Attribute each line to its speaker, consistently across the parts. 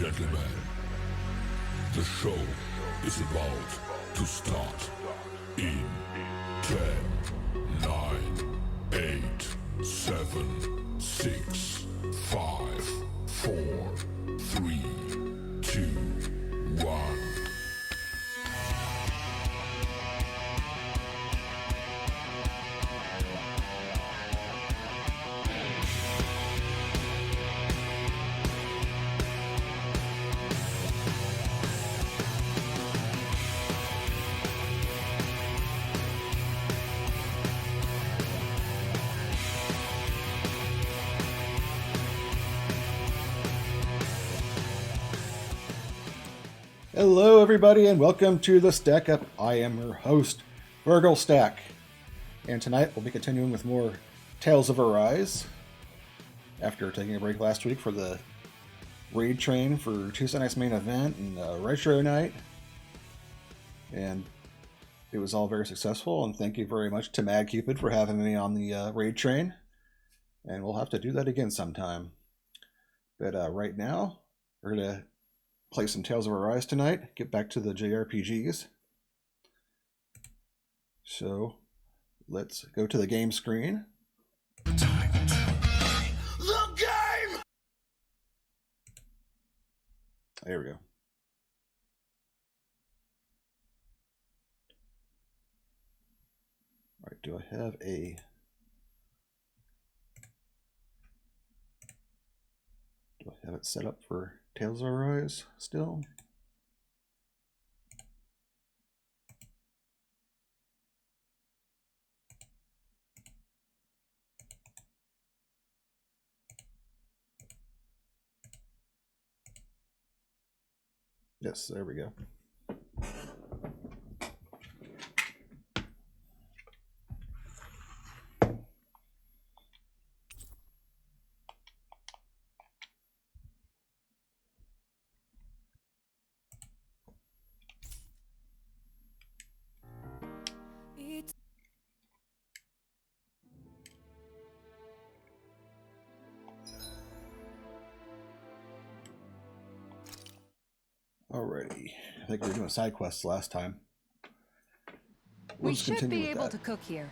Speaker 1: gentlemen, the show is about to start in 10, 9, 8, 7, 6, 5, 4, 3, 2, 1.
Speaker 2: Hello, everybody, and welcome to the Stack Up. I am your host, Virgil Stack, and tonight we'll be continuing with more Tales of Arise. After taking a break last week for the raid train for Tuesday night's main event and retro night, and it was all very successful. And thank you very much to Mad Cupid for having me on the raid train, and we'll have to do that again sometime. But right now, we're gonna play some Tales of Arise tonight, get back to the JRPGs. So let's go to the game screen.
Speaker 1: Time to play the game!
Speaker 2: There we go. All right, do I have it set up for Tales of Arise still? Yes, there we go. Alrighty, I think we were doing side quests last time.
Speaker 3: We should be able to cook here.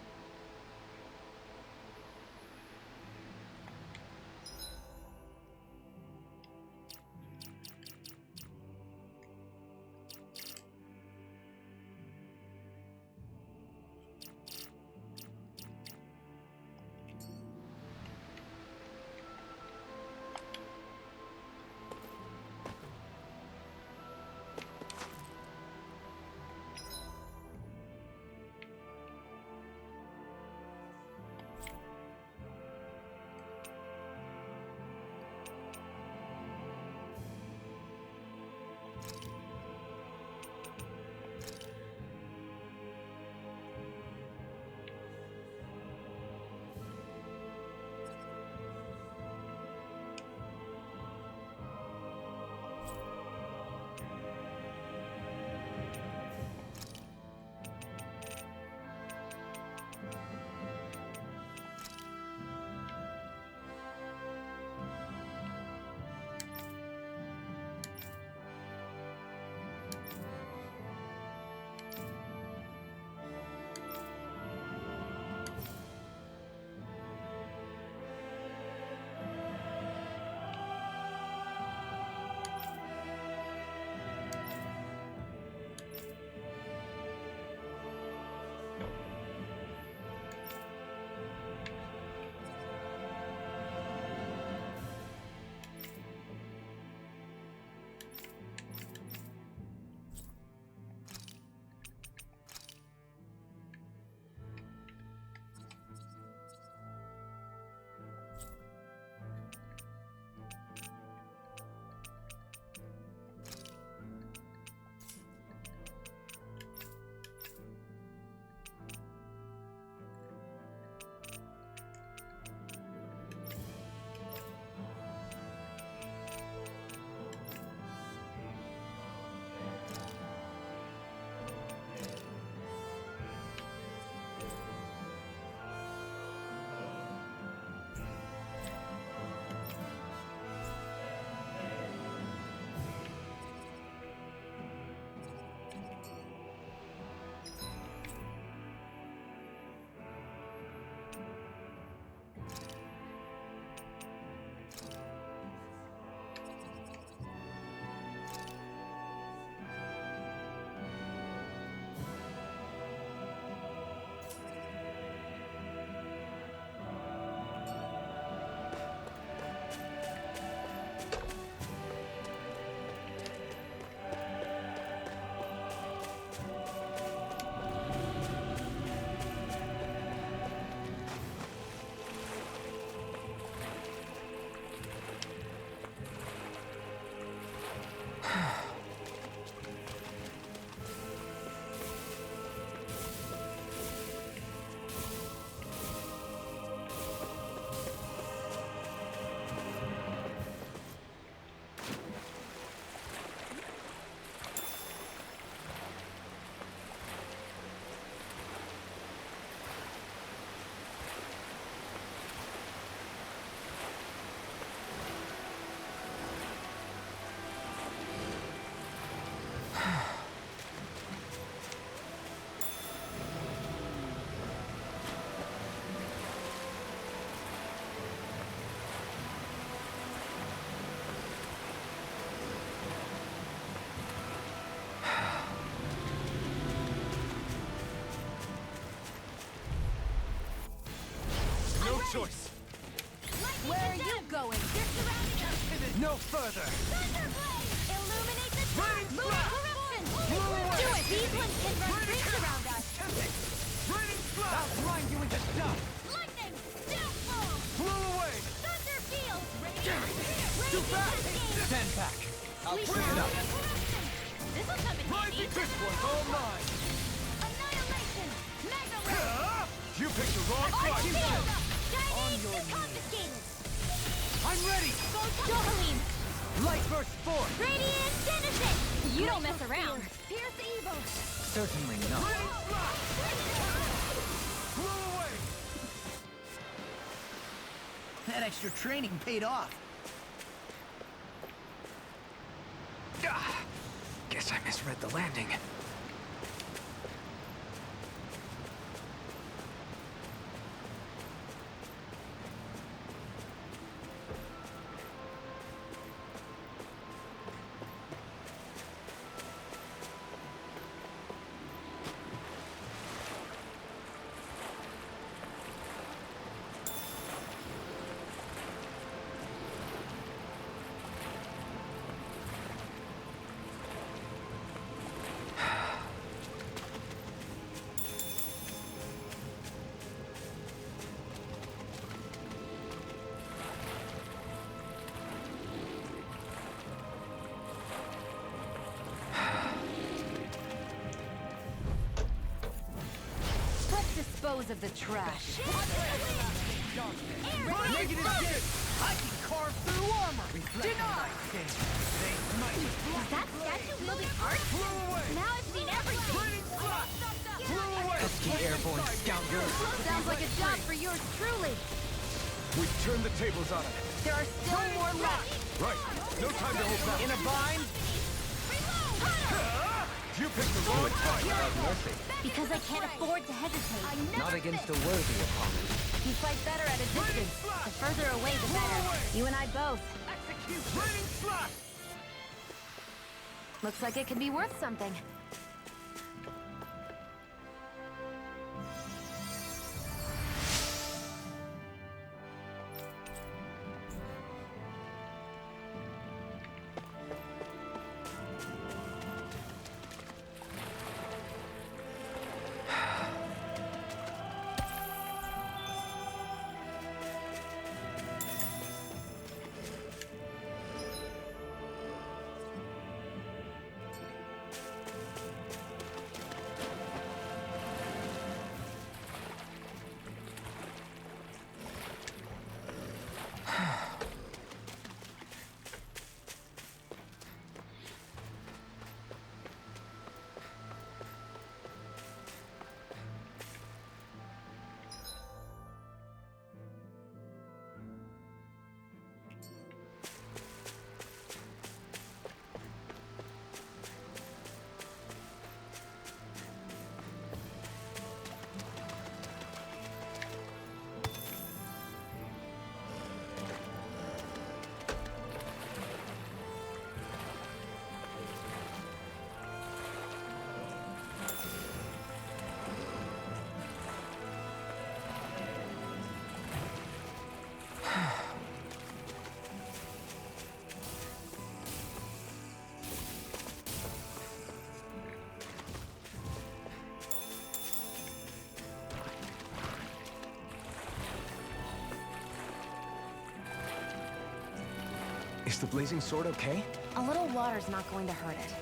Speaker 4: no further!
Speaker 5: Thunderblade! Illuminate the top!
Speaker 4: Raining
Speaker 5: Move
Speaker 4: blast!
Speaker 5: corruption!
Speaker 4: Blow away!
Speaker 5: Do it! These ones can run
Speaker 4: Raining
Speaker 5: rings around us!
Speaker 4: Tempting! Raining blast! I'll grind you into dust!
Speaker 5: Lightning! Downfall!
Speaker 4: Blow away!
Speaker 5: Thunder field!
Speaker 4: Too fast! Stand back! I'll
Speaker 5: We
Speaker 4: bring it
Speaker 5: shall
Speaker 4: up!
Speaker 5: corruption! This'll come in handy!
Speaker 4: This one's all mine!
Speaker 5: Annihilation! Mega ray!
Speaker 4: You picked the wrong
Speaker 5: Our
Speaker 4: fight!
Speaker 5: shield!
Speaker 4: On
Speaker 5: Chinese
Speaker 4: your
Speaker 5: is confiscated!
Speaker 4: I'm ready!
Speaker 5: Johalim!
Speaker 4: Light burst forth!
Speaker 5: Radiant Genesis! You don't mess around! Pierce Evo!
Speaker 4: Certainly not. Blow away!
Speaker 6: That extra training paid off.
Speaker 4: Guess I misread the landing.
Speaker 3: Let's dispose of the trash.
Speaker 4: Negative dig!
Speaker 6: I can carve through armor.
Speaker 4: Denied! They might
Speaker 5: Is that statue wielding art?
Speaker 4: blow away!
Speaker 5: Now I've seen everything!
Speaker 4: Raining blast! Blow away!
Speaker 6: Airborne scoundrel.
Speaker 3: Sounds like a job for yours truly.
Speaker 4: We turned the tables on it.
Speaker 3: There are still more left.
Speaker 4: Right. No time to hold back.
Speaker 6: In a bind?
Speaker 4: You picked the wrong fight.
Speaker 3: Because I can't afford to hesitate.
Speaker 6: Not against a worthy opponent.
Speaker 3: You fight better at a distance. The further away, the better. You and I both.
Speaker 4: Execute. Raining blast!
Speaker 3: Looks like it could be worth something.
Speaker 4: Is the blazing sword okay?
Speaker 3: A little water's not going to hurt it.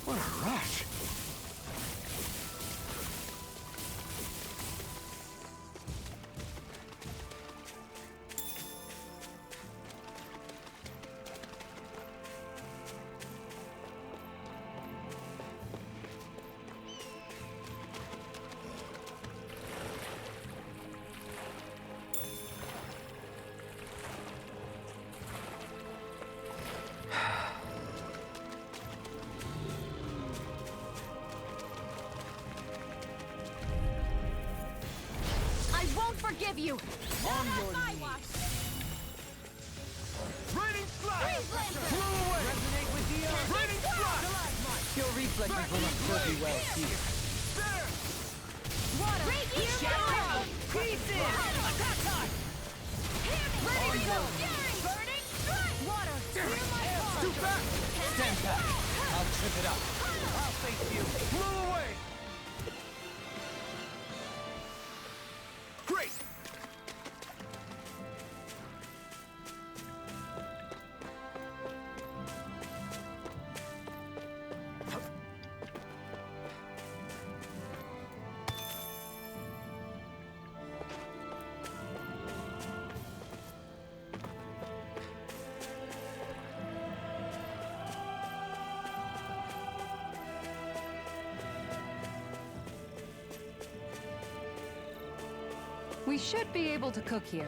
Speaker 6: What a rush.
Speaker 3: I won't forgive you!
Speaker 6: On your knees.
Speaker 4: Raining flash!
Speaker 3: Freeze Lancer!
Speaker 4: Blow away!
Speaker 6: Resonate with the earth.
Speaker 4: Raining flash!
Speaker 6: Your reflexes will not serve you well here.
Speaker 4: There!
Speaker 3: Water!
Speaker 5: Regear
Speaker 3: Shadow!
Speaker 6: Pieces!
Speaker 3: Attack time! Ready to go!
Speaker 5: Burning strike!
Speaker 3: Water! Clear my path!
Speaker 4: Too fast!
Speaker 6: Stand back. I'll trip it up. I'll face you.
Speaker 4: Blow away! Great!
Speaker 7: We should be able to cook here.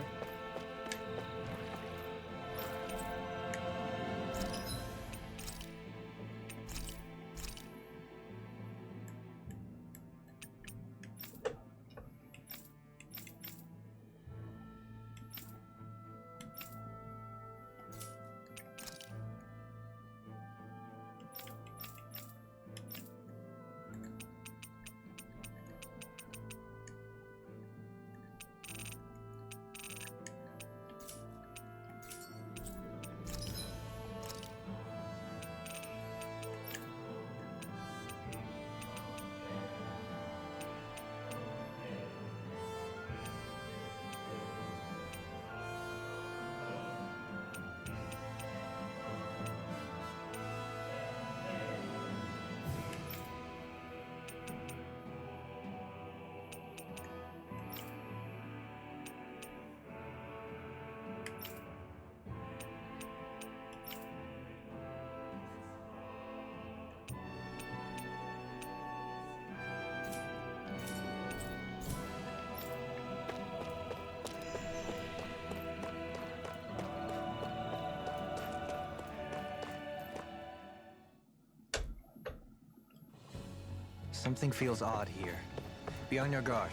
Speaker 6: Something feels odd here. Be on your guard.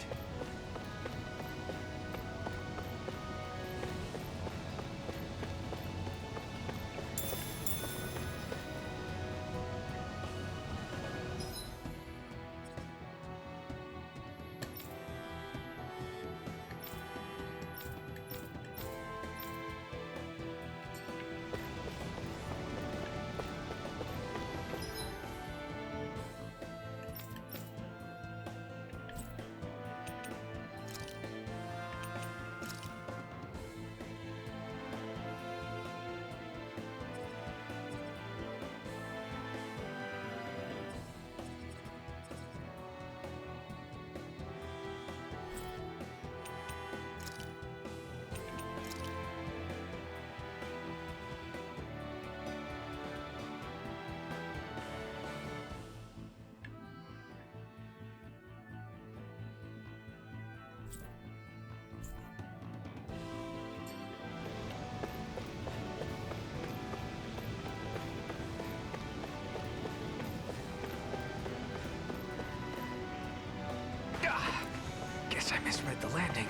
Speaker 6: Guess I misread the landing.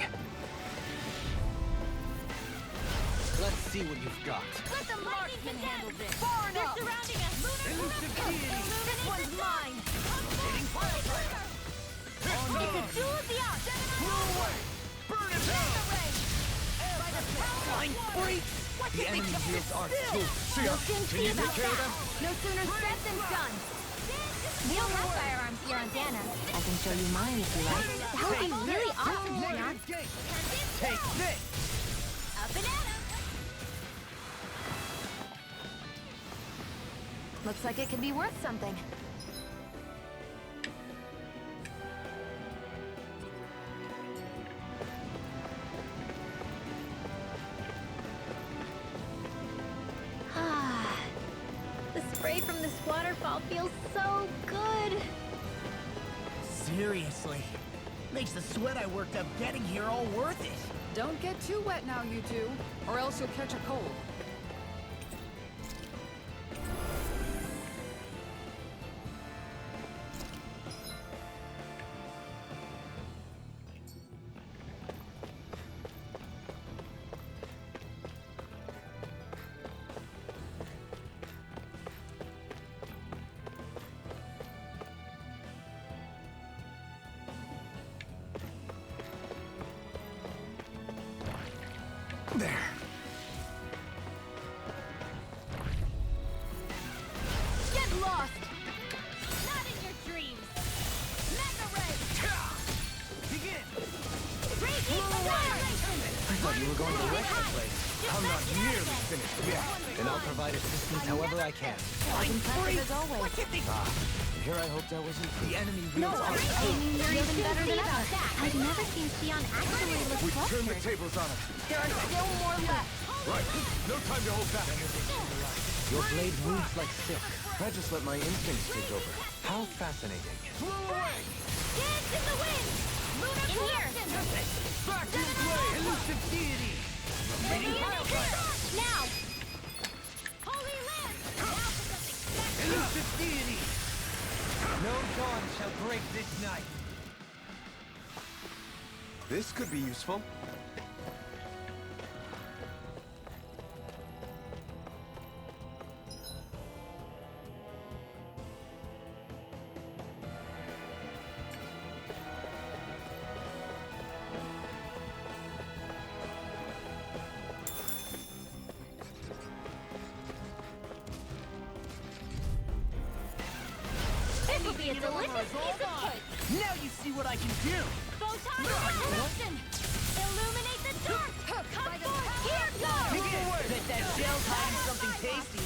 Speaker 6: Let's see what you've got.
Speaker 3: Let the marksman handle this!
Speaker 5: Far enough! They're surrounding us!
Speaker 6: Elusive deity.
Speaker 3: This one's mine!
Speaker 5: It's a duel of the odds!
Speaker 4: Blow away! Burn it down!
Speaker 5: By the power
Speaker 6: Flying
Speaker 5: of water!
Speaker 6: freaks!
Speaker 5: What
Speaker 6: The
Speaker 5: did they
Speaker 6: enemy
Speaker 5: come
Speaker 6: yields our
Speaker 5: still?
Speaker 6: tools.
Speaker 3: No soon
Speaker 6: Can you
Speaker 3: see
Speaker 6: take
Speaker 3: about
Speaker 6: care of them?
Speaker 3: that! No sooner said than done!
Speaker 5: We don't have firearms here on Dana.
Speaker 3: I can show you mine if you like. That would be really awesome, Leon.
Speaker 6: Take this!
Speaker 5: Up and at 'em!
Speaker 3: Looks like it could be worth something.
Speaker 5: waterfall feels so good.
Speaker 6: Seriously. Makes the sweat I worked up getting here all worth it.
Speaker 7: Don't get too wet now, you two, or else you'll catch a cold.
Speaker 6: There.
Speaker 5: Get lost! Not in your dreams! Mega Ray!
Speaker 6: Begin!
Speaker 5: Raging Fire!
Speaker 6: I thought you were going to wreck the place. I'm not nearly finished yet. And I'll provide assistance however I can.
Speaker 3: As impressive as always.
Speaker 6: What did they... Here I hoped I wasn't the enemy
Speaker 3: No,
Speaker 6: wields
Speaker 3: I
Speaker 6: our
Speaker 3: mean, you're even better than ever.
Speaker 5: I've never seen Xion actually look
Speaker 6: Turn the
Speaker 5: flustered.
Speaker 6: tables on him.
Speaker 3: There are still more left.
Speaker 6: Right. No time to hold back. Your blade moves like silk. I just let my instincts take over. How fascinating. Flew away!
Speaker 5: Dance in the wind! Lunar in here!
Speaker 6: Back to the blade! Elusive deity!
Speaker 5: Now! Holy Land! Now for something special!
Speaker 6: Elusive deity! No dawn shall break this night. This could be useful.
Speaker 5: This will be a delicious piece of cake!
Speaker 6: Now you see what I can do!
Speaker 5: Photon eruption! Illuminate the dark! Come forth! Here goes!
Speaker 6: Bet that shell's hiding something tasty.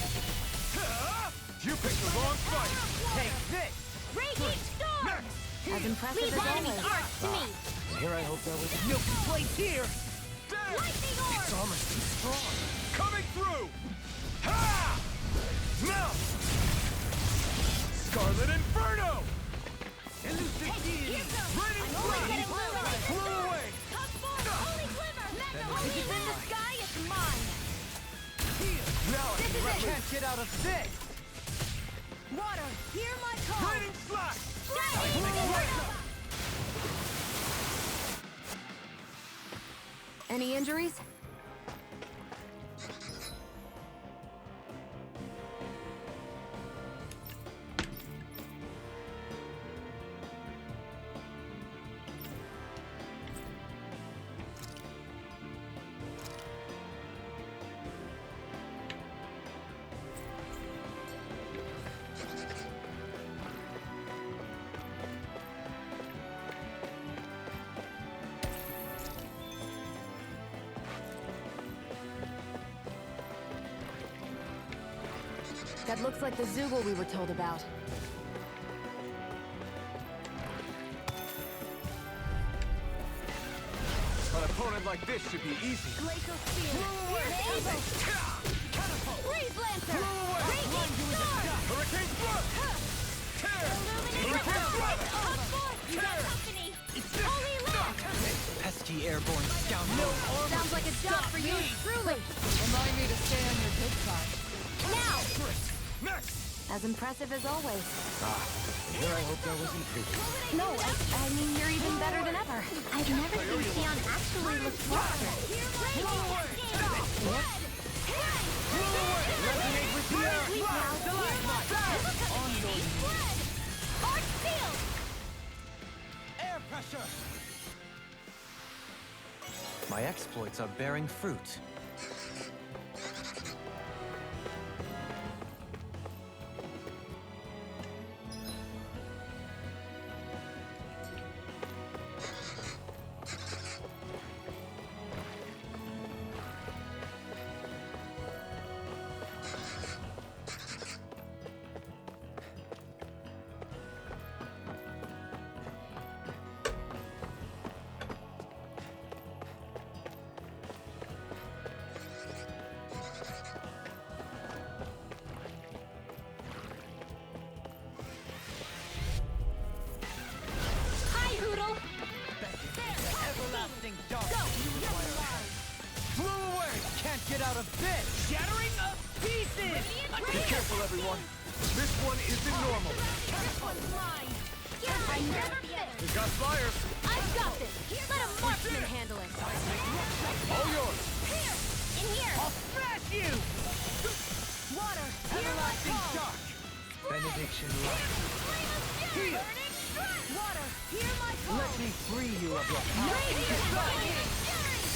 Speaker 6: You picked the wrong fight! Take this!
Speaker 5: Raging storm!
Speaker 3: As impressive
Speaker 5: Leave
Speaker 3: as
Speaker 5: enemy's
Speaker 3: always.
Speaker 5: arts to me!
Speaker 6: Here I hoped I was no complaints here!
Speaker 5: Lightning orb!
Speaker 6: It's almost too strong. Coming through! Ha! Melt! Scarlet Inferno! Elusive deity!
Speaker 5: Here goes!
Speaker 6: Raining
Speaker 5: I'm only getting
Speaker 6: flame!
Speaker 5: lower.
Speaker 6: Flew away!
Speaker 5: Come forth! Holy Glimmer! Holy
Speaker 6: If it's
Speaker 5: in the sky, it's mine!
Speaker 6: Now I
Speaker 5: This is it.
Speaker 6: can't get out of this!
Speaker 5: Water, hear my call!
Speaker 6: Raining slash!
Speaker 5: Strike!
Speaker 3: Any injuries? That looks like the Zoogle we were told about.
Speaker 6: An opponent like this should be easy.
Speaker 5: Glacial Spear! Breeze Lancer! Raging Storm!
Speaker 6: Hurricane Flood!
Speaker 5: Illuminate the dark! Come forth! You got company! Holy Land!
Speaker 6: Pesky airborne scoundrel!
Speaker 3: Sounds like a job for you, truly.
Speaker 7: Remind me to stay on your good side.
Speaker 5: Now!
Speaker 6: Next!
Speaker 3: As impressive as always.
Speaker 6: Here I hoped I wasn't previous.
Speaker 3: No, I mean, you're even better than ever.
Speaker 5: I've never seen Xion actually look flustered.
Speaker 6: Resonate with the earth!
Speaker 5: We've now He's fled! Arch field!
Speaker 6: Air pressure! My exploits are bearing fruit. out of this!
Speaker 4: Shattering of pieces!
Speaker 6: Be careful, everyone. This one isn't normal.
Speaker 5: This one's mine. I never miss.
Speaker 6: We got flyers.
Speaker 5: I've got this. Let a marksman handle it.
Speaker 6: All yours.
Speaker 5: Here. In here.
Speaker 4: I'll smash you!
Speaker 5: Water. Hear my
Speaker 6: Everlasting
Speaker 5: call.
Speaker 6: shock. Benediction light.
Speaker 5: Flame of fury. Burning strike. Water. Hear my call.
Speaker 6: Let me free you of your power.
Speaker 5: Radiant strike.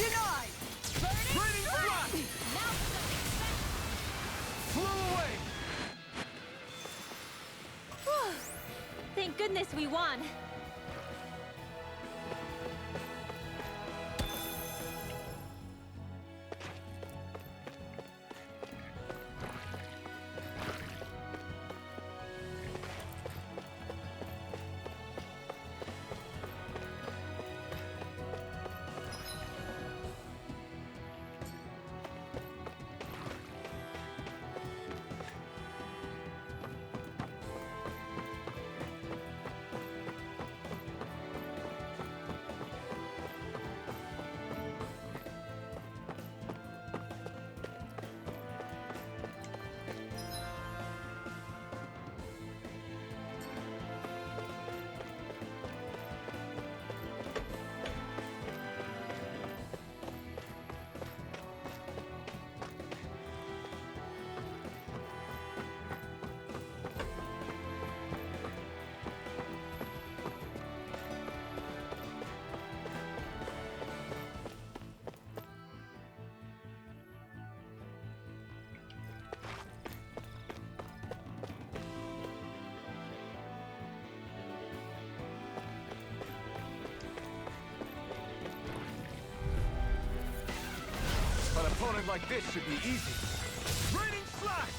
Speaker 4: Denied!
Speaker 5: Burning strike. Now
Speaker 6: Flew away.
Speaker 3: Thank goodness we won.
Speaker 6: An opponent like this should be easy. Raining slash.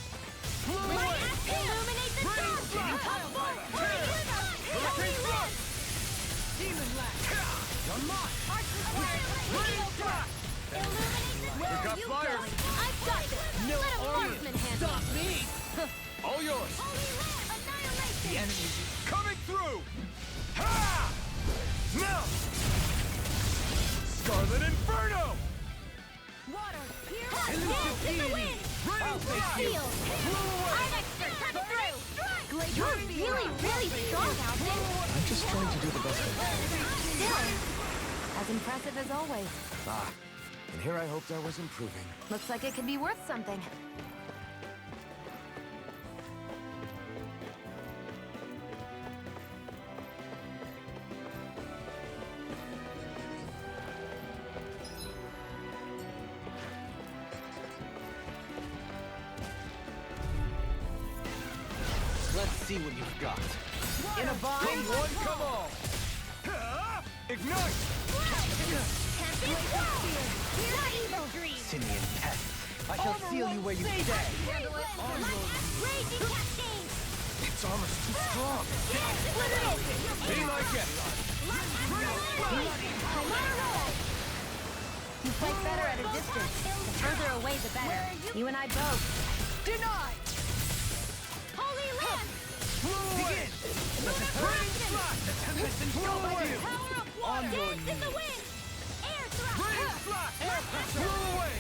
Speaker 6: Flew away.
Speaker 5: illuminate the
Speaker 6: Raining
Speaker 5: dark.
Speaker 6: slash. Hurricane thrust.
Speaker 4: Demon lash!
Speaker 6: You're mine.
Speaker 5: Radiant
Speaker 6: slash.
Speaker 5: Illuminate the
Speaker 6: We got flyers.
Speaker 5: I've got this.
Speaker 4: No
Speaker 5: Let a
Speaker 4: armor!
Speaker 5: marksman handle
Speaker 4: Stop me!
Speaker 6: All yours.
Speaker 5: Holy Land. Annihilation.
Speaker 6: The enemy coming through. Ha! Melt. Scarlet Inferno.
Speaker 5: Water. Here.
Speaker 6: Elusive
Speaker 5: in the
Speaker 6: deity.
Speaker 5: wind.
Speaker 6: Raining slash.
Speaker 5: Seal.
Speaker 6: Flew away.
Speaker 5: I'm expert. Cut it through. You're really strong, Alvin.
Speaker 6: I'm just trying to do the best I can.
Speaker 3: Still, as impressive as always.
Speaker 6: Ah, and here I hoped I was improving.
Speaker 3: Looks like it could be worth something.
Speaker 6: Let's see what you've got.
Speaker 4: In a bind!
Speaker 6: Come one, come all. Ha! Ignite! Simian pests. I shall seal you where you stand.
Speaker 5: Raging cascade.
Speaker 6: Its armor's too strong. Be like it.
Speaker 3: You fight better at a distance. The further away, the better. You and I both.
Speaker 4: Denied!
Speaker 5: Holy Land.
Speaker 6: Begin. Raining slash. The tempest and
Speaker 4: Flew away.
Speaker 5: Power of
Speaker 6: On
Speaker 5: water.
Speaker 6: your
Speaker 5: Dance in the
Speaker 6: knees.
Speaker 5: wind. Air thrust.
Speaker 6: Raining slash. Air pressure. Flew away.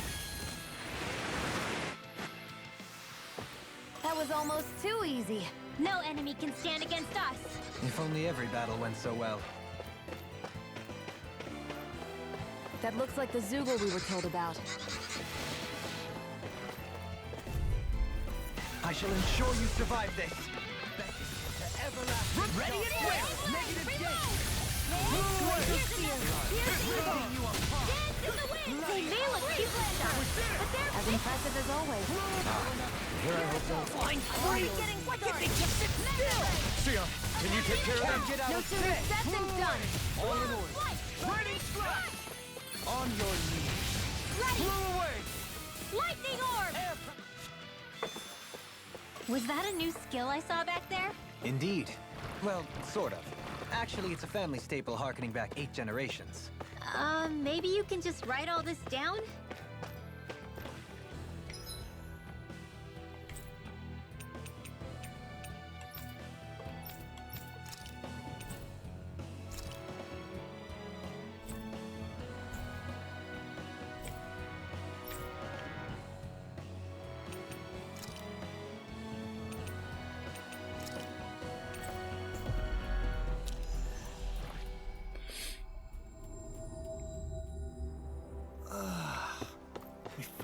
Speaker 3: That was almost too easy.
Speaker 5: No enemy can stand against us.
Speaker 6: If only every battle went so well.
Speaker 3: That looks like the Zoogle we were told about.
Speaker 6: I shall ensure you survive this.
Speaker 4: Ready and well! Negative gate!
Speaker 3: They may look cute and stuff, but they're as impressive as always.
Speaker 6: Here I hope so.
Speaker 4: Flying free! Why can't they just sit still?
Speaker 6: Sion, can you take care of them? Get out
Speaker 3: No
Speaker 6: of
Speaker 3: sooner
Speaker 6: sight.
Speaker 3: said than done.
Speaker 6: All in order. Raining slash. On your knees.
Speaker 5: Ready.
Speaker 6: Flew away.
Speaker 5: Lightning orb. Was that a new skill I saw back there?
Speaker 8: Indeed. Well, sort of. Actually, it's a family staple harkening back 8 generations.
Speaker 5: Maybe you can just write all this down?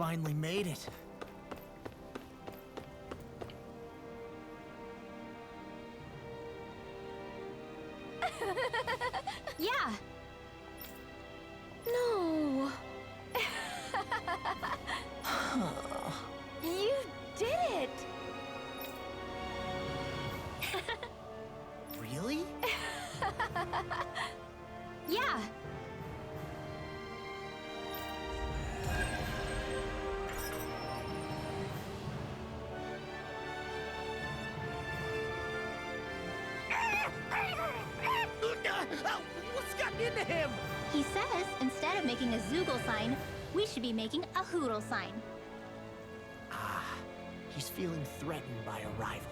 Speaker 4: finally made it.
Speaker 3: Yeah. No. You did it.
Speaker 4: Really?
Speaker 3: Yeah.
Speaker 4: What's gotten into him?
Speaker 3: He says instead of making a Zoogle sign, we should be making a Hoodle sign.
Speaker 4: Ah, he's feeling threatened by a rival.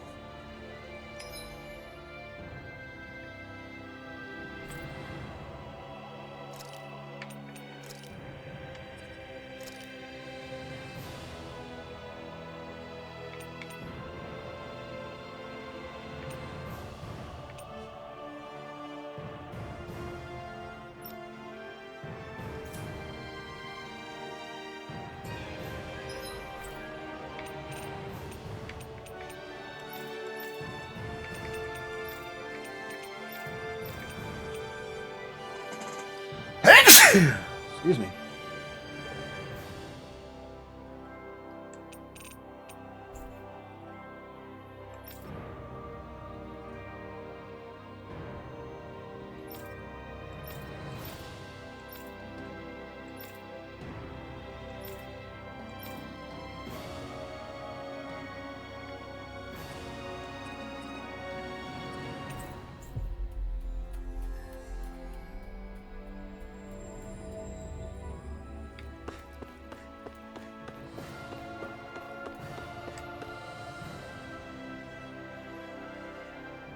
Speaker 2: Excuse me.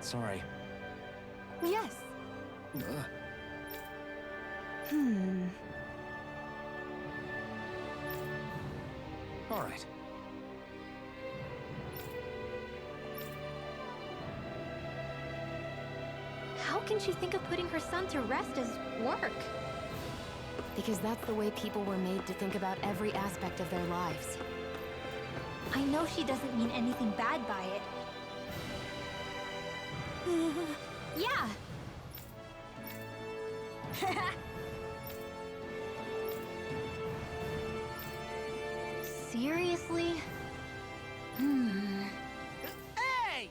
Speaker 6: Sorry.
Speaker 7: Yes.
Speaker 6: All right.
Speaker 3: How can she think of putting her son to rest as work?
Speaker 5: Because that's the way people were made to think about every aspect of their lives.
Speaker 3: I know she doesn't mean anything bad by it. Yeah. Seriously?
Speaker 4: Hey!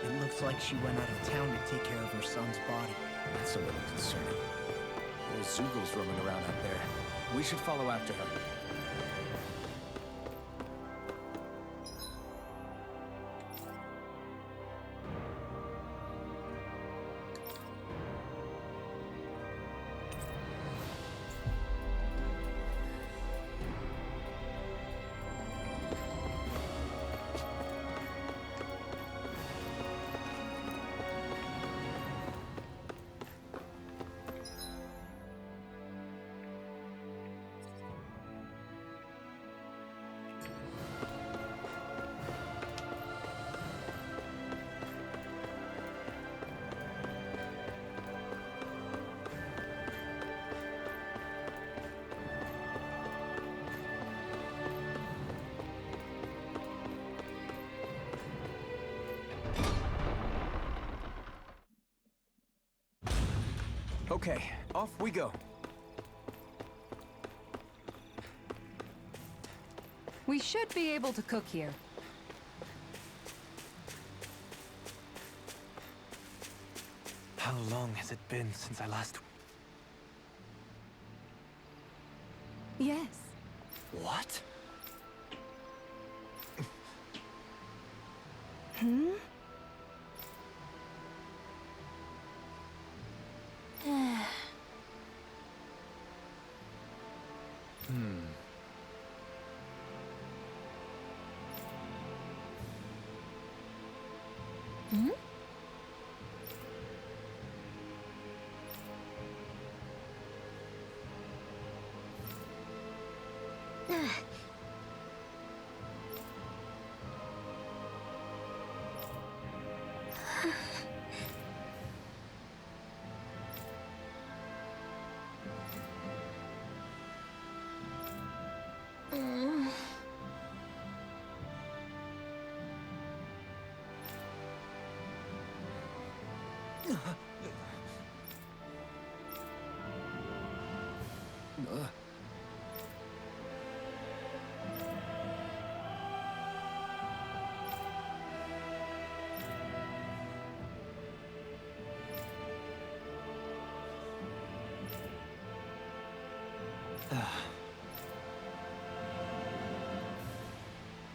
Speaker 4: It looks like she went out of town to take care of her son's body.
Speaker 6: That's a little concerning. There's Zoogles roaming around out there. We should follow after her. Okay, off we go.
Speaker 7: We should be able to cook here.
Speaker 6: How long has it been since I last...
Speaker 7: Yes.
Speaker 6: What?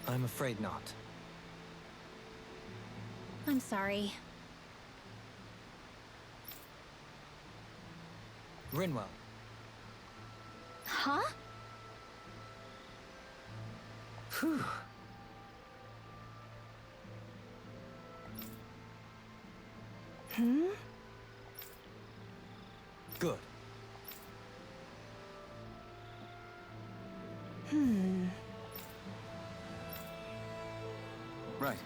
Speaker 8: I'm afraid not.
Speaker 3: I'm sorry.
Speaker 8: Rinwell,
Speaker 3: Huh?
Speaker 8: Phew. Good. Right.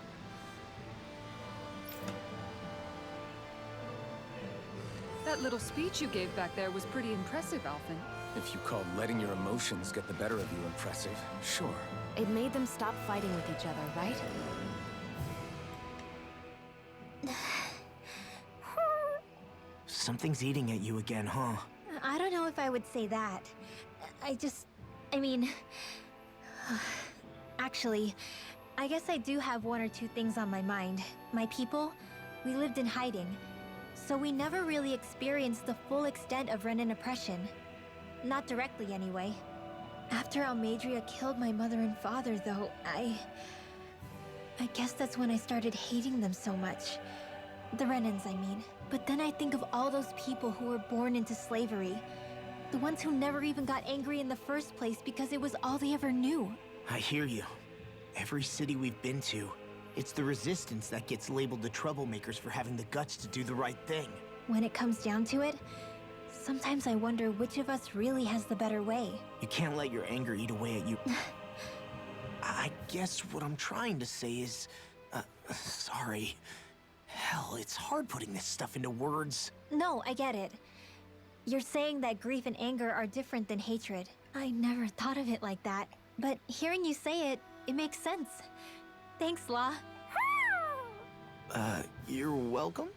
Speaker 7: That little speech you gave back there was pretty impressive, Alphen.
Speaker 6: If you call letting your emotions get the better of you impressive, sure.
Speaker 3: It made them stop fighting with each other, right?
Speaker 4: Something's eating at you again, huh?
Speaker 5: I don't know if I would say that. I mean... Actually, I guess I do have one or two things on my mind. My people, we lived in hiding. So we never really experienced the full extent of Renan oppression. Not directly, anyway. After Almadria killed my mother and father, though, I guess that's when I started hating them so much. The Renans, I mean. But then I think of all those people who were born into slavery. The ones who never even got angry in the first place because it was all they ever knew.
Speaker 4: I hear you. Every city we've been to, it's the Resistance that gets labeled the troublemakers for having the guts to do the right thing.
Speaker 5: When it comes down to it, sometimes I wonder which of us really has the better way.
Speaker 4: You can't let your anger eat away at you. I guess what I'm trying to say is... sorry. Hell, it's hard putting this stuff into words.
Speaker 5: No, I get it. You're saying that grief and anger are different than hatred. I never thought of it like that. But hearing you say it, it makes sense. Thanks, Law.
Speaker 4: You're welcome?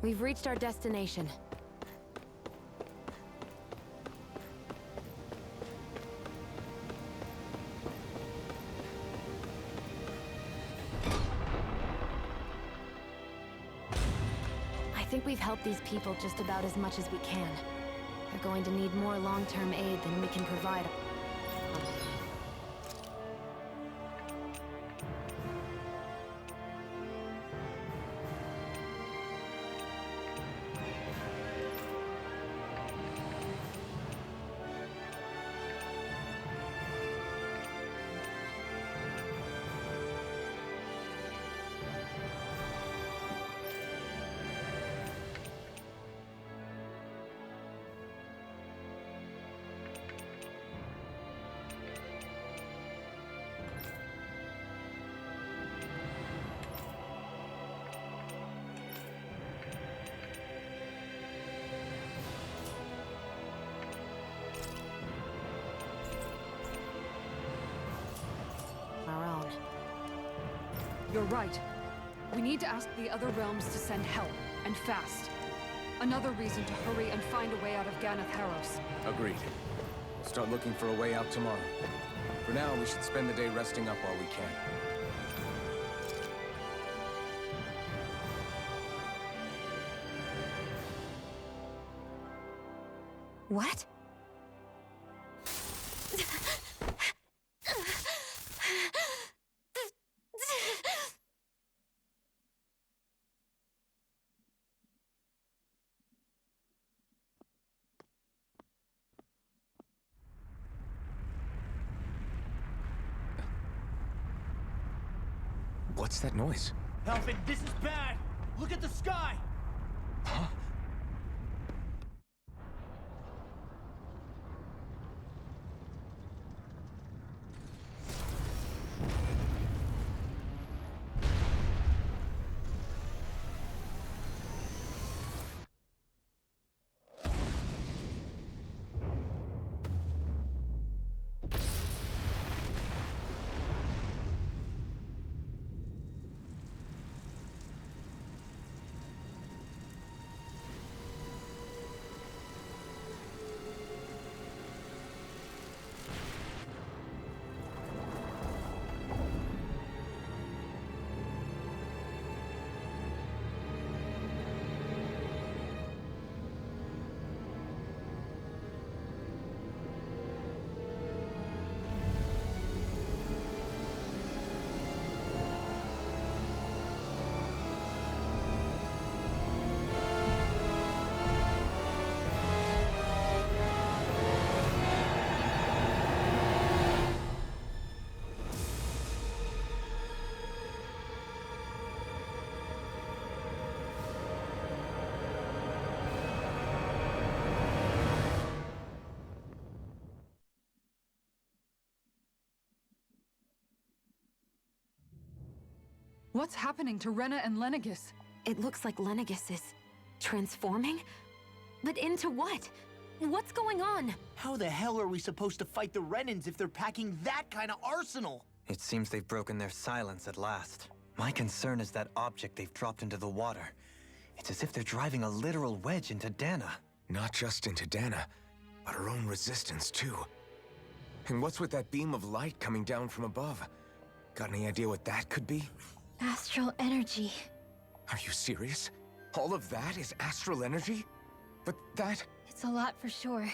Speaker 3: We've reached our destination. I think we've helped these people just about as much as we can. They're going to need more long-term aid than we can provide.
Speaker 7: You're right. We need to ask the other realms to send help, and fast. Another reason to hurry and find a way out of Ganath Haros.
Speaker 6: Agreed. We'll start looking for a way out tomorrow. For now, we should spend the day resting up while we can.
Speaker 5: What?
Speaker 6: What's that noise?
Speaker 4: Alfred, this is bad! Look at the sky!
Speaker 6: Huh?
Speaker 7: What's happening to Rena and Lenegis?
Speaker 3: It looks like Lenegis is transforming? But into what? What's going on?
Speaker 4: How the hell are we supposed to fight the Renans if they're packing that kind of arsenal?
Speaker 8: It seems they've broken their silence at last. My concern is that object they've dropped into the water. It's as if they're driving a literal wedge into Dana.
Speaker 6: Not just into Dana, but her own resistance, too. And what's with that beam of light coming down from above? Got any idea what that could be?
Speaker 5: Astral energy.
Speaker 6: Are you serious? All of that is astral energy? But that...
Speaker 5: It's a lot for sure.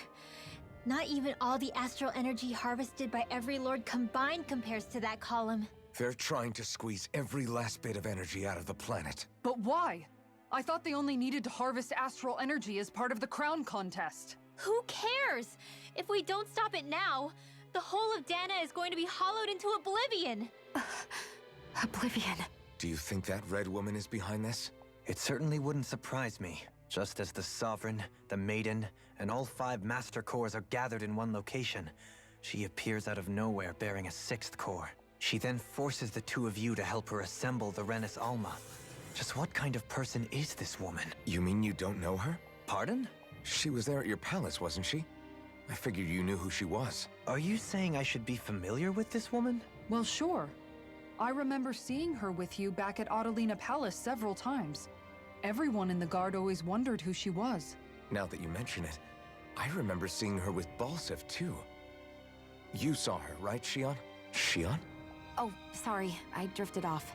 Speaker 5: Not even all the astral energy harvested by every lord combined compares to that column.
Speaker 6: They're trying to squeeze every last bit of energy out of the planet.
Speaker 7: But why? I thought they only needed to harvest astral energy as part of the crown contest.
Speaker 5: Who cares? If we don't stop it now, the whole of Dana is going to be hollowed into oblivion.
Speaker 3: Oblivion.
Speaker 6: Do you think that red woman is behind this?
Speaker 8: It certainly wouldn't surprise me. Just as the Sovereign, the Maiden, and all 5 Master Cores are gathered in one location, she appears out of nowhere bearing a 6th core. She then forces the 2 of you to help her assemble the Renis Alma. Just what kind of person is this woman?
Speaker 6: You mean you don't know her?
Speaker 8: Pardon?
Speaker 6: She was there at your palace, wasn't she? I figured you knew who she was.
Speaker 8: Are you saying I should be familiar with this woman?
Speaker 7: Well, sure. I remember seeing her with you back at Adelina Palace several times. Everyone in the guard always wondered who she was.
Speaker 6: Now that you mention it, I remember seeing her with Balsif, too. You saw her, right, Shion? Shion?
Speaker 3: Oh, sorry, I drifted off.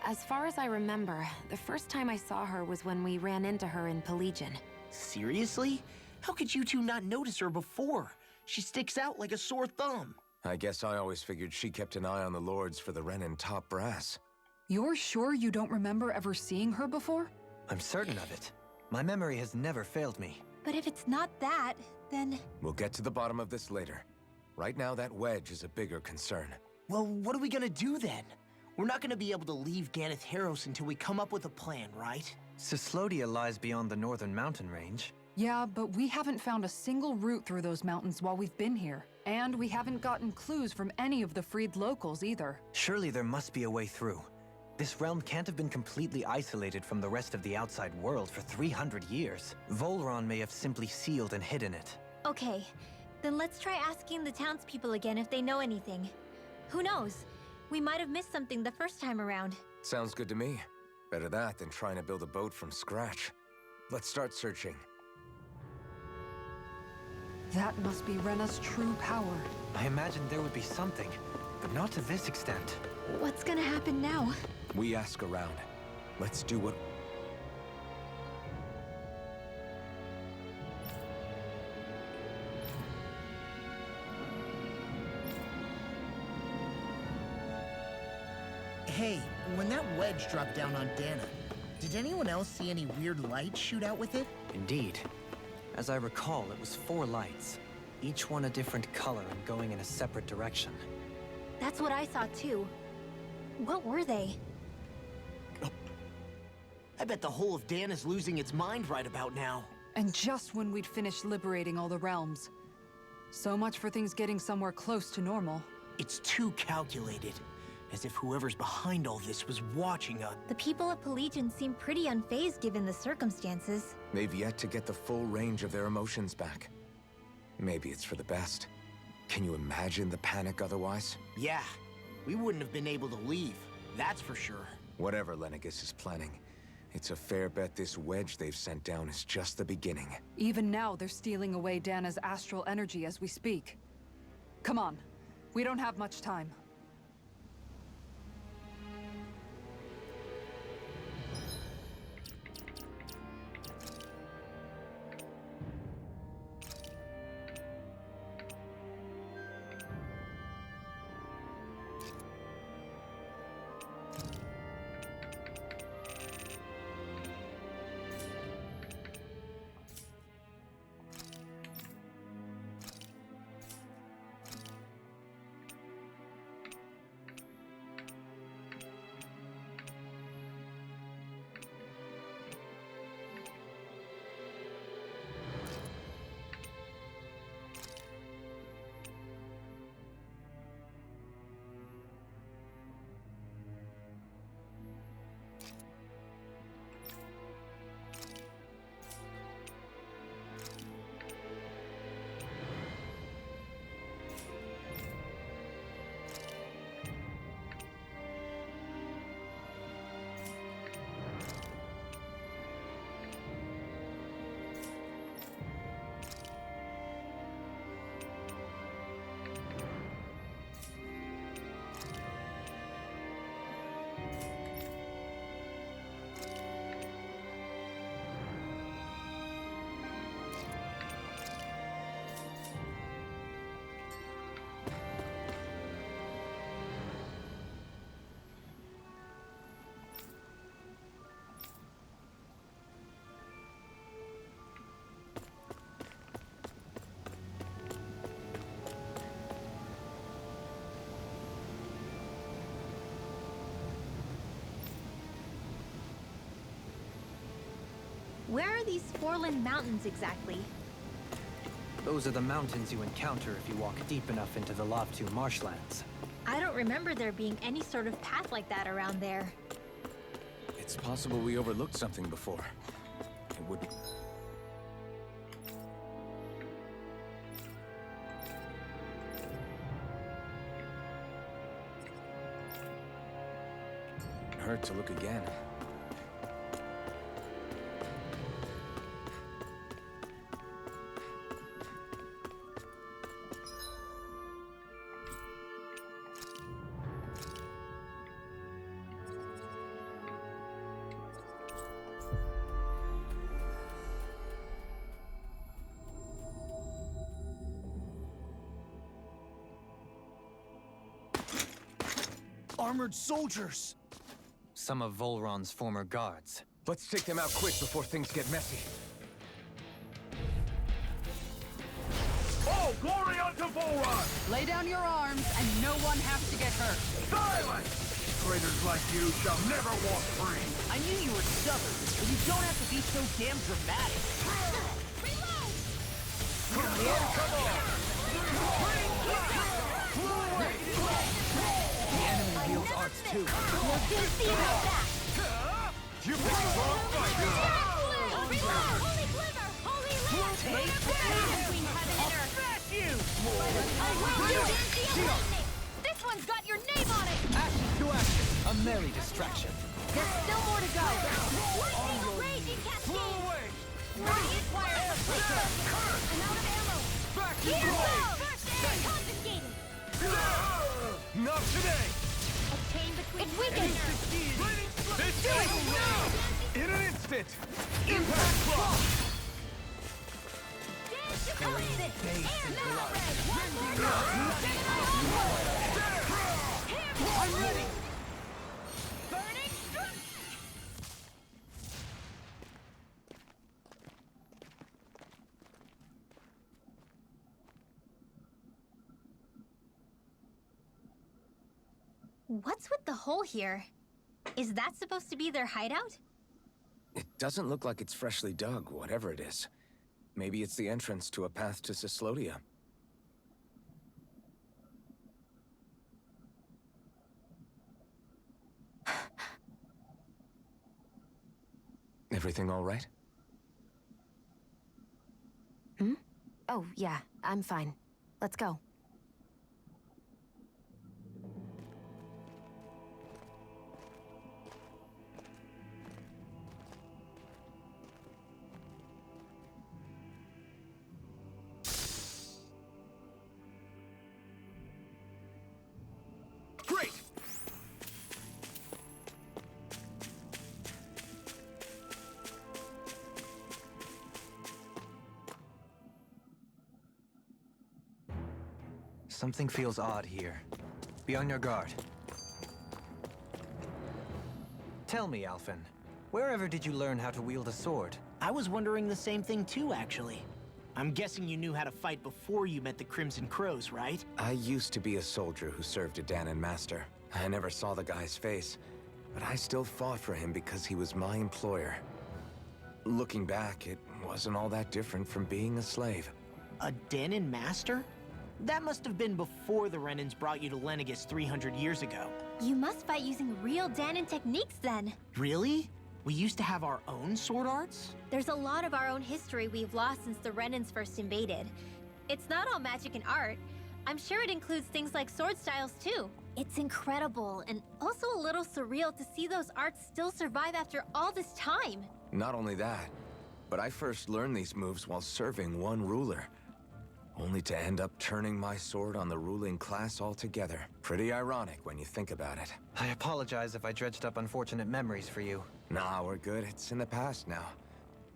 Speaker 3: As far as I remember, the first time I saw her was when we ran into her in Pelagian.
Speaker 4: Seriously? How could you two not notice her before? She sticks out like a sore thumb.
Speaker 6: I guess I always figured she kept an eye on the lords for the Renan top brass.
Speaker 7: You're sure you don't remember ever seeing her before?
Speaker 8: I'm certain of it. My memory has never failed me.
Speaker 5: But if it's not that, then...
Speaker 6: We'll get to the bottom of this later. Right now, that wedge is a bigger concern.
Speaker 4: Well, what are we gonna do then? We're not gonna be able to leave Ganath Haros until we come up with a plan, right?
Speaker 8: Cyslodia lies beyond the northern mountain range.
Speaker 7: Yeah, but we haven't found a single route through those mountains while we've been here. And we haven't gotten clues from any of the freed locals either.
Speaker 8: Surely there must be a way through. This realm can't have been completely isolated from the rest of the outside world for 300 years. Volron may have simply sealed and hidden it.
Speaker 5: Okay, then let's try asking the townspeople again if they know anything. Who knows? We might have missed something the first time around.
Speaker 6: Sounds good to me. Better that than trying to build a boat from scratch. Let's start searching.
Speaker 7: That must be Rena's true power.
Speaker 8: I imagined there would be something, but not to this extent.
Speaker 5: What's gonna happen now?
Speaker 6: We ask around. Let's do what...
Speaker 4: Hey, when that wedge dropped down on Dana, did anyone else see any weird lights shoot out with it?
Speaker 8: Indeed. As I recall, it was 4 lights, each one a different color and going in a separate direction.
Speaker 5: That's what I saw too. What were they?
Speaker 4: I bet the whole of Dana's losing its mind right about now.
Speaker 7: And just when we'd finished liberating all the realms. So much for things getting somewhere close to normal.
Speaker 4: It's too calculated. As if whoever's behind all this was watching us.
Speaker 5: The people at Pelegion seem pretty unfazed given the circumstances.
Speaker 6: They've yet to get the full range of their emotions back. Maybe it's for the best. Can you imagine the panic otherwise?
Speaker 4: Yeah, we wouldn't have been able to leave, that's for sure.
Speaker 6: Whatever Lenegis is planning, it's a fair bet this wedge they've sent down is just the beginning.
Speaker 7: Even now, they're stealing away Dana's astral energy as we speak. Come on, we don't have much time.
Speaker 5: Where are these Forland Mountains exactly?
Speaker 8: Those are the mountains you encounter if you walk deep enough into the Lavtu marshlands.
Speaker 5: I don't remember there being any sort of path like that around there.
Speaker 6: It's possible we overlooked something before. It would... hurt to look again.
Speaker 4: Armored soldiers!
Speaker 8: Some of Volron's former guards.
Speaker 6: Let's take them out quick before things get messy.
Speaker 1: Oh, glory unto Volron!
Speaker 7: Lay down your arms and no one has to get hurt.
Speaker 1: Silence! Traitors like you shall never walk free!
Speaker 4: I knew you were stubborn, but you don't have to be so damn dramatic.
Speaker 6: The enemy wields arts too.
Speaker 5: We'll soon see about that!
Speaker 1: You picked the wrong fight!
Speaker 5: Holy glimmer! Holy lamp! Take between heaven and earth!
Speaker 4: Smash you!
Speaker 5: I will do this! Lightning! This one's got your name on it!
Speaker 4: Ashes to ashes!
Speaker 8: A merry distraction.
Speaker 3: There's still more to go.
Speaker 5: Raging cascade!
Speaker 1: away!
Speaker 5: Radiant wire replacement! I'm out of ammo!
Speaker 1: Back to
Speaker 5: Here
Speaker 1: goal!
Speaker 5: goes! First aid confiscated!
Speaker 1: Not today!
Speaker 5: A chain between
Speaker 3: It's weakened.
Speaker 1: This in an instant! Impact block!
Speaker 5: Dance to complete! And now red! One more time!
Speaker 1: I'm ready!
Speaker 5: Burning strike! What's with the hole here? Is that supposed to be their hideout?
Speaker 6: It doesn't look like it's freshly dug, whatever it is. Maybe it's the entrance to a path to Cyslodia. Everything all right?
Speaker 3: Oh, yeah, I'm fine. Let's go.
Speaker 1: Great!
Speaker 8: Something feels odd here. Be on your guard. Tell me, Alphen, wherever did you learn how to wield a sword?
Speaker 4: I was wondering the same thing too, actually. I'm guessing you knew how to fight before you met the Crimson Crows, right?
Speaker 6: I used to be a soldier who served a Dahnan master. I never saw the guy's face, but I still fought for him because he was my employer. Looking back, it wasn't all that different from being a slave.
Speaker 4: A Dahnan master? That must have been before the Renans brought you to Lenegis 300 years ago.
Speaker 5: You must fight using real Dahnan techniques then.
Speaker 4: Really? We used to have our own sword arts?
Speaker 5: There's a lot of our own history we've lost since the Renans first invaded. It's not all magic and art. I'm sure it includes things like sword styles too. It's incredible and also a little surreal to see those arts still survive after all this time.
Speaker 6: Not only that, but I first learned these moves while serving one ruler. Only to end up turning my sword on the ruling class altogether. Pretty ironic when you think about it.
Speaker 8: I apologize if I dredged up unfortunate memories for you.
Speaker 6: Nah, we're good. It's in the past now.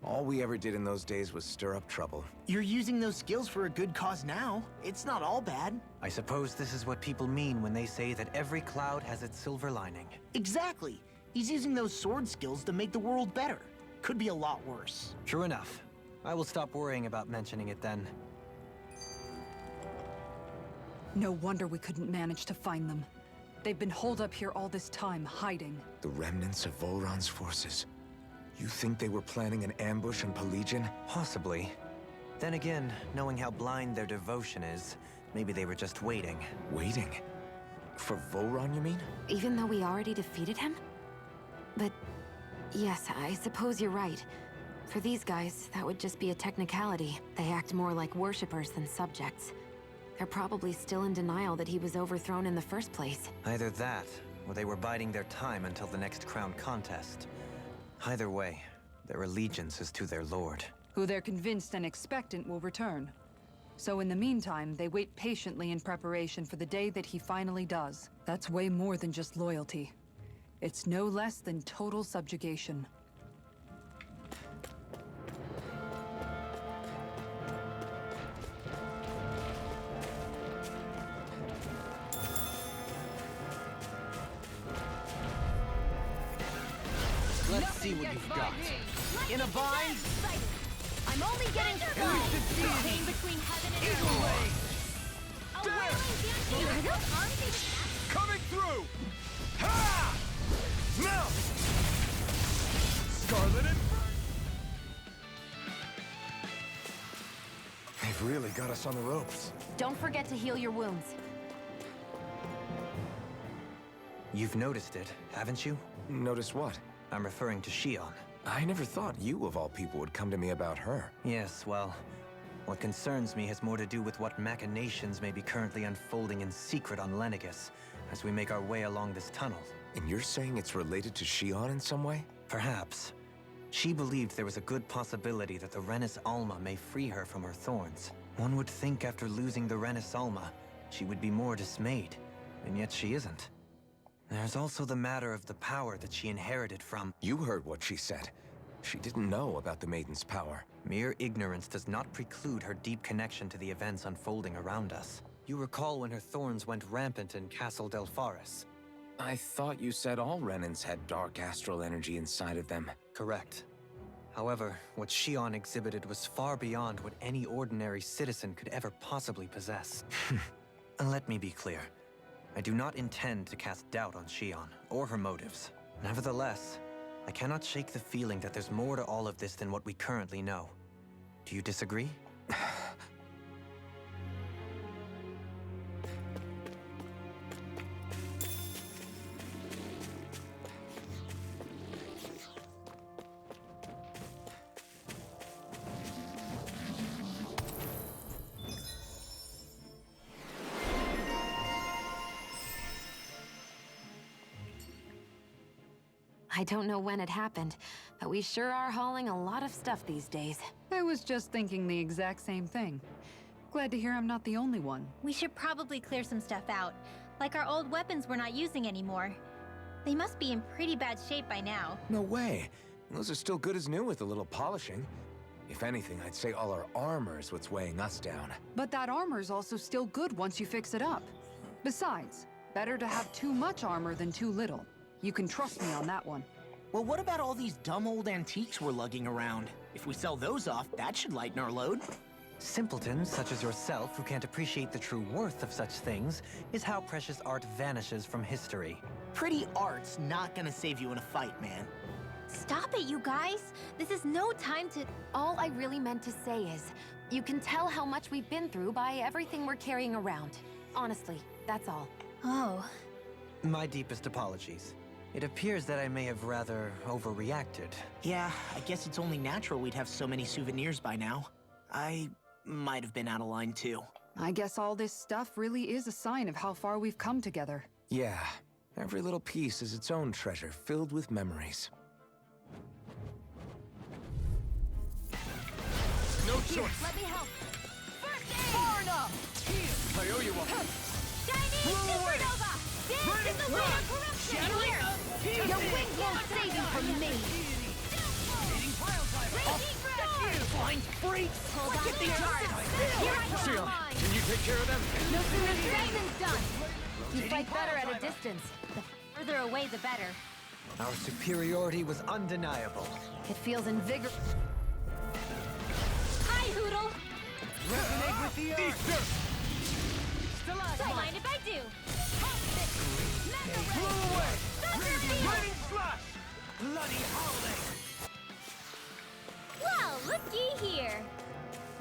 Speaker 6: All we ever did in those days was stir up trouble.
Speaker 4: You're using those skills for a good cause now. It's not all bad.
Speaker 8: I suppose this is what people mean when they say that every cloud has its silver lining.
Speaker 4: Exactly. He's using those sword skills to make the world better. Could be a lot worse.
Speaker 8: True enough. I will stop worrying about mentioning it then.
Speaker 7: No wonder we couldn't manage to find them. They've been holed up here all this time, hiding.
Speaker 6: The remnants of Volron's forces. You think they were planning an ambush on Pelegion?
Speaker 8: Possibly. Then again, knowing how blind their devotion is, maybe they were just waiting.
Speaker 6: Waiting? For Volron, you mean?
Speaker 3: Even though we already defeated him? But yes, I suppose you're right. For these guys, that would just be a technicality. They act more like worshippers than subjects. They're probably still in denial that he was overthrown in the first place.
Speaker 8: Either that, or they were biding their time until the next crown contest. Either way, their allegiance is to their lord.
Speaker 7: Who they're convinced and expectant will return. So in the meantime, they wait patiently in preparation for the day that he finally does. That's way more than just loyalty. It's no less than total subjugation.
Speaker 8: Let's see what you've got.
Speaker 4: In a bind?
Speaker 5: I'm only getting started. The chain between heaven and earth. A whirling dancing
Speaker 1: Coming through! Ha! Now! Scarlet and...
Speaker 6: They've really got us on the ropes.
Speaker 3: Don't forget to heal your wounds.
Speaker 8: You've noticed it, haven't you?
Speaker 6: Notice what?
Speaker 8: I'm referring to Shion.
Speaker 6: I never thought you, of all people, would come to me about her.
Speaker 8: Yes, well, what concerns me has more to do with what machinations may be currently unfolding in secret on Lenegis as we make our way along this tunnel.
Speaker 6: And you're saying it's related to Shion in some way?
Speaker 8: Perhaps. She believed there was a good possibility that the Renis Alma may free her from her thorns. One would think after losing the Renis Alma, she would be more dismayed, and yet she isn't. There's also the matter of the power that she inherited from...
Speaker 6: You heard what she said. She didn't know about the Maiden's power.
Speaker 8: Mere ignorance does not preclude her deep connection to the events unfolding around us. You recall when her thorns went rampant in Castle Delpharis.
Speaker 6: I thought you said all Renins had dark astral energy inside of them.
Speaker 8: Correct. However, what Shion exhibited was far beyond what any ordinary citizen could ever possibly possess. Let me be clear. I do not intend to cast doubt on Shion, or her motives. Nevertheless, I cannot shake the feeling that there's more to all of this than what we currently know. Do you disagree?
Speaker 3: I don't know when it happened, but we sure are hauling a lot of stuff these days.
Speaker 7: I was just thinking the exact same thing. Glad to hear I'm not the only one.
Speaker 5: We should probably clear some stuff out. Like our old weapons we're not using anymore. They must be in pretty bad shape by now.
Speaker 6: No way. Those are still good as new with a little polishing. If anything, I'd say all our armor is what's weighing us down.
Speaker 7: But that armor's also still good once you fix it up. Besides, better to have too much armor than too little. You can trust me on that one.
Speaker 4: Well, what about all these dumb old antiques we're lugging around? If we sell those off, that should lighten our load.
Speaker 8: Simpletons such as yourself who can't appreciate the true worth of such things is how precious art vanishes from history.
Speaker 4: Pretty art's not gonna save you in a fight, man.
Speaker 5: Stop it, you guys! This is no time to...
Speaker 3: All I really meant to say is, you can tell how much we've been through by everything we're carrying around. Honestly, that's all.
Speaker 5: Oh.
Speaker 8: My deepest apologies. It appears that I may have rather overreacted.
Speaker 4: Yeah, I guess it's only natural we'd have so many souvenirs by now. I might have been out of line too.
Speaker 7: I guess all this stuff really is a sign of how far we've come together.
Speaker 6: Yeah, every little piece is its own treasure filled with memories.
Speaker 1: No choice.
Speaker 5: Let me help. First aid!
Speaker 1: Far enough! I owe you one.
Speaker 5: Chinese Supernova! This is the way of corruption! Here! Your wings won't save you from me! Raging Breath!
Speaker 4: Blind freaks!
Speaker 5: Hold on to your heart! Here I come!
Speaker 1: Can you take care of them?
Speaker 5: No sooner said than done!
Speaker 3: You fight better at a distance.
Speaker 5: The further away, the better.
Speaker 8: Our superiority was undeniable.
Speaker 3: It feels invigorating.
Speaker 5: Hi, Hoodle!
Speaker 1: Resonate with the earth!
Speaker 5: Don't mind if I do!
Speaker 1: Blow away! Lightning slash! Bloody howling!
Speaker 5: Well, looky here!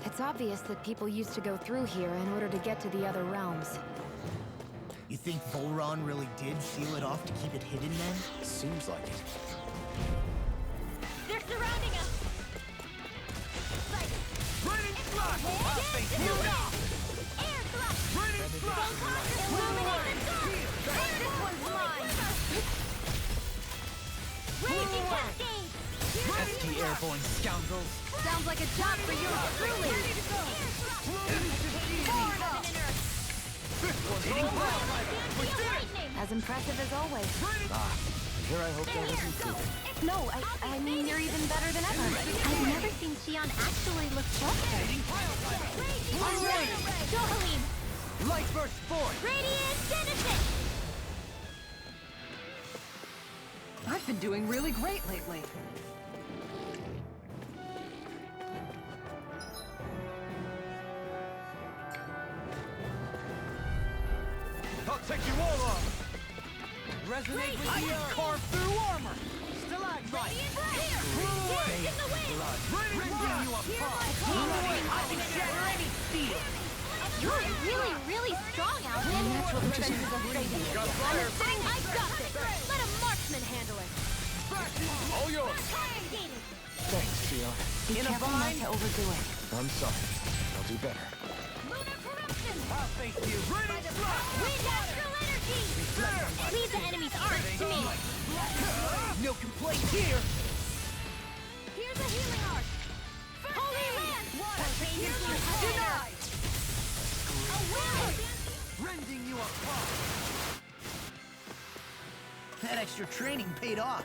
Speaker 3: It's obvious that people used to go through here in order to get to the other realms.
Speaker 4: You think Volron really did seal it off to keep it hidden then?
Speaker 6: Seems like it.
Speaker 5: They're surrounding us!
Speaker 1: Lightning slash!
Speaker 5: I'll face you now! Air thrust!
Speaker 1: Lightning slash!
Speaker 5: Illuminate the dark! This one's mine! Raging Cascade!
Speaker 8: Pesky airborne scoundrels!
Speaker 3: Sounds like a job for you truly! As impressive as always.
Speaker 6: Here I hope that isn't true.
Speaker 3: No, I mean you're even better than ever.
Speaker 5: I've never seen Shion actually look flustered. Dohalim!
Speaker 1: Light burst forth!
Speaker 5: Radiant Genesis!
Speaker 7: I've been doing really great lately.
Speaker 1: I'll take you all on! Resonate with the earth! Carve through armor! Stalagmite! Blow away!
Speaker 5: In the wind!
Speaker 1: Rending you apart! I can shatter any steel!
Speaker 5: You're really strong, Alvin.
Speaker 3: Natural defenses are fading.
Speaker 1: Got
Speaker 5: I'm
Speaker 1: fire!
Speaker 5: a sitting. I've got this. Let a marksman handle it.
Speaker 1: All yours!
Speaker 5: Cascading.
Speaker 6: Thanks, Shion.
Speaker 3: Be careful not to overdo it.
Speaker 6: I'm sorry. I'll do better.
Speaker 5: Lunar corruption.
Speaker 1: I'll face you! Raining slash!
Speaker 5: Wind astral energy. Leave the enemy's arms to me.
Speaker 1: No complaints here!
Speaker 5: Here's a healing arc. Holy land! Water changes you.
Speaker 1: Denied!
Speaker 5: A will!
Speaker 1: Rending you apart! That extra training paid off.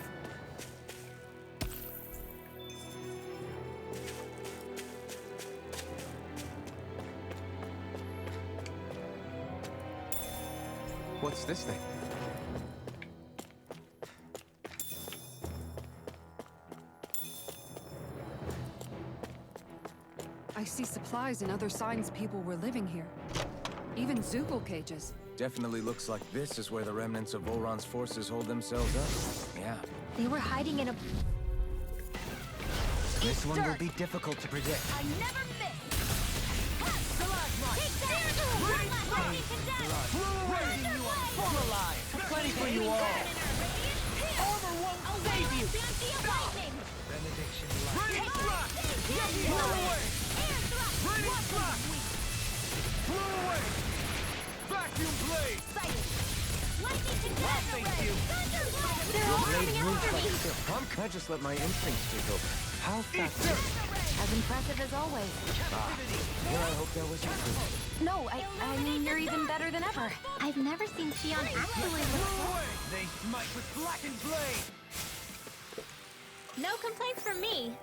Speaker 6: What's this thing?
Speaker 7: I see supplies and other signs people were living here. Even Zoogle cages.
Speaker 6: Definitely looks like this is where the remnants of Voron's forces hold themselves up. Yeah.
Speaker 5: They were hiding in a...
Speaker 8: This one will be difficult to predict.
Speaker 5: I never miss! Take that!
Speaker 1: Raising you up, full alive! Plenty for you all! Armor won't save you! Benediction light! Radiant thrust! Blow away! Radiant thrust! Blow away! Vacuum blade! Thank you!
Speaker 5: They're all coming after me!
Speaker 6: I just let my instincts take over. How fast?
Speaker 3: As impressive as always.
Speaker 6: Here I hope that was true.
Speaker 3: No, I mean, you're even better than ever.
Speaker 5: I've never seen Shion actually
Speaker 1: Blow
Speaker 5: look...
Speaker 1: away! They smite with blackened blade!
Speaker 5: No complaints from me.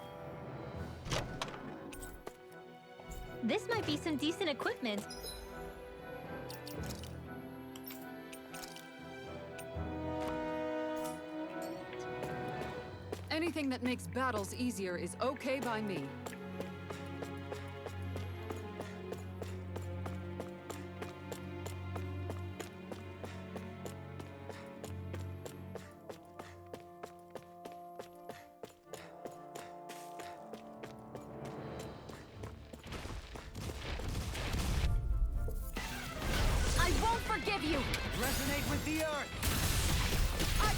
Speaker 5: This might be some decent equipment.
Speaker 7: Anything that makes battles easier is okay by me.
Speaker 3: I won't forgive you!
Speaker 1: Resonate with the earth!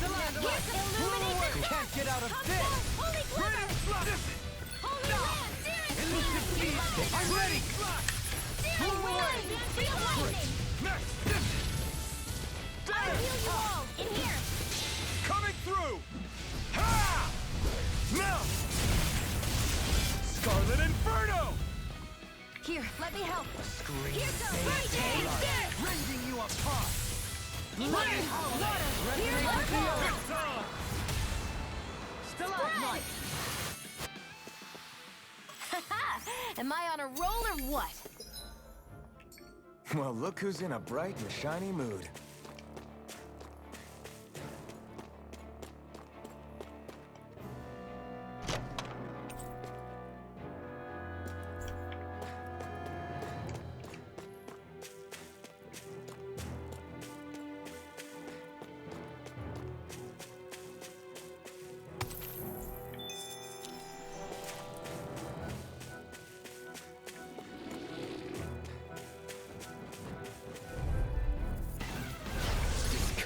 Speaker 5: Illuminate the
Speaker 1: Can't get out of this!
Speaker 5: Holy glitter! Holy land!
Speaker 1: Elusive beast! I'm ready!
Speaker 5: Steering wheel! Realightning! I heal you all! In here!
Speaker 1: Coming through! Ha! Now! Scarlet Inferno!
Speaker 3: Here, let me help.
Speaker 5: Here goes! Right!
Speaker 1: Rending you apart!
Speaker 5: Water! Here's
Speaker 1: Resonate
Speaker 5: our
Speaker 1: with the
Speaker 5: ball!
Speaker 1: earth! Stalagmite!
Speaker 3: Am I on a roll or what?
Speaker 6: Well, look who's in a bright and shiny mood.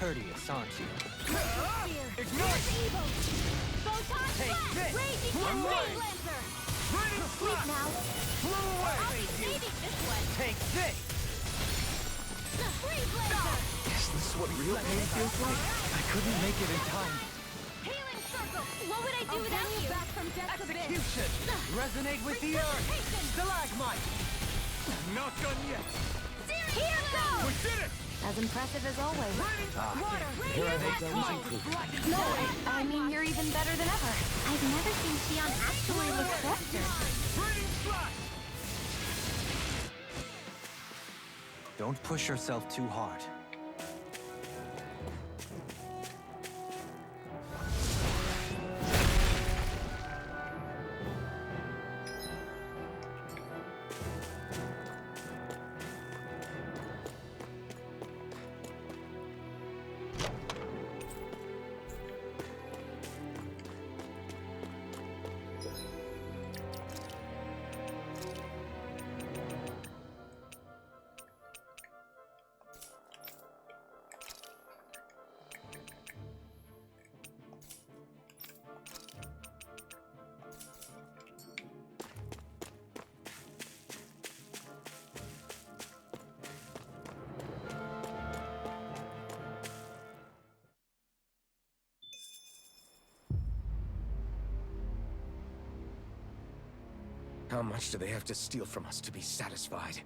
Speaker 8: Discourteous, aren't you?
Speaker 1: Ignite!
Speaker 5: Photon
Speaker 1: Take
Speaker 5: blast!
Speaker 1: this!
Speaker 5: Raging
Speaker 1: I'm
Speaker 5: Flame
Speaker 1: right!
Speaker 5: Lancer!
Speaker 1: Radiant
Speaker 5: Sleep
Speaker 1: thrust!
Speaker 5: now!
Speaker 1: Blow away!
Speaker 5: I'll be saving this one!
Speaker 1: Take this!
Speaker 5: Freeze Lancer!
Speaker 6: Is this what real pain feels like?
Speaker 8: I couldn't make it in time.
Speaker 5: Healing Circle! What would I do without you? Back from death's abyss!
Speaker 1: Execution! Resonate with the earth! Stalagmite! Not done yet!
Speaker 5: Here goes!
Speaker 1: We did it!
Speaker 3: As impressive as always.
Speaker 5: Water!
Speaker 6: Here I hope that was
Speaker 5: Radiant
Speaker 6: included.
Speaker 3: No, I mean, you're even better than ever.
Speaker 5: I've never seen Shion actually look flustered.
Speaker 1: Radiant thrust!
Speaker 8: Don't push yourself too hard.
Speaker 6: How much do they have to steal from us to be satisfied?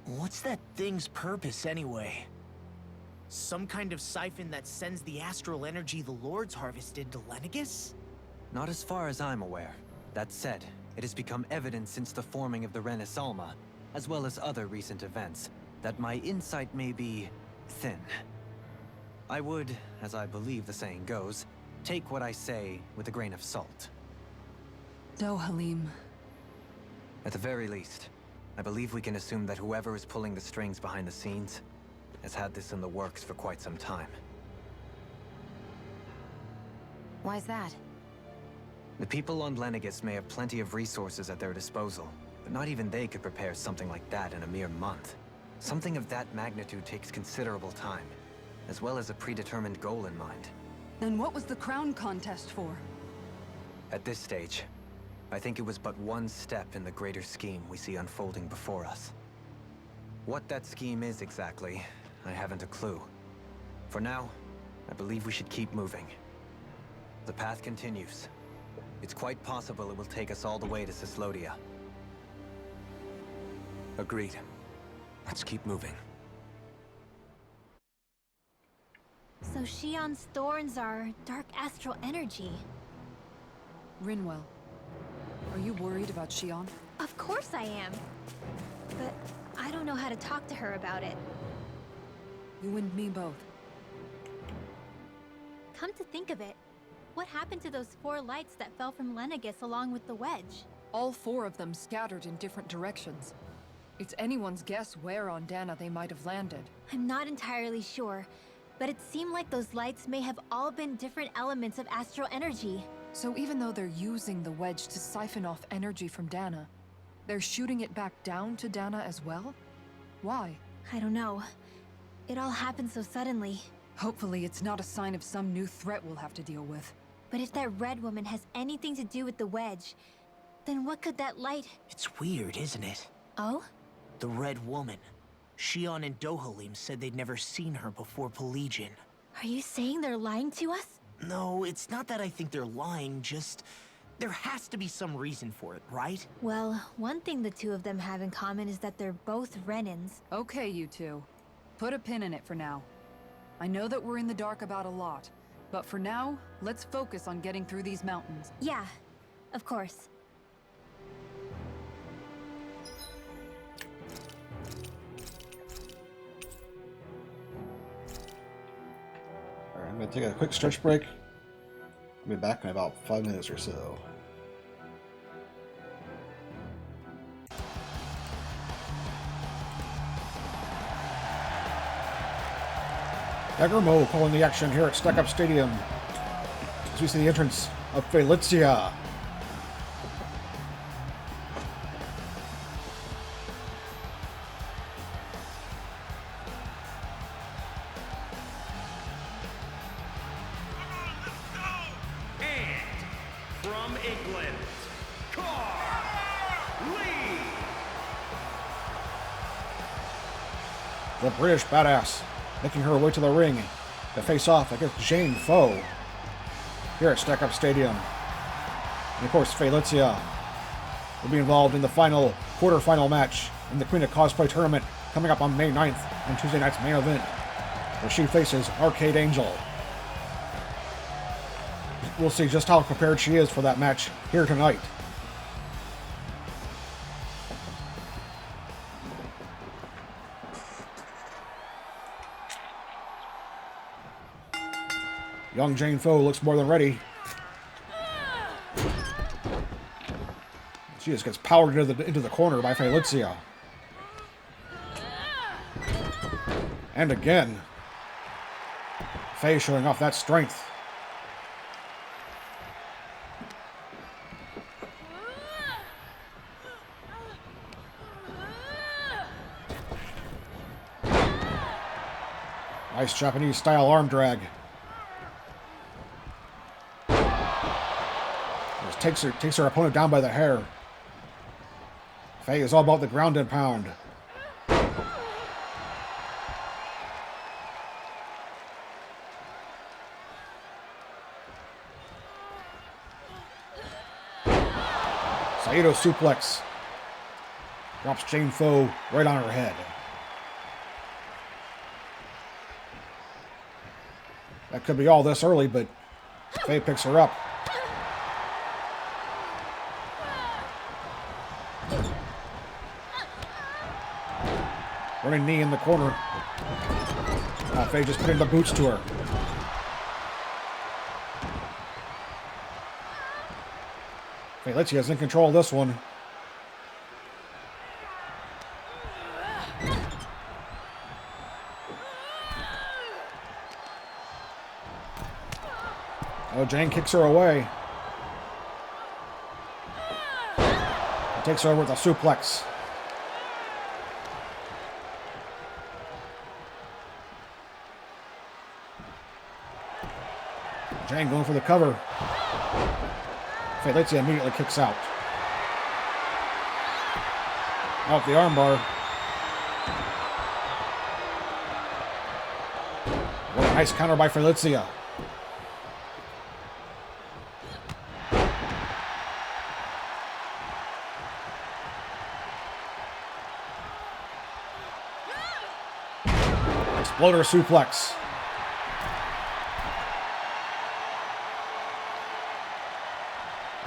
Speaker 4: What's that thing's purpose, anyway? Some kind of siphon that sends the astral energy the Lords harvested to Lenegis?
Speaker 8: Not as far as I'm aware. That said, it has become evident since the forming of the Renis Alma, as well as other recent events, that my insight may be thin. I would, as I believe the saying goes, take what I say with a grain of salt.
Speaker 7: Dohalim.
Speaker 8: At the very least, I believe we can assume that whoever is pulling the strings behind the scenes has had this in the works for quite some time.
Speaker 3: Why's that?
Speaker 8: The people on Lenegis may have plenty of resources at their disposal, but not even they could prepare something like that in a mere month. Something of that magnitude takes considerable time, as well as a predetermined goal in mind.
Speaker 7: Then what was the crown contest for?
Speaker 8: At this stage, I think it was but one step in the greater scheme we see unfolding before us. What that scheme is exactly, I haven't a clue. For now, I believe we should keep moving. The path continues. It's quite possible it will take us all the way to Cyslodia.
Speaker 6: Agreed. Let's keep moving.
Speaker 5: So Shion's thorns are dark astral energy.
Speaker 7: Rinwell. Are you worried about Shion?
Speaker 5: Of course I am. But I don't know how to talk to her about it.
Speaker 7: You and me both.
Speaker 5: Come to think of it, what happened to those 4 lights that fell from Lenegis along with the wedge?
Speaker 7: All 4 of them scattered in different directions. It's anyone's guess where on Dana they might have landed.
Speaker 5: I'm not entirely sure, but it seemed like those lights may have all been different elements of astral energy.
Speaker 7: So even though they're using the wedge to siphon off energy from Dana, they're shooting it back down to Dana as well? Why?
Speaker 5: I don't know. It all happened so suddenly.
Speaker 7: Hopefully it's not a sign of some new threat we'll have to deal with.
Speaker 5: But if that red woman has anything to do with the wedge, then what could that light...
Speaker 4: It's weird, isn't it?
Speaker 5: Oh?
Speaker 4: The Red Woman. Shion and Dohalim said they'd never seen her before Pelegion.
Speaker 5: Are you saying they're lying to us?
Speaker 4: No, it's not that I think they're lying, just... there has to be some reason for it, right?
Speaker 5: Well, one thing the 2 of them have in common is that they're both Renins.
Speaker 7: Okay, you 2. Put a pin in it for now. I know that we're in the dark about a lot, but for now, let's focus on getting through these mountains.
Speaker 5: Yeah, of course.
Speaker 2: Alright, I'm going to take a quick stretch break. I'll be back in about 5 minutes or so. Agarmo calling the action here at Stack Up Stadium as we see the entrance of Felicia.
Speaker 9: From England, Carly!
Speaker 2: The British badass making her way to the ring to face off against Jane Foe here at Stack Up Stadium. And of course, Felicia will be involved in the final quarterfinal match in the Queen of Cosplay tournament coming up on May 9th on Tuesday night's main event, where she faces Arcade Angel. We'll see just how prepared she is for that match here tonight. Young Jane Foe looks more than ready. She just gets powered into the corner by Felicia. And again, Faye showing off that strength. Nice Japanese style arm drag. Just takes her opponent down by the hair. Faye is all about the ground and pound. Ado suplex. Drops Jane Foe right on her head. That could be all this early, but Faye picks her up. Running knee in the corner. Faye just put in the boots to her. Felicia's in control of this one. Oh, Jane kicks her away. Takes her over with a suplex. Jane going for the cover. Felicia immediately kicks out. Out the armbar. What a nice counter by Felicia. Exploder suplex.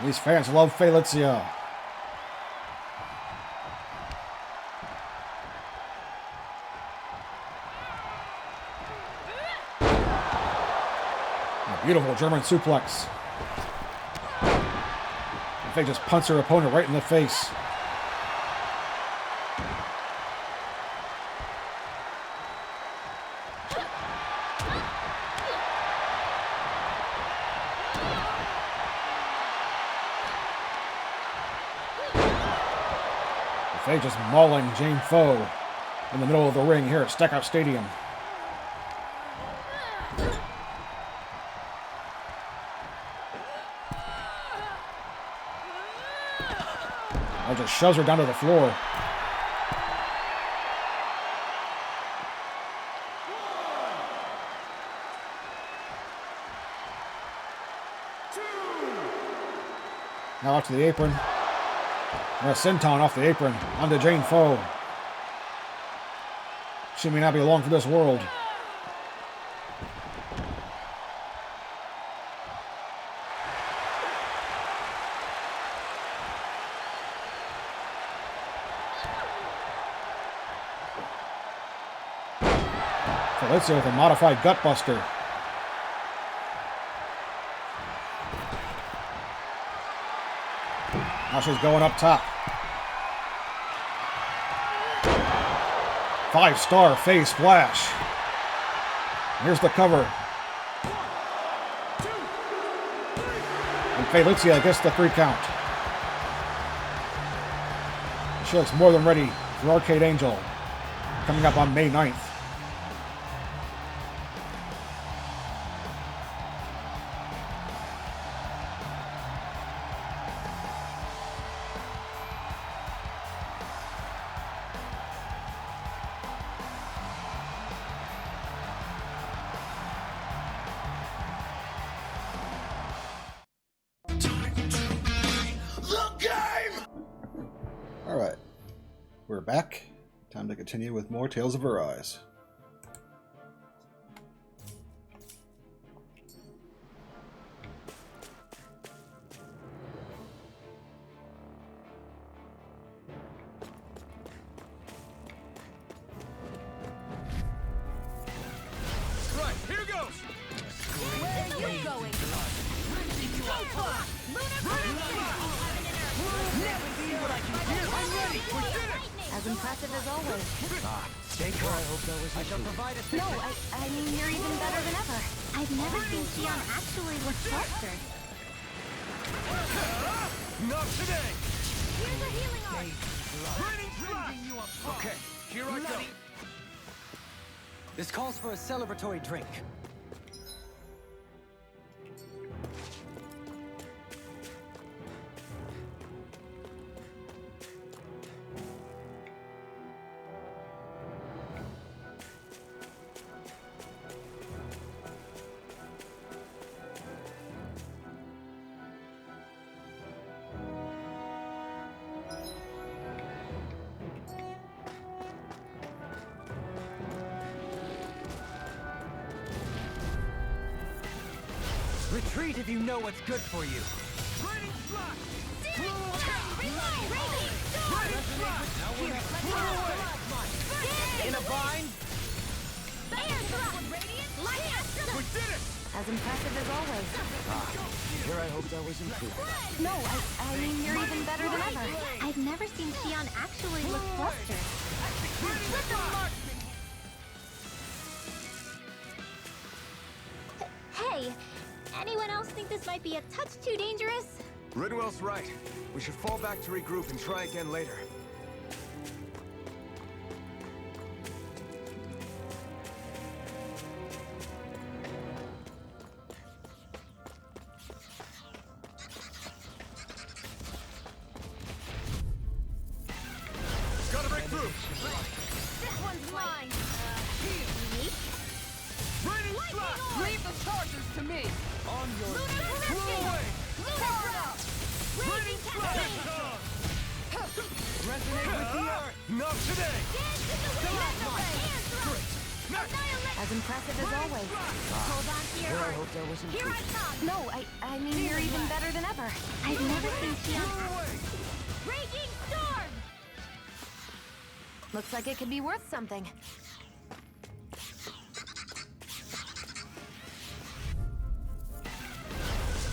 Speaker 2: These fans love Felicia. A beautiful German suplex. Faye just punts her opponent right in the face. Faye just mauling Jane Foe in the middle of the ring here at Stackout Stadium. Or just shoves her down to the floor. Now out to the apron. And a senton off the apron onto Jane Foe. She may not be long for this world. Felicia with a modified gutbuster. Now she's going up top. 5-star Faye splash. Here's the cover. And Felicia gets the 3 count. She looks more than ready for Arcade Angel, coming up on May 9th. Alright, we're back. Time to continue with more Tales of Arise.
Speaker 9: Right, here goes!
Speaker 1: Where are you going?
Speaker 3: As impressive as always.
Speaker 8: Stay calm. I shall provide a
Speaker 3: No, I mean, you're even better than ever.
Speaker 5: I've never seen Xion actually look flustered.
Speaker 9: Not today!
Speaker 5: Here's a healing art.
Speaker 9: Burning slap! Okay, here I go.
Speaker 8: This calls for a celebratory drink. Retreat if you know what's good for you.
Speaker 9: Raining flash!
Speaker 8: In a bind?
Speaker 9: We did it!
Speaker 3: As impressive as always.
Speaker 6: Here I hoped I was improved.
Speaker 3: No, I mean, you're even better than ever.
Speaker 5: I've never seen Xion actually look flustered. Hey, anyone else think this might be a touch too dangerous?
Speaker 6: Rinwell's right. We should fall back to regroup and try again later.
Speaker 9: Gotta break through!
Speaker 5: This one's mine.
Speaker 9: Raining flash!
Speaker 7: Leave the charges to me!
Speaker 9: On your knees! Flew away! Raining flash!
Speaker 8: Resonate with the earth!
Speaker 9: Not today!
Speaker 3: As impressive as always.
Speaker 5: Hold on to your
Speaker 6: Here I
Speaker 5: heart.
Speaker 6: hoped I was
Speaker 5: Here
Speaker 6: improved.
Speaker 5: I come.
Speaker 3: No, I mean, you're even better than ever.
Speaker 5: I've never seen Xion. Raging storm.
Speaker 3: Looks like it could be worth something.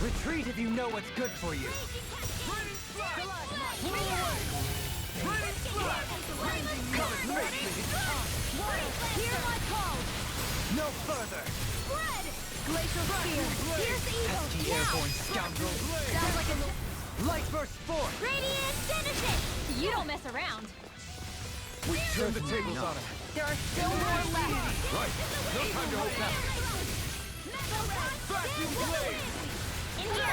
Speaker 8: Retreat if you know what's good for you.
Speaker 9: Raining flash! Flew away! Raining flash!
Speaker 5: Hear my call.
Speaker 8: No further!
Speaker 5: Spread. Glacial spear. Here's the evil.
Speaker 8: Pesky
Speaker 5: Now.
Speaker 8: airborne scoundrel!
Speaker 5: Sounds like a
Speaker 8: Light burst forth!
Speaker 5: radiant genesis. You don't mess around.
Speaker 6: We turned the tables on him.
Speaker 3: There are still more left.
Speaker 6: Right. No time to hold back.
Speaker 9: Vacuum blade!
Speaker 5: In here.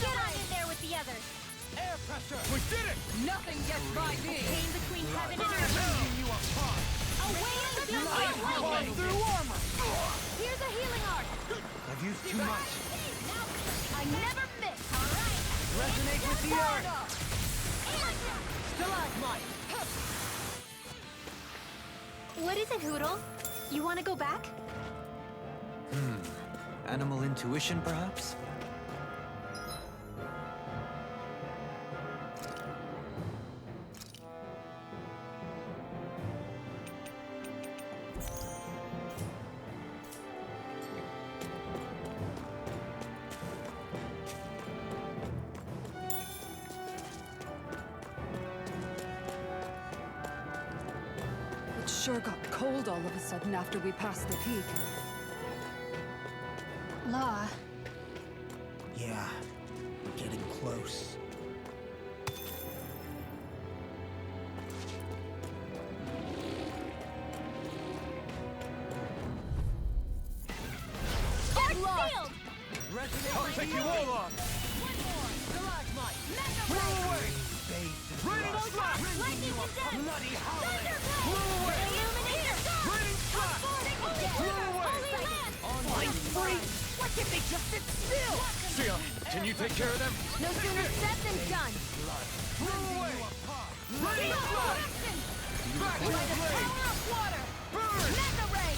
Speaker 5: Get on in there with the others.
Speaker 8: Air pressure!
Speaker 9: We did it!
Speaker 7: Nothing gets by me!
Speaker 5: Pain between heaven and earth.
Speaker 9: You apart!
Speaker 5: Away with the lightning.
Speaker 9: Through armor!
Speaker 5: Here's a healing art.
Speaker 8: I've used too much.
Speaker 5: I never miss. All right.
Speaker 8: Resonate with the earth! Stalagmite!
Speaker 5: What is it, Hootle? You want to go back?
Speaker 8: Animal intuition, perhaps?
Speaker 7: It sure got cold all of a sudden after we passed the peak.
Speaker 5: Law.
Speaker 4: Yeah, we're getting close.
Speaker 5: Field.
Speaker 8: Resonate with
Speaker 9: Take
Speaker 8: the
Speaker 9: you
Speaker 8: earth!
Speaker 9: all on!
Speaker 8: Stalagmite!
Speaker 9: Flew away! Raining flash!
Speaker 5: Lightning condemned.
Speaker 8: Bloody howling!
Speaker 9: Flew away!
Speaker 5: Illuminator.
Speaker 9: Raining flash! Flew away!
Speaker 5: Holy land.
Speaker 8: Flying free!
Speaker 5: What if they just sit still?
Speaker 6: Sion, can you take care of them?
Speaker 5: No sooner said than done.
Speaker 9: Flew away! Raining flash! Vacuum blade!
Speaker 5: Water.
Speaker 9: Burn!
Speaker 5: Mega ray.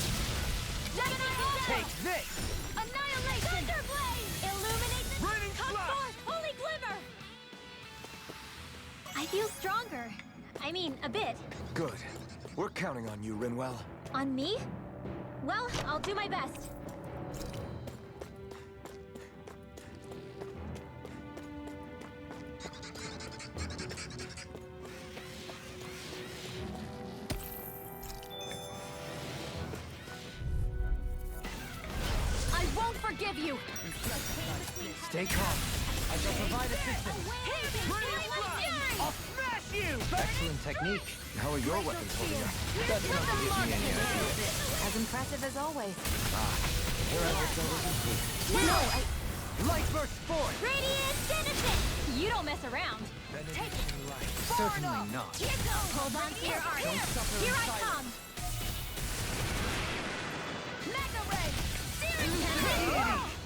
Speaker 5: Gemini
Speaker 8: Take this!
Speaker 5: Annihilation. Thunderblade. Illuminate the
Speaker 9: Raining
Speaker 5: Come
Speaker 9: flash!
Speaker 5: forth, holy glimmer. I feel stronger. I mean, a bit.
Speaker 6: Good. We're counting on you, Rinwell.
Speaker 5: On me? Well, I'll do my best.
Speaker 3: I won't forgive you.
Speaker 8: Stay calm. I shall provide assistance.
Speaker 5: I'll smash you!
Speaker 8: Excellent technique.
Speaker 6: How are your weapons holding up?
Speaker 8: That's not to give me any idea.
Speaker 3: As impressive as always.
Speaker 6: Here I hoped I was improved.
Speaker 3: No,
Speaker 8: Light burst forth!
Speaker 5: Radiant Genesis! You don't mess around. Take it.
Speaker 8: Certainly not.
Speaker 5: Here goes. Hold on to your art. Here I come. Mega Ray!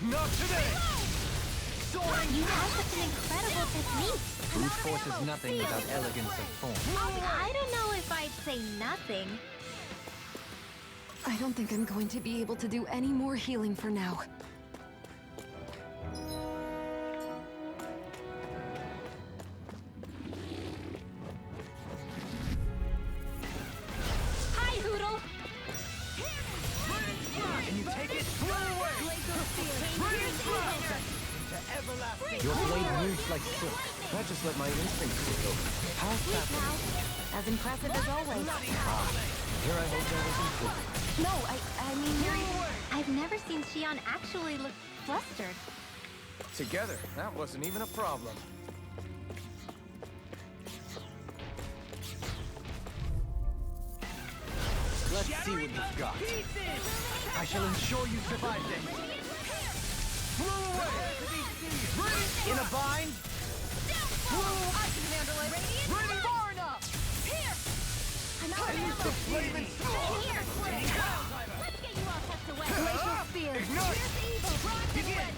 Speaker 9: Not today!
Speaker 5: You have such an incredible technique.
Speaker 8: Brute force is nothing without elegance of form.
Speaker 5: I don't know if I'd say nothing.
Speaker 3: I don't think I'm going to be able to do any more healing for now.
Speaker 8: Your blade moves like silk. That just let my instincts take over. How fascinating.
Speaker 3: As impressive as always.
Speaker 8: Here I hope there was improvement.
Speaker 3: No, I mean,
Speaker 5: I've never seen Shion actually look flustered.
Speaker 6: Together, that wasn't even a problem.
Speaker 9: Let's see what you've got. I shall ensure you survive this. Blow away! In a bind?
Speaker 1: I can handle it.
Speaker 9: Ready?
Speaker 1: Far enough. Here. Another
Speaker 9: Flaming sword!
Speaker 1: Here. Let's get you all tucked away. Glacial spear.
Speaker 9: Ignite!
Speaker 1: Here's evil.
Speaker 9: Begin!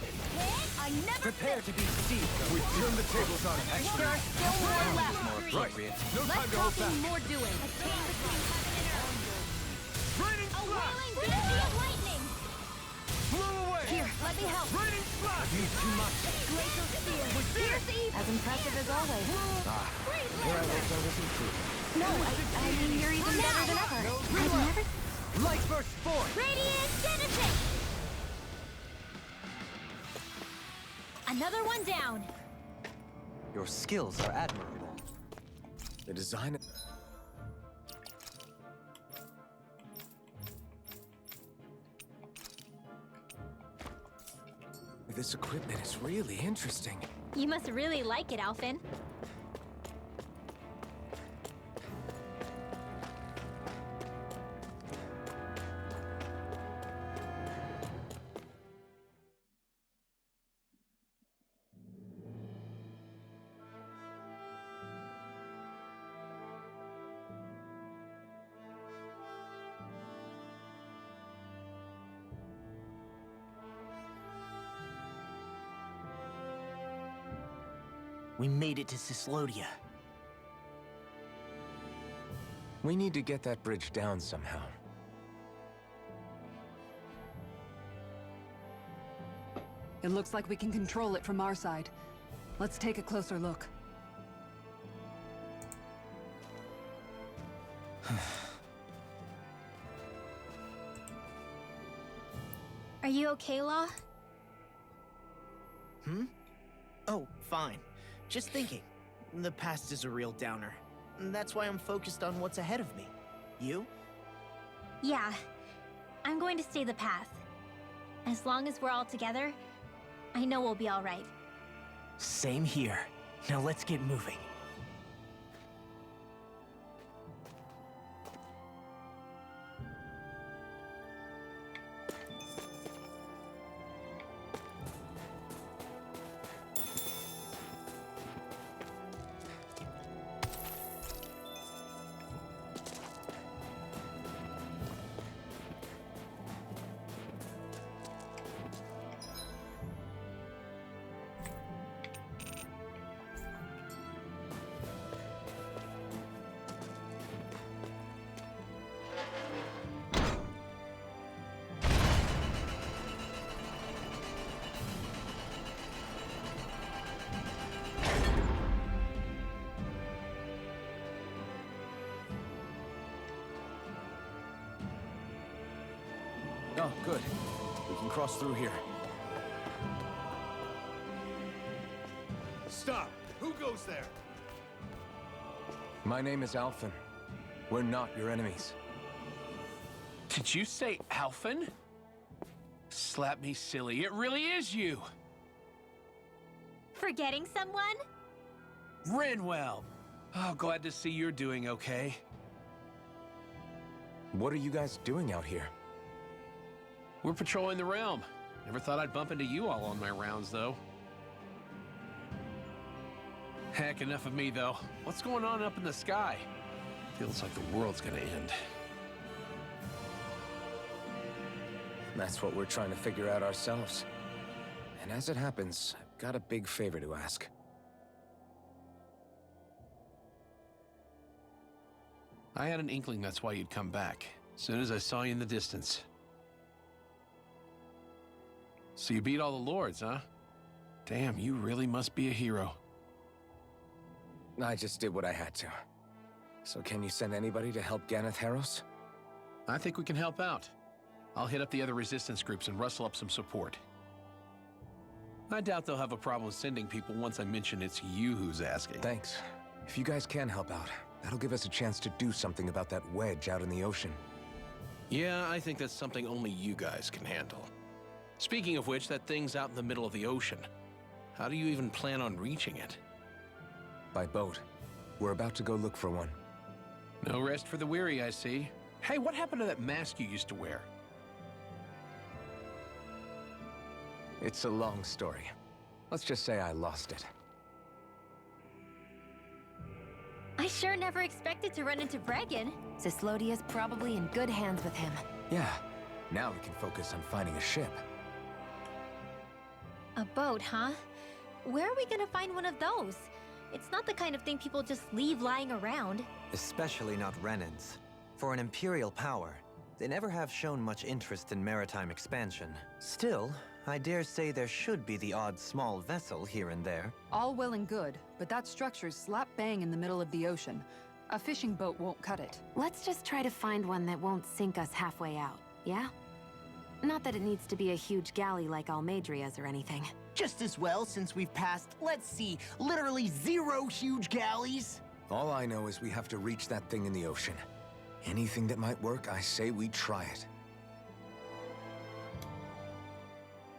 Speaker 1: I never
Speaker 8: Prepare to be seized.
Speaker 6: We turned the tables on him.
Speaker 1: There are still more left.
Speaker 8: More appropriate.
Speaker 9: No
Speaker 1: Less
Speaker 9: time to hold
Speaker 1: talking,
Speaker 9: back.
Speaker 1: more doing. A chain between heaven and earth.
Speaker 9: Raining
Speaker 1: A
Speaker 9: flash!
Speaker 1: whirling banshee of lightning.
Speaker 9: Blow away!
Speaker 1: Here, let me help.
Speaker 9: Raining flash!
Speaker 8: Too much.
Speaker 1: Glacial spear. Here's evil.
Speaker 3: as impressive as always.
Speaker 1: Freeze
Speaker 8: Here I
Speaker 1: laser.
Speaker 8: hope there was improvement.
Speaker 3: No, I mean, you're even better than ever. I've never...
Speaker 9: Light burst forth!
Speaker 1: Radiant Genesis. Another one down.
Speaker 8: Your skills are admirable.
Speaker 6: The design... This equipment is really interesting.
Speaker 5: You must really like it, Alphen.
Speaker 4: We made it to Cyslodia.
Speaker 6: We need to get that bridge down somehow.
Speaker 7: It looks like we can control it from our side. Let's take a closer look.
Speaker 5: Are you okay, Law?
Speaker 4: Oh, fine. Just thinking. The past is a real downer. That's why I'm focused on what's ahead of me. You?
Speaker 5: Yeah. I'm going to stay the path. As long as we're all together, I know we'll be all right.
Speaker 4: Same here. Now let's get moving.
Speaker 6: Oh, good. We can cross through here.
Speaker 9: Stop! Who goes there?
Speaker 6: My name is Alphen. We're not your enemies.
Speaker 10: Did you say Alphen? Slap me silly, it really is you!
Speaker 5: Forgetting someone?
Speaker 10: Rinwell! Oh, glad to see you're doing okay.
Speaker 6: What are you guys doing out here?
Speaker 10: We're patrolling the realm. Never thought I'd bump into you all on my rounds, though. Heck, enough of me, though. What's going on up in the sky? Feels like the world's gonna end.
Speaker 6: That's what we're trying to figure out ourselves. And as it happens, I've got a big favor to ask.
Speaker 10: I had an inkling that's why you'd come back. As soon as I saw you in the distance. So you beat all the lords, huh? Damn, you really must be a hero.
Speaker 6: I just did what I had to. So can you send anybody to help Ganeth Harros?
Speaker 10: I think we can help out. I'll hit up the other resistance groups and rustle up some support. I doubt they'll have a problem sending people once I mention it's you who's asking.
Speaker 6: Thanks. If you guys can help out, that'll give us a chance to do something about that wedge out in the ocean.
Speaker 10: Yeah, I think that's something only you guys can handle. Speaking of which, that thing's out in the middle of the ocean. How do you even plan on reaching it?
Speaker 6: By boat. We're about to go look for one.
Speaker 10: No rest for the weary, I see. Hey, what happened to that mask you used to wear?
Speaker 6: It's a long story. Let's just say I lost it.
Speaker 5: I sure never expected to run into Bregan.
Speaker 3: Cyslodia's probably in good hands with him.
Speaker 6: Yeah. Now we can focus on finding a ship.
Speaker 5: A boat, huh? Where are we gonna find one of those? It's not the kind of thing people just leave lying around.
Speaker 8: Especially not Renans. For an Imperial power, they never have shown much interest in maritime expansion. Still, I dare say there should be the odd small vessel here and there.
Speaker 7: All well and good, but that structure's slap bang in the middle of the ocean. A fishing boat won't cut it.
Speaker 3: Let's just try to find one that won't sink us halfway out, yeah? Not that it needs to be a huge galley like Almeidria's or anything.
Speaker 4: Just as well, since we've passed, let's see, literally 0 huge galleys.
Speaker 6: All I know is we have to reach that thing in the ocean. Anything that might work, I say we try it.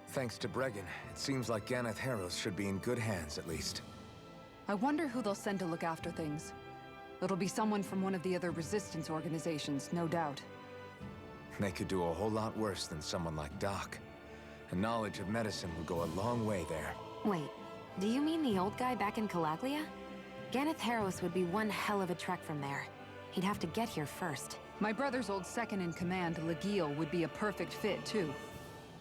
Speaker 6: Thanks to Bregan, it seems like Ganeth Harrows should be in good hands, at least.
Speaker 7: I wonder who they'll send to look after things. It'll be someone from one of the other resistance organizations, no doubt.
Speaker 6: They could do a whole lot worse than someone like Doc. A knowledge of medicine would go a long way there.
Speaker 3: Wait, do you mean the old guy back in Calaglia? Ganeth Harrows would be one hell of a trek from there. He'd have to get here first.
Speaker 7: My brother's old second-in-command, Legil, would be a perfect fit, too.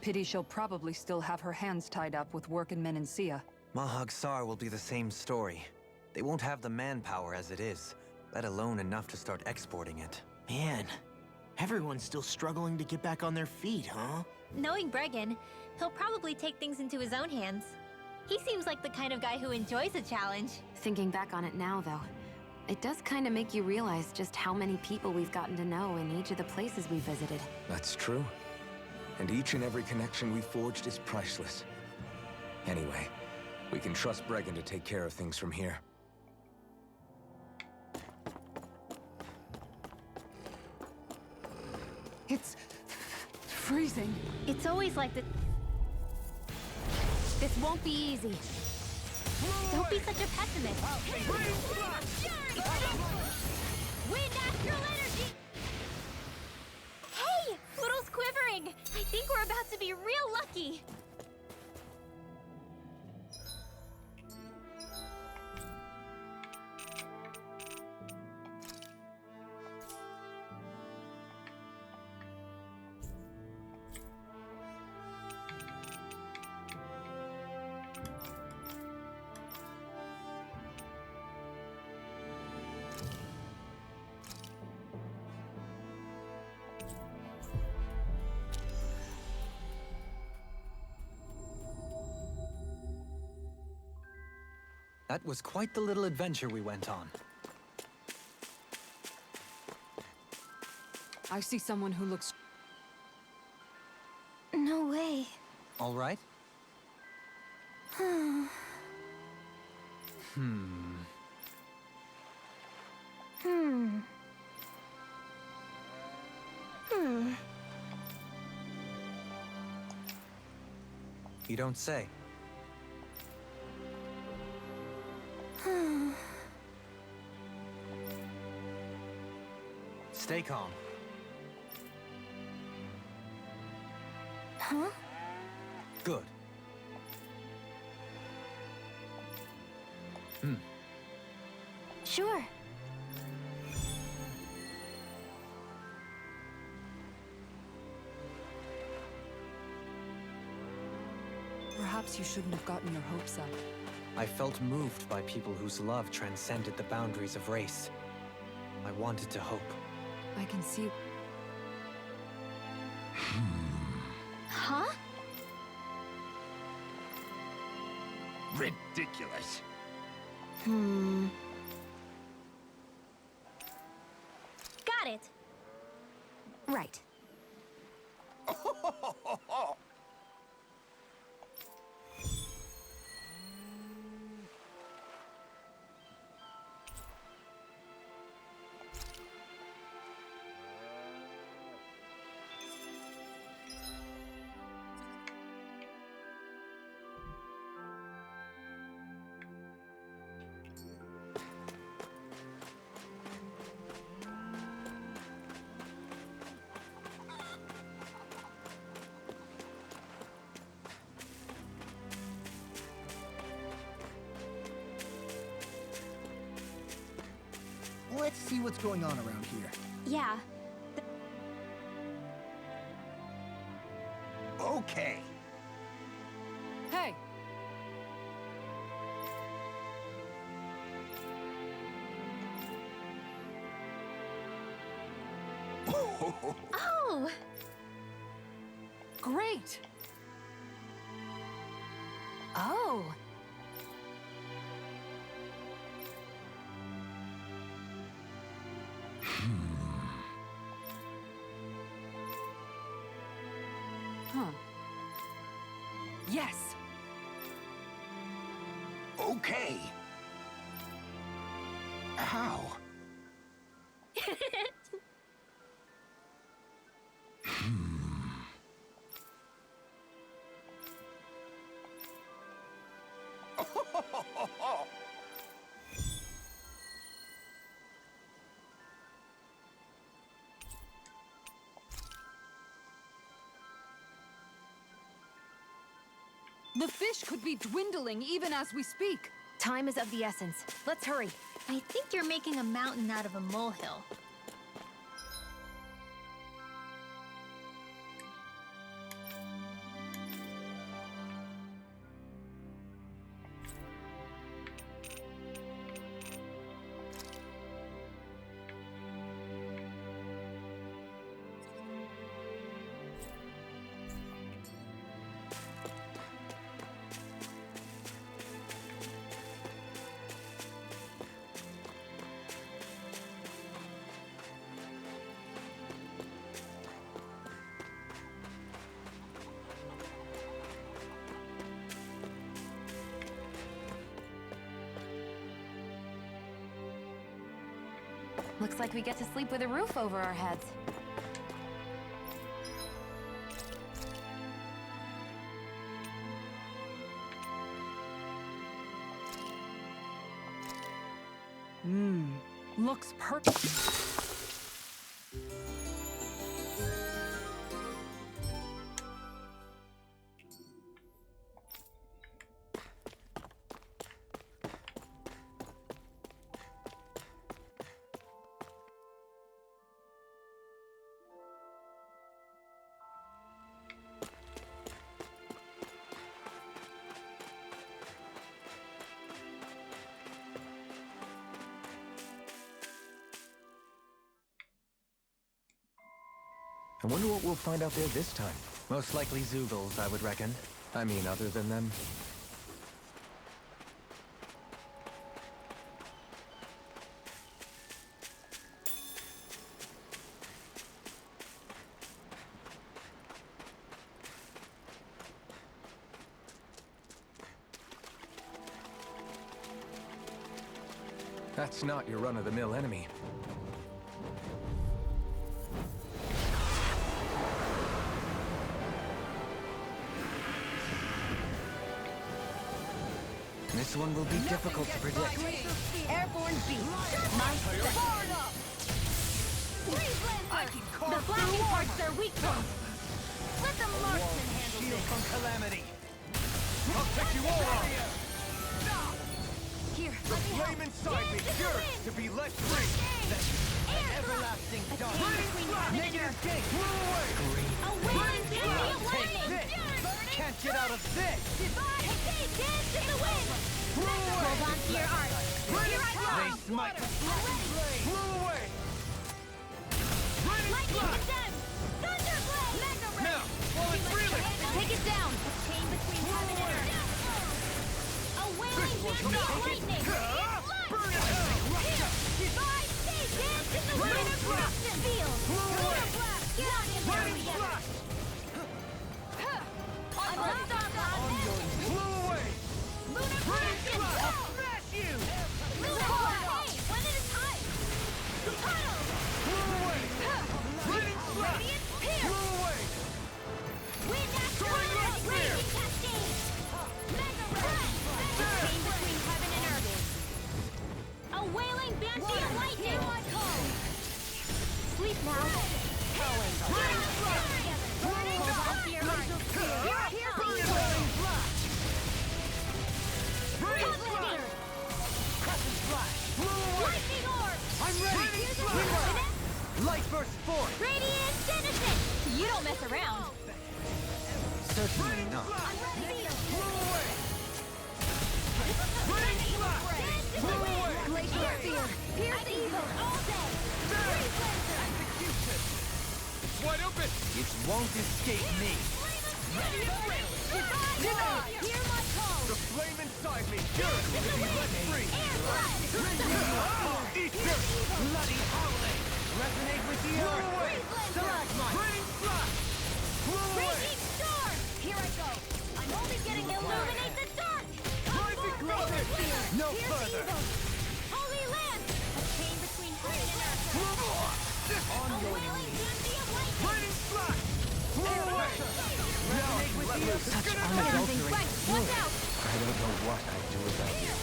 Speaker 7: Pity she'll probably still have her hands tied up with work in Menancia.
Speaker 8: Mahag Saar will be the same story. They won't have the manpower as it is, let alone enough to start exporting it.
Speaker 4: Man, everyone's still struggling to get back on their feet, huh?
Speaker 5: Knowing Bregan, he'll probably take things into his own hands. He seems like the kind of guy who enjoys a challenge.
Speaker 3: Thinking back on it now, though, it does kind of make you realize just how many people we've gotten to know in each of the places we visited.
Speaker 6: That's true. And each and every connection we forged is priceless. Anyway, we can trust Bregan to take care of things from here.
Speaker 7: It's freezing.
Speaker 5: It's always like the...
Speaker 3: This won't be easy.
Speaker 5: Don't be such a pessimist. Wind astral energy! Hey! Little's quivering! I think we're about to be real lucky!
Speaker 8: That was quite the little adventure we went on.
Speaker 7: I see someone who looks...
Speaker 5: No way.
Speaker 8: All right? You don't say. Stay calm.
Speaker 5: Huh?
Speaker 8: Good.
Speaker 5: Sure.
Speaker 7: Perhaps you shouldn't have gotten your hopes up.
Speaker 8: I felt moved by people whose love transcended the boundaries of race. I wanted to hope.
Speaker 7: I can see...
Speaker 5: Huh?
Speaker 9: Ridiculous.
Speaker 5: Got it.
Speaker 3: Right.
Speaker 9: let's see what's going on around here.
Speaker 5: Yeah.
Speaker 9: Okay.
Speaker 7: Hey!
Speaker 5: Oh!
Speaker 7: Great!
Speaker 3: Oh! Huh. Yes!
Speaker 9: Okay. How?
Speaker 7: The fish could be dwindling even as we speak.
Speaker 3: Time is of the essence. Let's hurry.
Speaker 5: I think you're making a mountain out of a molehill.
Speaker 3: Looks like we get to sleep with a roof over our heads.
Speaker 7: Looks perfect.
Speaker 8: I wonder what we'll find out there this time.
Speaker 4: Most likely Zeugles, I would reckon.
Speaker 8: I mean, other than them. That's not your run-of-the-mill enemy. This one will be difficult to predict.
Speaker 1: Airborne beast.
Speaker 5: The flashing part's their weak point.
Speaker 1: Let the marksman handle
Speaker 9: Shield
Speaker 1: this.
Speaker 9: from Calamity. I'll take you all out.
Speaker 3: Here,
Speaker 9: The flame inside me yearns to be let free.
Speaker 1: Everlasting dawn.
Speaker 9: Negative gate. Blew away.
Speaker 5: A wailing fury of
Speaker 9: Take
Speaker 5: lightning!
Speaker 9: this. Can't get out of this.
Speaker 5: Dance in the wind!
Speaker 9: Blew away.
Speaker 5: Hold on to your art. Here I
Speaker 9: They
Speaker 5: come!
Speaker 9: smite. Blew away.
Speaker 5: Lightning condemned! Thunderblade! Mega Ray!
Speaker 9: Now, while it's reeling.
Speaker 5: Take it down! A chain between heaven and earth! A wailing
Speaker 9: one's
Speaker 5: wind
Speaker 9: gonna
Speaker 5: of
Speaker 9: take it.
Speaker 5: lightning!
Speaker 9: Burn it out.
Speaker 5: Five days! Dance in the wind of frost and field! Lunar blast! Get on in there together! I'm unstoppable!
Speaker 9: Blew away.
Speaker 5: Lunar blast!
Speaker 9: I'll smash you.
Speaker 5: Lunar blast! Hey, one at a time! Pile!
Speaker 9: Blew away. Raining slash.
Speaker 5: Radiant pierce!
Speaker 9: Blew away.
Speaker 5: Wind after wind! Raging cascade! Mega ray! Chain between heaven and earth! A wailing banshee of lightning! Sleep now! Radiant flash! Hold on to your heart! Here comes
Speaker 9: Raining blast. Raining
Speaker 5: Cut
Speaker 9: flash.
Speaker 5: leader!
Speaker 9: Crescent flash. Blew away.
Speaker 5: Lightning orb!
Speaker 9: I'm ready! Light burst forth!
Speaker 5: Radiant Genesis! You don't mess around.
Speaker 8: Certainly not.
Speaker 5: Glacial Spear! Pierce evil! All day!
Speaker 9: It's wide open!
Speaker 8: It won't escape me.
Speaker 5: Hear my call!
Speaker 9: The flame inside me yearns to be let free! Eat this! Bloody howling!
Speaker 8: Resonate with the earth.
Speaker 9: Stalagmite! Raining flash! Blow away!
Speaker 5: Raging storm! Here I go! I'm only getting illuminate the dark!
Speaker 9: Rising closer! No further!
Speaker 5: Holy land! A chain between heaven and earth! A wailing dynasty of lightning!
Speaker 9: Raining flash! Blow away!
Speaker 8: Resonate with the earth. Such unadulterated
Speaker 5: Right, watch out!
Speaker 8: I don't know what I'd do without you.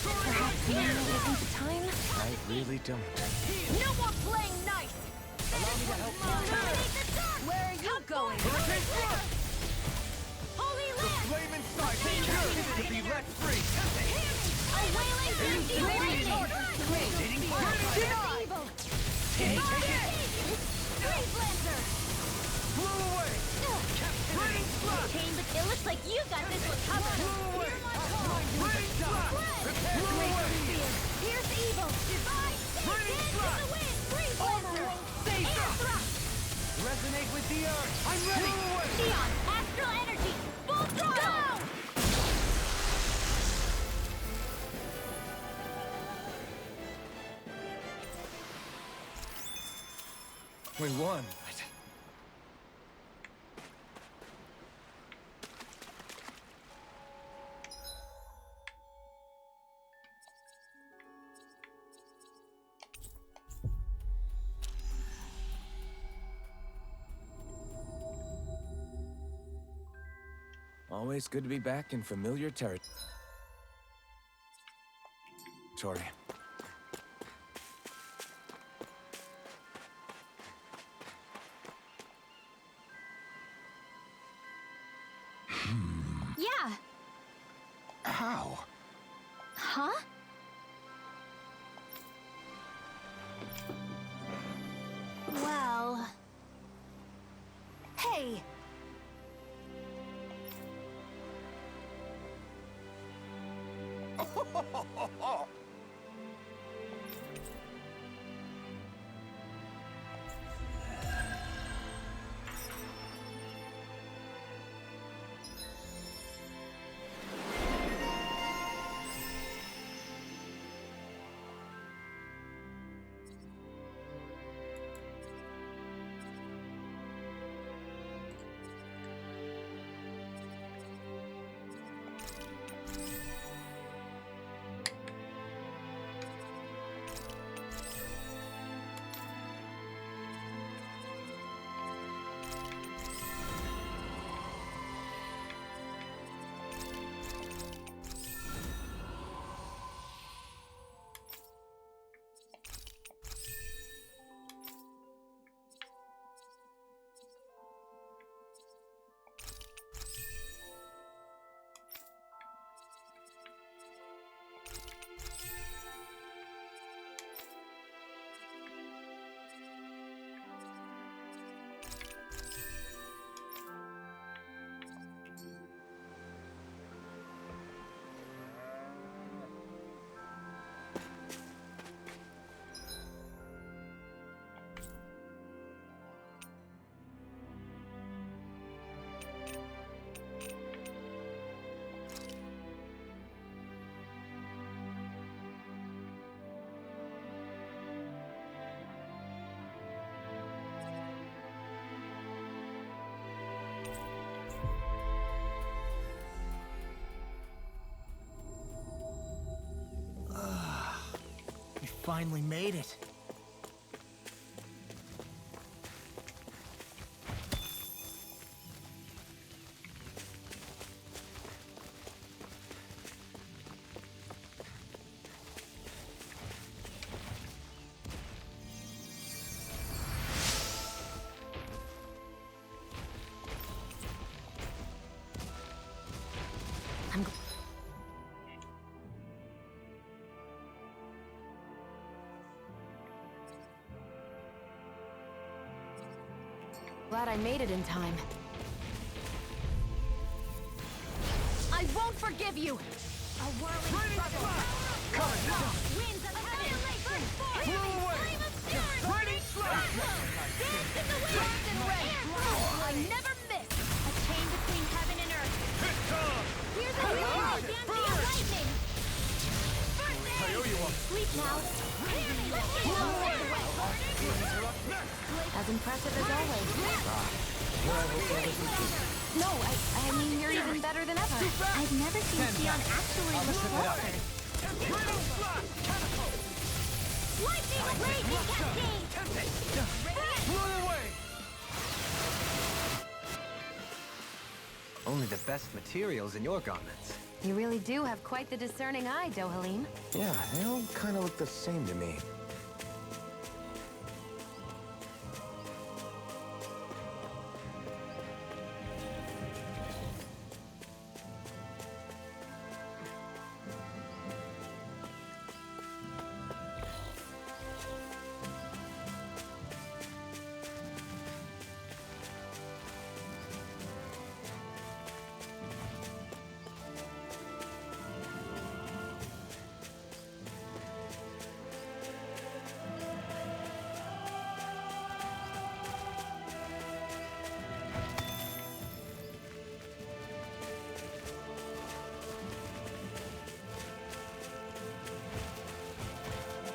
Speaker 3: Perhaps now isn't the time?
Speaker 8: I really don't.
Speaker 5: No more playing nice!
Speaker 8: Allow me to help you.
Speaker 5: Illuminate the dark! Where are you going?
Speaker 9: Hurricane thrust!
Speaker 5: Holy land!
Speaker 9: Flame inside me yearns to be let free!
Speaker 5: A wailing dynasty of lightning!
Speaker 9: Radiating fire!
Speaker 5: Pierce evil! Street Blazer!
Speaker 9: Blow away! Raining flash!
Speaker 5: Chain, but it looks like you got this one covered!
Speaker 9: Blow away!
Speaker 5: Hear my call!
Speaker 9: Raining flash! Prepare
Speaker 5: Blow
Speaker 9: to
Speaker 5: away!
Speaker 9: away!
Speaker 5: Pierce evil! Divide!
Speaker 9: Raining
Speaker 5: Dance in
Speaker 9: flash!
Speaker 5: the wind! Street Blazer! Air thrust!
Speaker 8: Resonate with the earth.
Speaker 9: I'm ready! Blow away!
Speaker 5: Neon! Astral energy! Full throttle! Go!
Speaker 8: We won. Always good to be back in familiar territory.
Speaker 5: Yeah!
Speaker 6: How?
Speaker 5: Huh? Well... Hey!
Speaker 4: We finally made it.
Speaker 3: Glad I made it in time. I won't forgive you!
Speaker 1: A whirling struggle. Winds of annihilation.
Speaker 9: Flew away.
Speaker 1: Flame of fury.
Speaker 9: Lightning strike.
Speaker 1: Dance in the wind. And rain. I never miss. A chain between heaven and earth.
Speaker 9: Hit time.
Speaker 1: Here's a hero. Dance of lightning.
Speaker 9: I owe you one.
Speaker 1: Sleep now.
Speaker 3: As impressive as always. No, I mean, you're even better than ever.
Speaker 5: I've never seen Xion actually look forward.
Speaker 1: Lightning raging cascade.
Speaker 9: Flew away.
Speaker 8: Only the best materials in your garments.
Speaker 3: You really do have quite the discerning eye, Dohalim.
Speaker 6: Yeah, they all kind of look the same to me.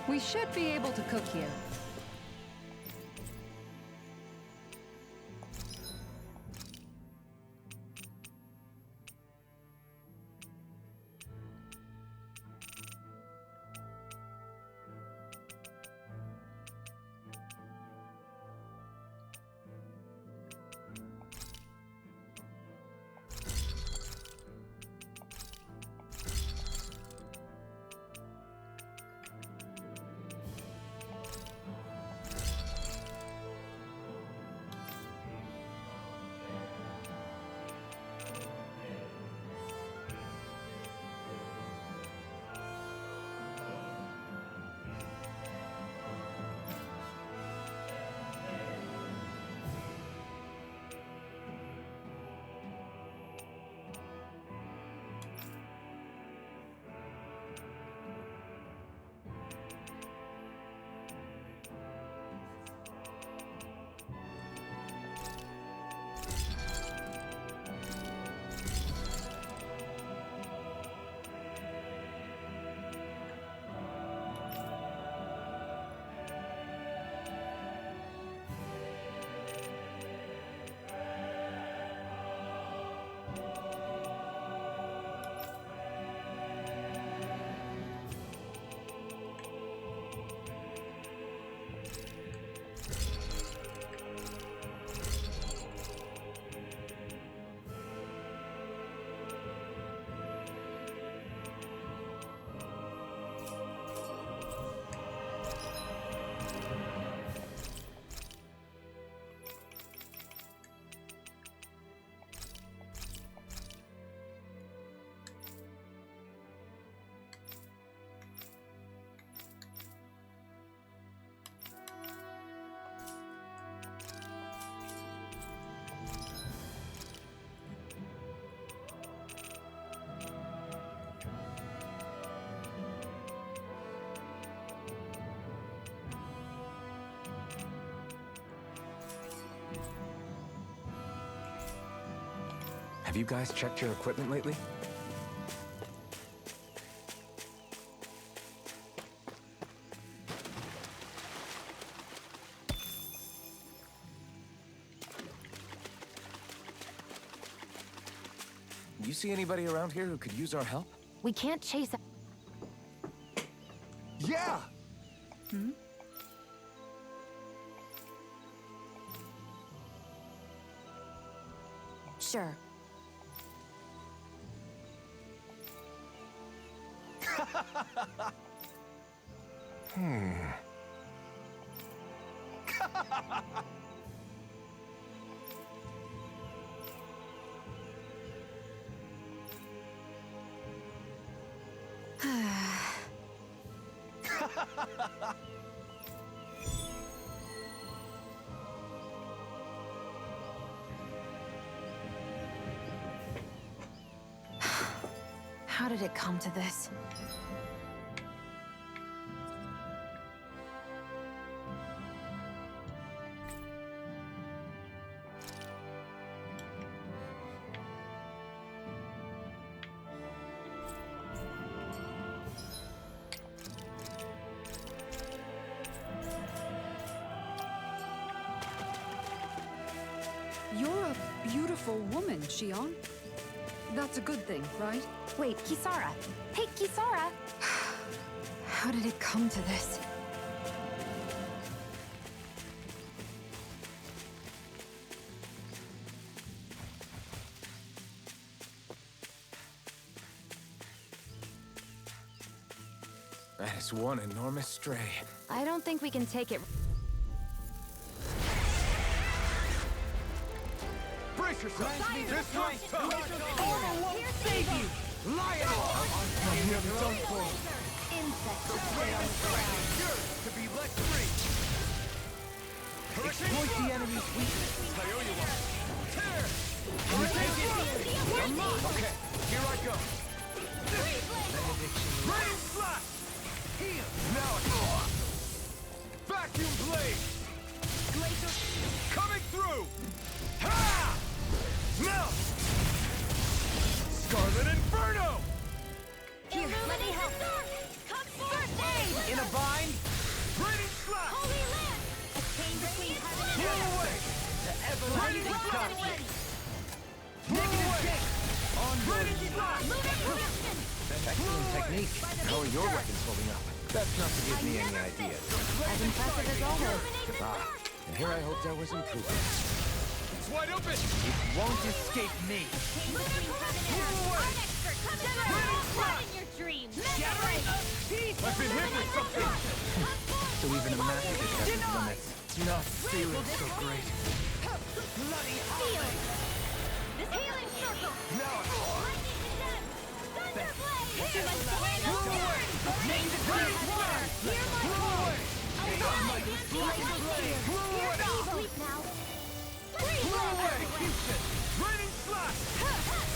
Speaker 7: We should be able to cook here.
Speaker 6: Have you guys checked your equipment lately? You see anybody around here who could use our help?
Speaker 3: We can't chase...
Speaker 9: Yeah.
Speaker 3: Sure. How did it come to this?
Speaker 7: You're a beautiful woman, Shion. That's a good thing, right?
Speaker 3: Wait, Kisara. Hey, Kisara! How did it come to this?
Speaker 6: That is one enormous stray.
Speaker 3: I don't think we can take it.
Speaker 9: Brace yourself! This one's tough!
Speaker 1: Armor won't save you!
Speaker 9: Lion! You're done for!
Speaker 5: Insects should stay on the ground.
Speaker 9: Yours to be let free! Exploit the enemy's weakness! Taoyuwa! Tear! Okay, here I go! Rain slash! Heal! Now Vacuum blade! Coming through! Ha! Now! Scarlet Inferno!
Speaker 5: Here, let me help.
Speaker 1: Come first aid!
Speaker 9: In a bind! Raining slash!
Speaker 1: Holy land! A chain between heaven and
Speaker 9: Pull
Speaker 1: earth!
Speaker 9: away! The everlasting
Speaker 1: Raining
Speaker 9: touch!
Speaker 1: slash!
Speaker 9: Negative gate! On
Speaker 1: Raining slash! Lunar corruption!
Speaker 8: Excellent technique. How are your weapons holding up? That's not to give me any ideas.
Speaker 3: As impressive as always.
Speaker 8: Ah, and here I hoped I was improving.
Speaker 9: It's wide open!
Speaker 8: It won't escape me.
Speaker 1: Chain between heaven and earth! An expert coming out! What in your dreams?
Speaker 9: Shattering! I've been hit with something!
Speaker 8: So even a master has its limits. Not feeling so great.
Speaker 9: Bloody
Speaker 1: Feel! This healing circle!
Speaker 9: Now!
Speaker 1: Lightning condemned! Thunderblade!
Speaker 9: Pull
Speaker 1: Hear
Speaker 9: away! Name the great fire!
Speaker 1: my
Speaker 9: Pull
Speaker 1: call!
Speaker 9: away!
Speaker 1: Alive! Lightning!
Speaker 9: Pull away!
Speaker 1: Sleep now!
Speaker 9: Pull away! Execution! Raining slash!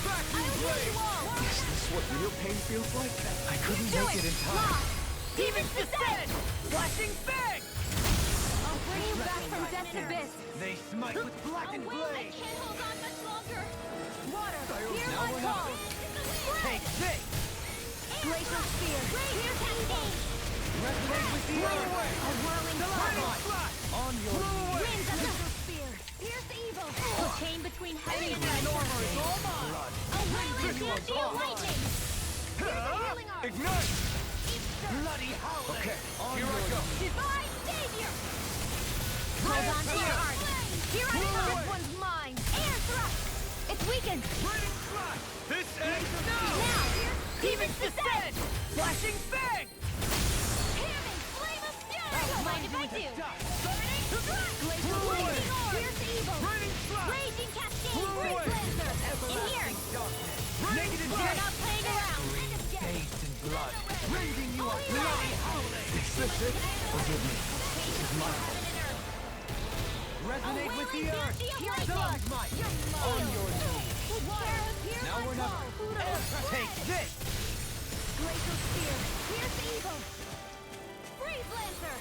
Speaker 9: Vacuum blade!
Speaker 8: Is this what real pain feels like? I couldn't make it in time.
Speaker 1: Demon's Descent!
Speaker 9: Flashing bang!
Speaker 3: I'll bring you back from death's abyss.
Speaker 9: They smite with blackened
Speaker 1: Oh, wait, I
Speaker 9: blade!
Speaker 1: can't hold on much longer! Water,
Speaker 9: Now
Speaker 1: hear
Speaker 9: we're
Speaker 1: my
Speaker 9: not.
Speaker 1: call!
Speaker 9: Take this!
Speaker 1: Glacial Spear! Here's Cascade!
Speaker 9: Resonate with the other way!
Speaker 1: A whirling
Speaker 9: Raining
Speaker 1: fire!
Speaker 9: slash! On your way!
Speaker 1: Winds of the Spear! Here's the evil! A chain between heaven and earth! A whirling Gantia lightning! Here's the healing arm!
Speaker 9: Ignite! Bloody howling! Okay, here I go!
Speaker 1: Divine Savior!
Speaker 5: Hold on to your heart.
Speaker 1: Here I
Speaker 9: Pull
Speaker 1: come!
Speaker 9: away.
Speaker 1: This one's mine! Air thrust! It's weakened!
Speaker 9: Raining slash! This ends now!
Speaker 1: Now! Demon's Descent!
Speaker 9: Flashing bang!
Speaker 1: Hear me! Flame of Fury! Don't mind if I do! Burning Strike! Glacial
Speaker 9: Pull away.
Speaker 1: Blazing Orb! Here's the evil!
Speaker 9: Raining slash!
Speaker 1: Raging Cascade!
Speaker 9: Pull
Speaker 1: Freeze
Speaker 9: away.
Speaker 1: Lancer! In here!
Speaker 9: Negative
Speaker 1: We're
Speaker 9: gate!
Speaker 1: not playing around!
Speaker 9: Bathed in blood! Raising you up! Bloody howling! Is this it? Forgive me. This is my fault. Resonate with the earth! Stalagmite! On your knees! Now we're not... Take this!
Speaker 1: Glacial Spear! Here's the evil! Freeze Lancer!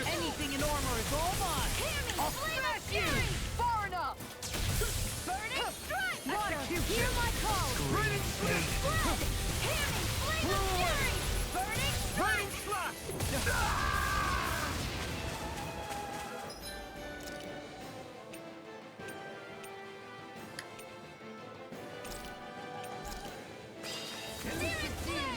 Speaker 9: Anything in armor is all mine!
Speaker 1: Hear me!
Speaker 9: I'll
Speaker 1: Flame of
Speaker 9: smash you!
Speaker 1: Fury!
Speaker 9: Far enough!
Speaker 1: Burning Strike! Water!
Speaker 9: Execution.
Speaker 1: Hear my call!
Speaker 9: Raining slash!
Speaker 1: Blood! Hear me! Flame of Fury! Burning
Speaker 9: Raining slash!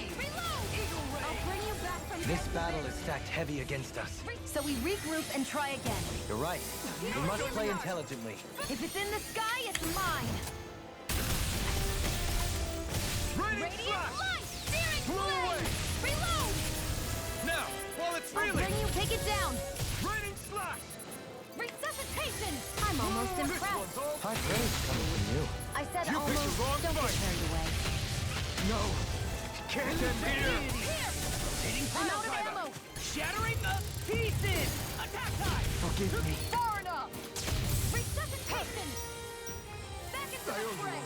Speaker 1: I'll bring you back from
Speaker 8: This battle is stacked heavy against us.
Speaker 5: So we regroup and try again.
Speaker 8: You're right. We must play intelligently.
Speaker 5: If it's in the sky, it's mine.
Speaker 9: Raining
Speaker 1: Radiant
Speaker 9: slash!
Speaker 1: Light! Searing
Speaker 9: Blow away.
Speaker 1: Flame! Reload!
Speaker 9: Now, while it's
Speaker 5: I'll
Speaker 9: reeling!
Speaker 5: bring you, take it down.
Speaker 9: Raining slash!
Speaker 1: Resuscitation!
Speaker 5: I'm almost
Speaker 9: This
Speaker 5: impressed.
Speaker 9: one's all...
Speaker 8: High praise coming from you.
Speaker 5: I said
Speaker 9: You picked
Speaker 5: almost.
Speaker 9: the wrong
Speaker 5: Don't get
Speaker 9: fight.
Speaker 5: carried away.
Speaker 9: No! Can't end here!
Speaker 5: I'm out of ammo.
Speaker 9: Shattering the pieces! Attack time! Forgive me.
Speaker 5: Far enough.
Speaker 1: Resuscitation! fray!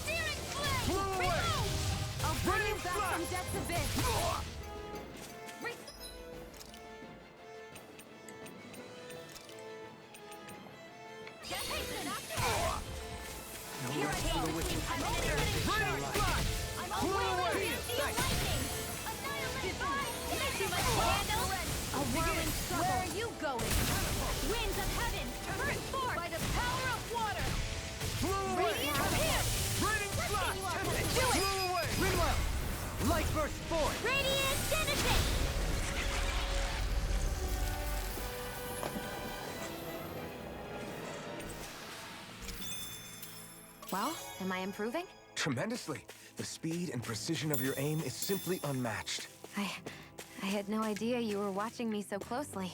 Speaker 3: Searing flame!
Speaker 9: Blow away!
Speaker 3: Reload! I'll bring you
Speaker 9: Radiant
Speaker 3: back
Speaker 9: flash!
Speaker 3: from Death's Abyss! Re- Just hasten! Here I go! I'm
Speaker 9: Radiant flash!
Speaker 3: I'm
Speaker 9: Blow away!
Speaker 3: lightning! Annihilate! Too much to handle! A whirling struggle! Where are you going? Winds of heaven! Burst forth! By the power of water!
Speaker 9: Blow away!
Speaker 3: Radiant appear!
Speaker 9: Radiant flash!
Speaker 3: You are gonna do it!
Speaker 9: Blow away! Rinwell! Light burst forth!
Speaker 3: Radiant Genesis! Well, am I improving?
Speaker 6: Tremendously. The speed and precision of your aim is simply unmatched.
Speaker 3: I had no idea you were watching me so closely.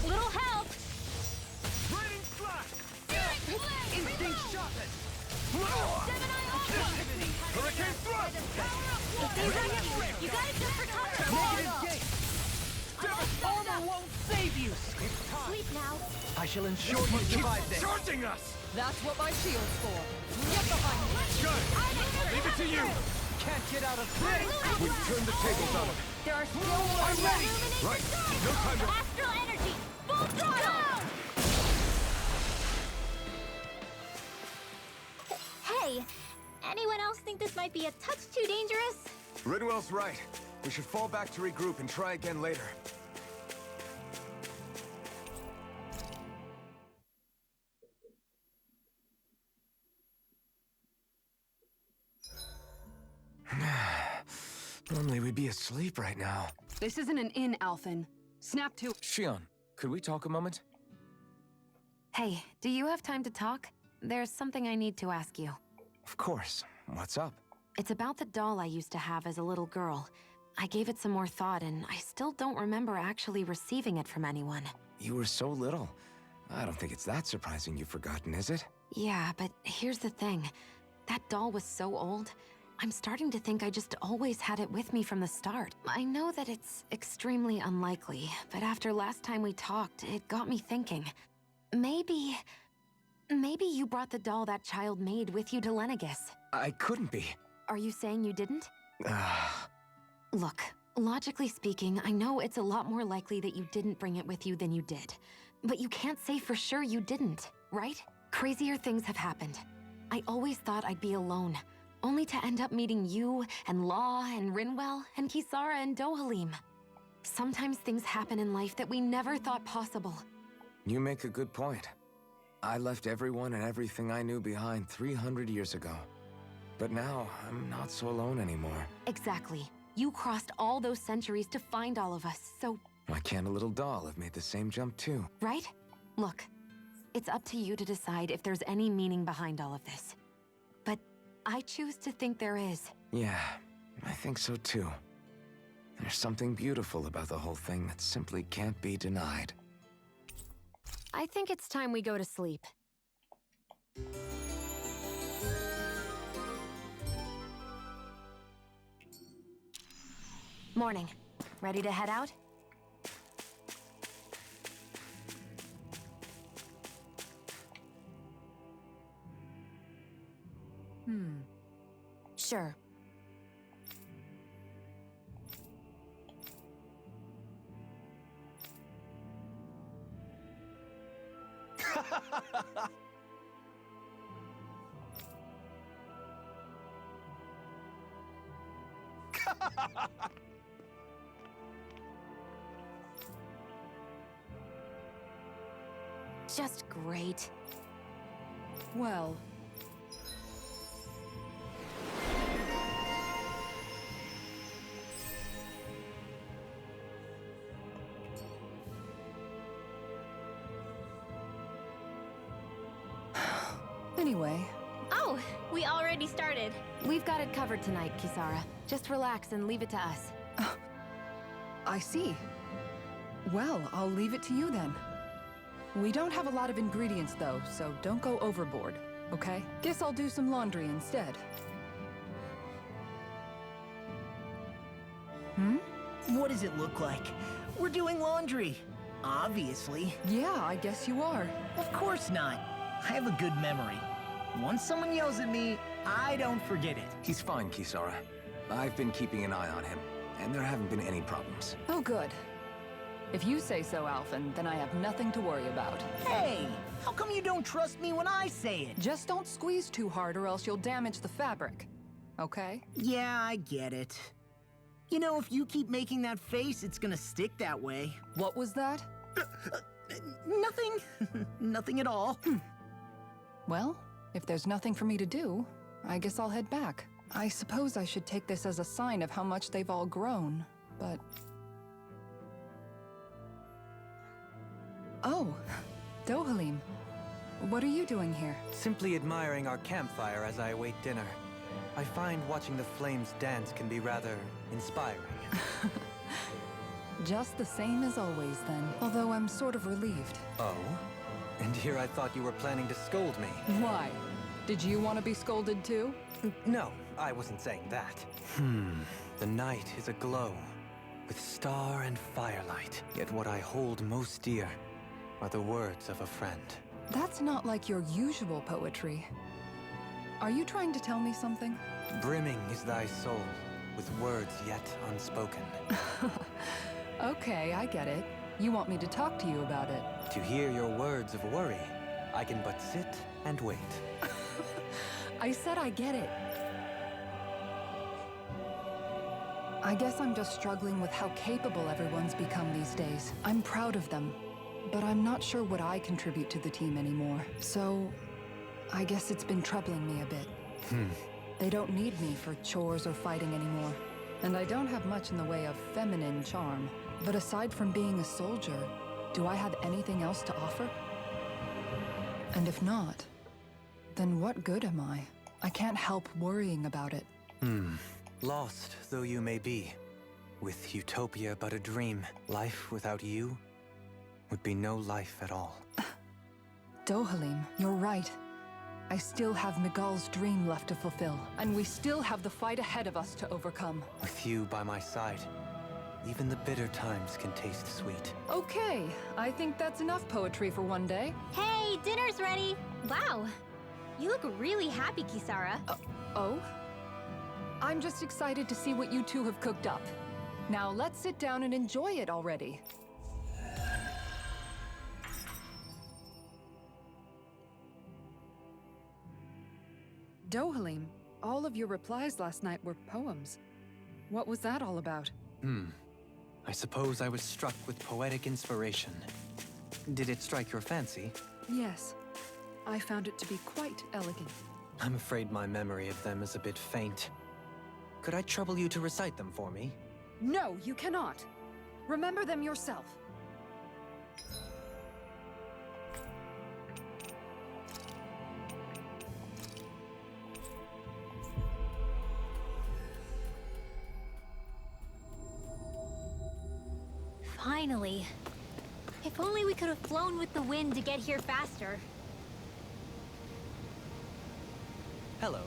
Speaker 3: Little help!
Speaker 9: Radiant flash!
Speaker 1: Instinct sharpened!
Speaker 9: Hurricane thrust!
Speaker 3: You gotta jump for cover!
Speaker 9: Negative gate!
Speaker 1: Armor won't save you!
Speaker 3: Sleep now.
Speaker 9: I shall ensure you survive this! Charging us!
Speaker 7: That's what my shield's for. Get behind me!
Speaker 9: Good! Leave it to you! Can't get out of this!
Speaker 6: We've turned the tables on him.
Speaker 3: There are still more
Speaker 9: I'm ready!
Speaker 3: illumination
Speaker 9: Right.
Speaker 3: stars!
Speaker 9: No time to-
Speaker 3: Astral energy! Full throttle!
Speaker 5: Hey, anyone else think this might be a touch too dangerous?
Speaker 6: Ridwell's right. We should fall back to regroup and try again later. Normally we'd be asleep right now.
Speaker 7: This isn't an inn, Alphen. Snap to...
Speaker 6: Shion, could we talk a moment?
Speaker 3: Hey, do you have time to talk? There's something I need to ask you.
Speaker 6: Of course. What's up?
Speaker 3: It's about the doll I used to have as a little girl. I gave it some more thought, and I still don't remember actually receiving it from anyone.
Speaker 6: You were so little. I don't think it's that surprising you've forgotten, is it?
Speaker 3: Yeah, but here's the thing. That doll was so old, I'm starting to think I just always had it with me from the start. I know that it's extremely unlikely, but after last time we talked, it got me thinking. Maybe you brought the doll that child made with you to Lenegis.
Speaker 6: I couldn't be.
Speaker 3: Are you saying you didn't? Look, logically speaking, I know it's a lot more likely that you didn't bring it with you than you did. But you can't say for sure you didn't, right? Crazier things have happened. I always thought I'd be alone, only to end up meeting you, and Law, and Rinwell, and Kisara, and Dohalim. Sometimes things happen in life that we never thought possible.
Speaker 6: You make a good point. I left everyone and everything I knew behind 300 years ago. But now, I'm not so alone anymore.
Speaker 3: Exactly. You crossed all those centuries to find all of us, so...
Speaker 6: Why can't a little doll have made the same jump too?
Speaker 3: Right? Look, it's up to you to decide if there's any meaning behind all of this. But I choose to think there is.
Speaker 6: Yeah, I think so too. There's something beautiful about the whole thing that simply can't be denied.
Speaker 3: I think it's time we go to sleep. Morning. Ready to head out? Sure. Just great.
Speaker 7: Well, anyway,
Speaker 5: Oh, we already started.
Speaker 3: We've got it covered tonight, Kisara. Just relax and leave it to us.
Speaker 7: I see. Well, I'll leave it to you then. We don't have a lot of ingredients though, so don't go overboard. okay? Guess I'll do some laundry instead. Hmm?
Speaker 4: What does it look like? We're doing laundry. Obviously.
Speaker 7: Yeah, I guess you are.
Speaker 4: Of course not. I have a good memory. Once someone yells at me, I don't forget it.
Speaker 6: He's fine, Kisara. I've been keeping an eye on him, and there haven't been any problems.
Speaker 7: Oh, good. If you say so, Alphen, then I have nothing to worry about.
Speaker 4: Hey, how come you don't trust me when I say it?
Speaker 7: Just don't squeeze too hard or else you'll damage the fabric. Okay?
Speaker 4: Yeah, I get it. You know, if you keep making that face, it's gonna stick that way.
Speaker 7: What was that?
Speaker 4: Nothing. Nothing at all.
Speaker 7: Well, if there's nothing for me to do, I guess I'll head back. I suppose I should take this as a sign of how much they've all grown, but... Oh, Dohalim. What are you doing here?
Speaker 8: Simply admiring our campfire as I await dinner. I find watching the flames dance can be rather inspiring.
Speaker 7: Just the same as always, then. Although I'm sort of relieved.
Speaker 8: Oh? And here I thought you were planning to scold me.
Speaker 7: Why? Did you want to be scolded too?
Speaker 8: No, I wasn't saying that. The night is aglow with star and firelight. Yet what I hold most dear are the words of a friend.
Speaker 7: That's not like your usual poetry. Are you trying to tell me something?
Speaker 8: Brimming is thy soul with words yet unspoken.
Speaker 7: Okay, I get it. You want me to talk to you about it.
Speaker 8: To hear your words of worry, I can but sit and wait.
Speaker 7: I said I get it. I guess I'm just struggling with how capable everyone's become these days. I'm proud of them, but I'm not sure what I contribute to the team anymore. So, I guess it's been troubling me a bit. They don't need me for chores or fighting anymore. And I don't have much in the way of feminine charm. But aside from being a soldier, do I have anything else to offer? And if not, then what good am I? I can't help worrying about it.
Speaker 8: Lost though you may be, with utopia but a dream, life without you would be no life at all.
Speaker 7: Dohalim, you're right. I still have Miguel's dream left to fulfill, and we still have the fight ahead of us to overcome.
Speaker 8: With you by my side, even the bitter times can taste sweet.
Speaker 7: Okay, I think that's enough poetry for one day.
Speaker 5: Hey, dinner's ready! Wow, you look really happy, Kisara.
Speaker 7: Oh? I'm just excited to see what you two have cooked up. Now let's sit down and enjoy it already. Dohalim, all of your replies last night were poems. What was that all about?
Speaker 8: I suppose I was struck with poetic inspiration. Did it strike your fancy?
Speaker 7: Yes. I found it to be quite elegant.
Speaker 8: I'm afraid my memory of them is a bit faint. Could I trouble you to recite them for me?
Speaker 7: No, you cannot. Remember them yourself.
Speaker 5: Finally. If only we could have flown with the wind to get here faster.
Speaker 8: Hello.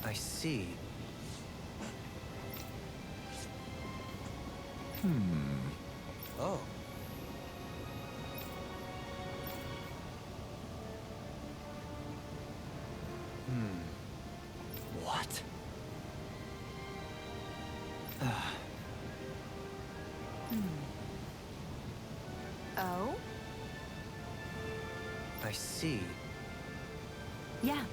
Speaker 8: I see. Oh. What?
Speaker 3: Oh?
Speaker 8: I see.
Speaker 3: Yeah.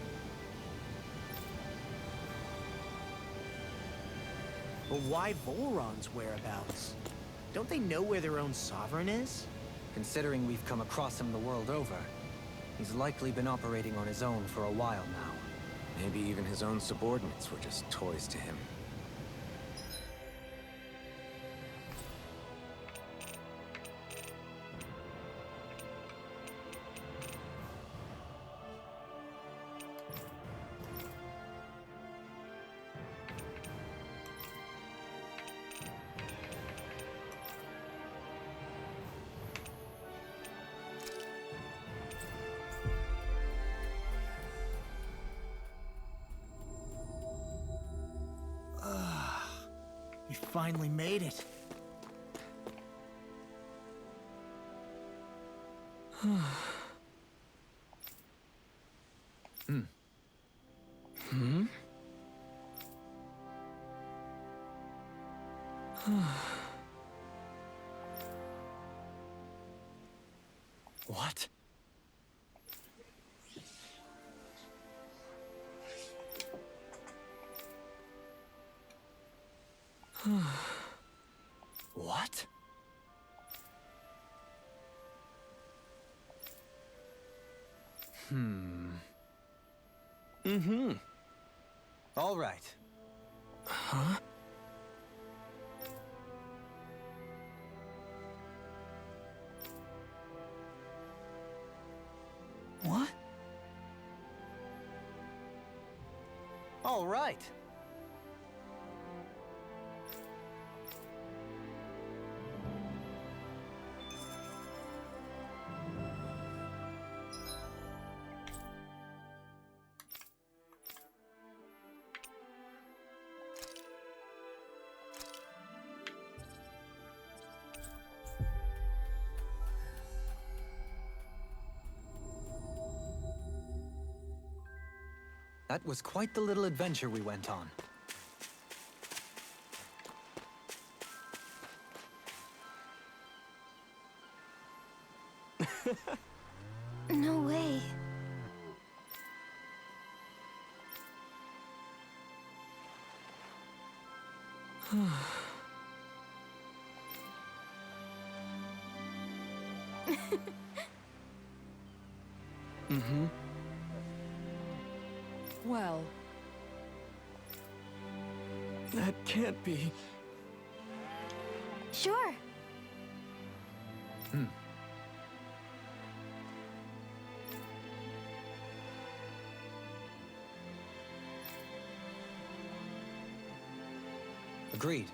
Speaker 4: But why Volron's whereabouts? Don't they know where their own sovereign is?
Speaker 8: Considering we've come across him the world over, he's likely been operating on his own for a while now.
Speaker 6: Maybe even his own subordinates were just toys to him.
Speaker 4: You finally made it.
Speaker 8: What? What? All right.
Speaker 4: Huh? What?
Speaker 8: All right. That was quite the little adventure we went on.
Speaker 5: No way.
Speaker 7: Well,
Speaker 4: That can't be.
Speaker 5: Sure.
Speaker 8: Agreed.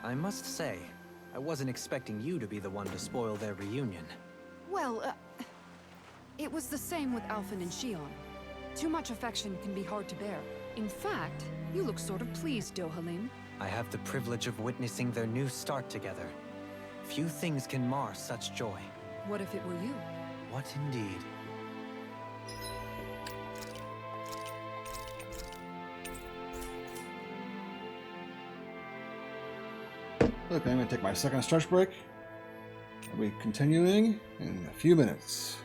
Speaker 8: I must say, I wasn't expecting you to be the one to spoil their reunion.
Speaker 7: well, it was the same with Alphen and Shion. Too much affection can be hard to bear. In fact, you look sort of pleased, Dohalim.
Speaker 8: I have the privilege of witnessing their new start together. Few things can mar such joy.
Speaker 7: What if it were you?
Speaker 8: What indeed?
Speaker 2: Okay, I'm going to take my second stretch break. I'll be continuing in a few minutes.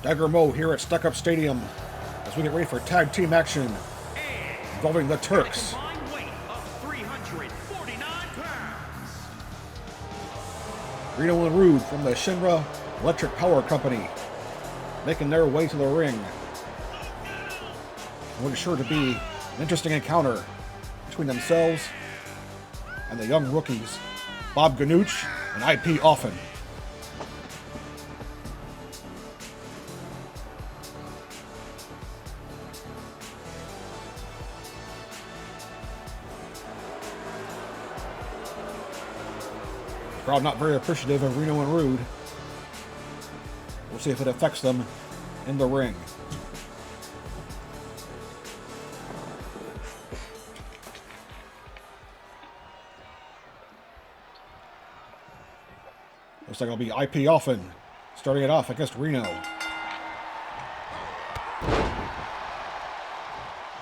Speaker 2: Dagger Mo here at Stuck Up Stadium as we get ready for tag team action involving the Turks.
Speaker 9: Combined weight of 349 pounds.
Speaker 2: Reno and Rude from the Shinra Electric Power Company making their way to the ring. What is sure to be an interesting encounter between themselves and the young rookies, Bob Ganuch and IP Offen. Crowd not very appreciative of Reno and Rude. We'll see if it affects them in the ring. Looks like it'll be IP Offen starting it off against Reno.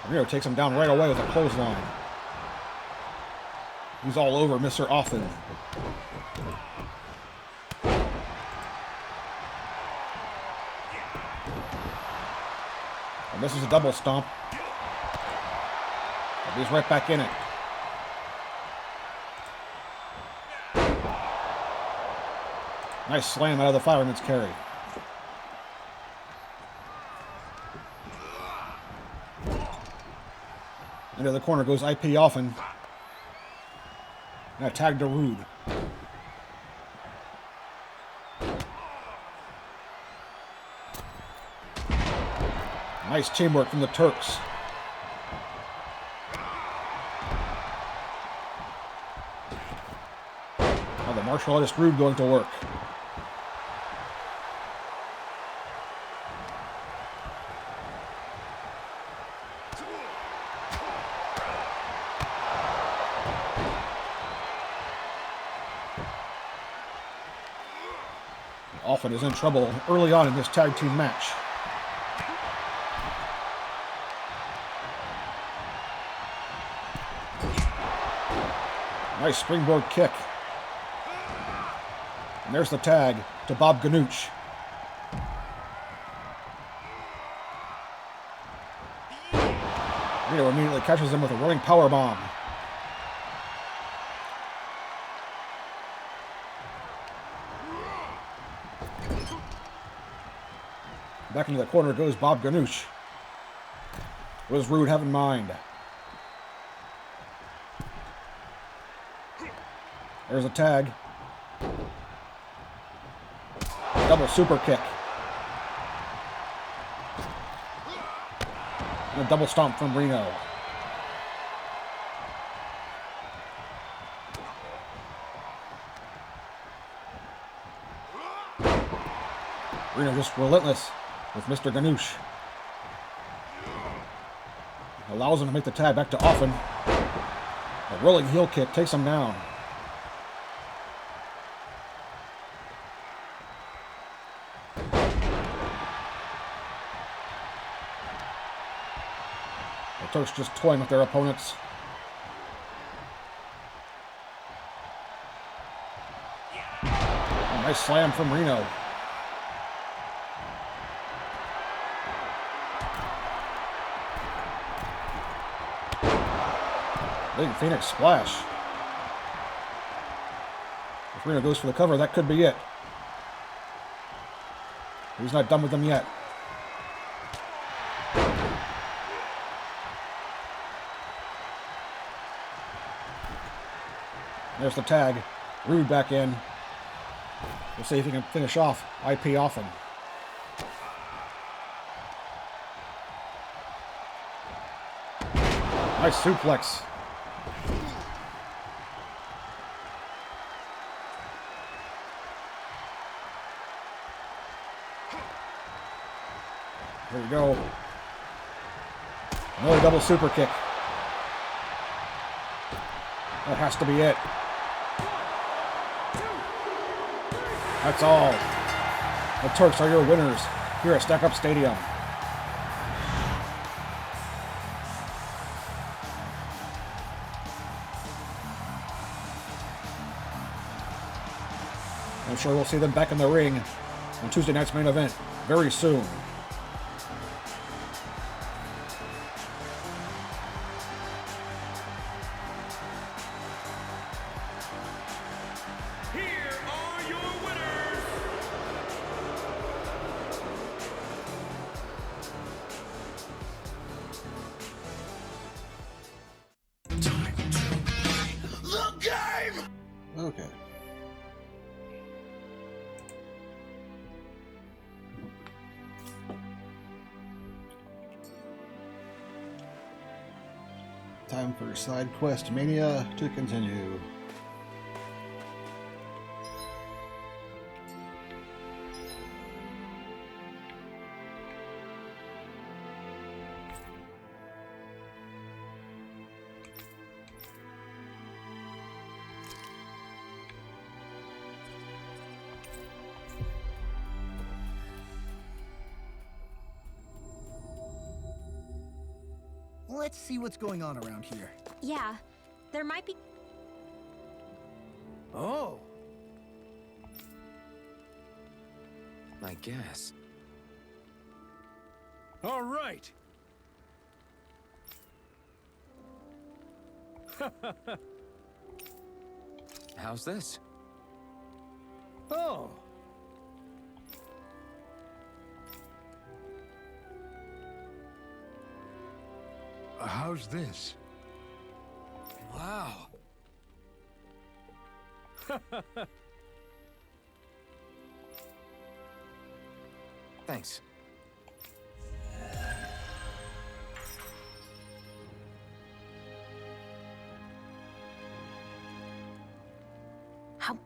Speaker 2: Reno takes him down right away with a clothesline. He's all over Mr. Offen. And this is a double stomp. And he's right back in it. Nice slam out of the fireman's carry. Into the corner goes IP Offen. And a tag to Rude. Nice teamwork from the Turks. Now the martial artist Rude going to work. Offen is in trouble early on in this tag team match. Nice springboard kick. And there's the tag to Bob Ganuch. Reno immediately catches him with a running powerbomb. Back into the corner goes Bob Ganuch. What does Rude have in mind? There's a tag. Double super kick. And a double stomp from Reno. Reno just relentless with Mr. Ganuch. Allows him to make the tag back to Offen. A rolling heel kick takes him down. The Turks just toying with their opponents. A nice slam from Reno. Big Phoenix splash. If Reno goes for the cover, that could be it. He's not done with them yet. There's the tag. Rude back in. We'll see if he can finish off IP Offen. Nice suplex. There we go. Another double super kick. That has to be it. That's all. The Turks are your winners here at Stack Up Stadium. I'm sure we'll see them back in the ring on Tuesday night's main event very soon. Okay. Time for Side Quest Mania to continue.
Speaker 9: let's see what's going on around here.
Speaker 5: Yeah, there might be...
Speaker 9: Oh!
Speaker 6: I guess.
Speaker 9: All right!
Speaker 6: How's this?
Speaker 9: Oh! How's this?
Speaker 6: Wow. Thanks.
Speaker 3: How...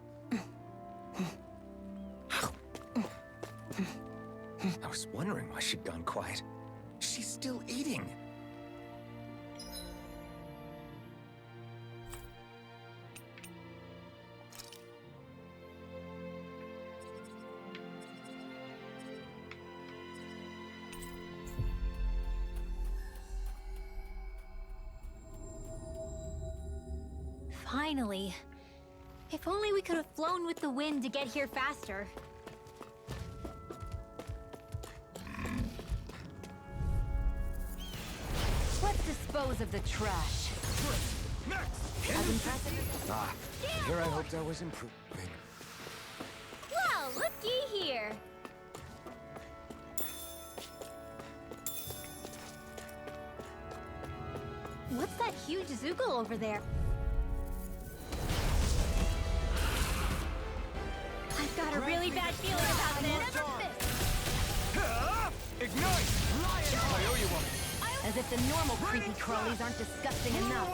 Speaker 6: I was wondering why she'd gone quiet. She's still eating.
Speaker 5: Finally. If only we could have flown with the wind to get here faster.
Speaker 3: Let's dispose of the trash. As impressive as...
Speaker 6: Here I hoped I was improving.
Speaker 5: Well, looky here. What's that huge Zoogle over there? I've got a really bad feeling about this.
Speaker 9: Ignite! I owe you one.
Speaker 3: As if the normal creepy crawlies aren't disgusting enough.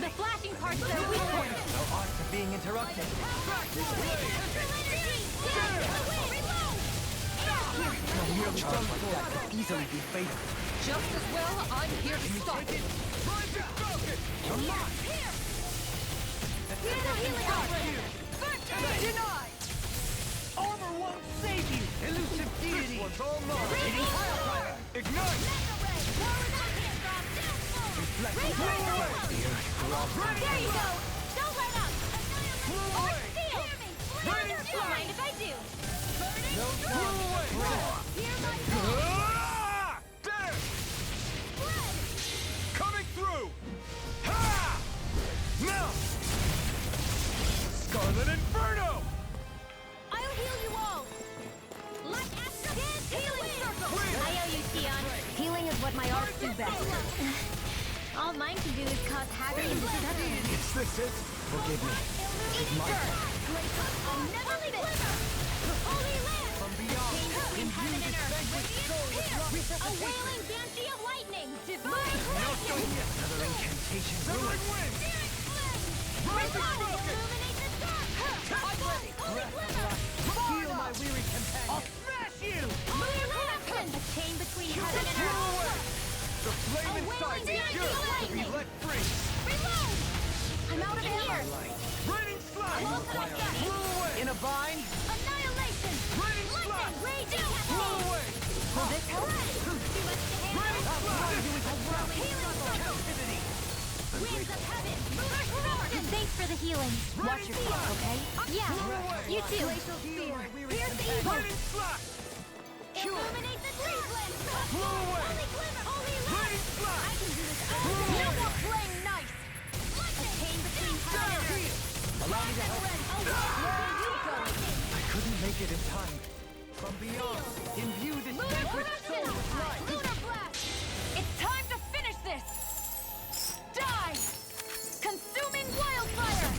Speaker 5: The flashing parts are weak points.
Speaker 9: No odds of being interrupted. Nearly done like that could easily be fatal.
Speaker 7: Just as well, I'm here to stop it.
Speaker 9: Come on!
Speaker 5: Here's a healing operator.
Speaker 9: Denied! Armor won't save you! Elusive deity! This one's all mine! Ignite!
Speaker 5: There you go! Don't let up! Or steal! Don't mind if I do!
Speaker 9: No time! There! Coming through! Ha! Now! Scarlet Inferno!
Speaker 5: I'll heal you all! Like Astro Healing Circle! I owe you, Tion.
Speaker 3: Healing is what my arts do best.
Speaker 5: All mine can do is cause havoc and destruction.
Speaker 9: Is this it? Forgive me.
Speaker 5: Eating dirt! Never glimmer! Holy land!
Speaker 9: From beyond,
Speaker 5: In heaven and earth! A wailing banshee of lightning! Divine correction!
Speaker 9: Another incantation. Ruin wind!
Speaker 5: Illuminate the dark! Holy glimmer!
Speaker 9: Heal my weary companion. I'll smash you!
Speaker 5: Holy correction! A chain between heaven and earth!
Speaker 9: The flame inside me yearns to be let free.
Speaker 5: Reload! I'm out of here!
Speaker 9: Raining slide! Flew away! In a bind?
Speaker 5: Annihilation!
Speaker 9: Raining slide!
Speaker 5: Raging
Speaker 9: Flew away!
Speaker 5: Will this help? Too much to handle? Healing circle! Winds of heaven! And thanks for the healing.
Speaker 3: Watch yourself, okay?
Speaker 5: Yeah, you too. Here's the evil.
Speaker 9: Raining slide!
Speaker 5: Illuminate the Cleveland!
Speaker 9: Flew away!
Speaker 5: Holy glimmer! Holy light!
Speaker 9: Raining slide!
Speaker 5: I can do this all day! No more playing nice! A chain between heaven and earth!
Speaker 9: Allow me to help.
Speaker 5: Where are you going?
Speaker 9: I couldn't make it in time. From beyond, imbue this vanquished soul with life.
Speaker 5: Lunar blast!
Speaker 7: It's time to finish this! Die! Consuming wildfire!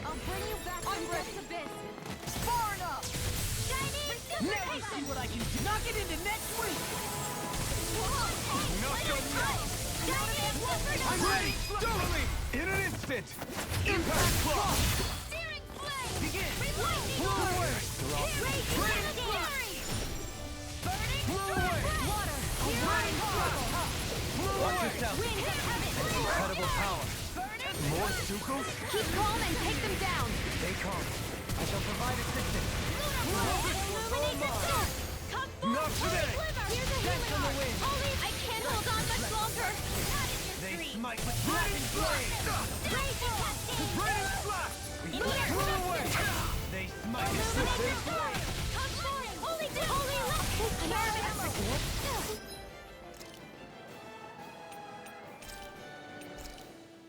Speaker 5: I'll bring you back from this abyss!
Speaker 7: Far enough!
Speaker 5: Chinese
Speaker 9: Never see what I can do. Knock it into next week.
Speaker 5: Not
Speaker 9: done yet.
Speaker 5: Chinese
Speaker 9: I'm ready. Totally. In an instant. Impact clock.
Speaker 5: Searing flame!
Speaker 9: Begin.
Speaker 5: Lightning
Speaker 9: Flew away.
Speaker 5: Raging
Speaker 9: Raining
Speaker 5: fury! Burning
Speaker 9: Flew away.
Speaker 5: water!
Speaker 9: Raining slide. Flew away.
Speaker 5: Winds of heaven!
Speaker 9: Incredible power. More Zuko's?
Speaker 3: Keep calm and take them down.
Speaker 9: Stay calm. I shall provide assistance.
Speaker 5: Illuminate the dark!
Speaker 1: Come forward!
Speaker 9: Not today!
Speaker 1: Here's a
Speaker 9: Dance
Speaker 1: healing
Speaker 9: on the
Speaker 1: arm!
Speaker 9: wind.
Speaker 1: Holy, I can't hold on much longer! Not in your
Speaker 9: They
Speaker 1: street!
Speaker 9: smite with lightning blade!
Speaker 1: Raging cascade!
Speaker 9: Raining flash!
Speaker 1: In here!
Speaker 9: Flew away! They smite with
Speaker 1: Illuminating
Speaker 9: lightning
Speaker 1: storm! Come forward! Holy, I'm out of ammo!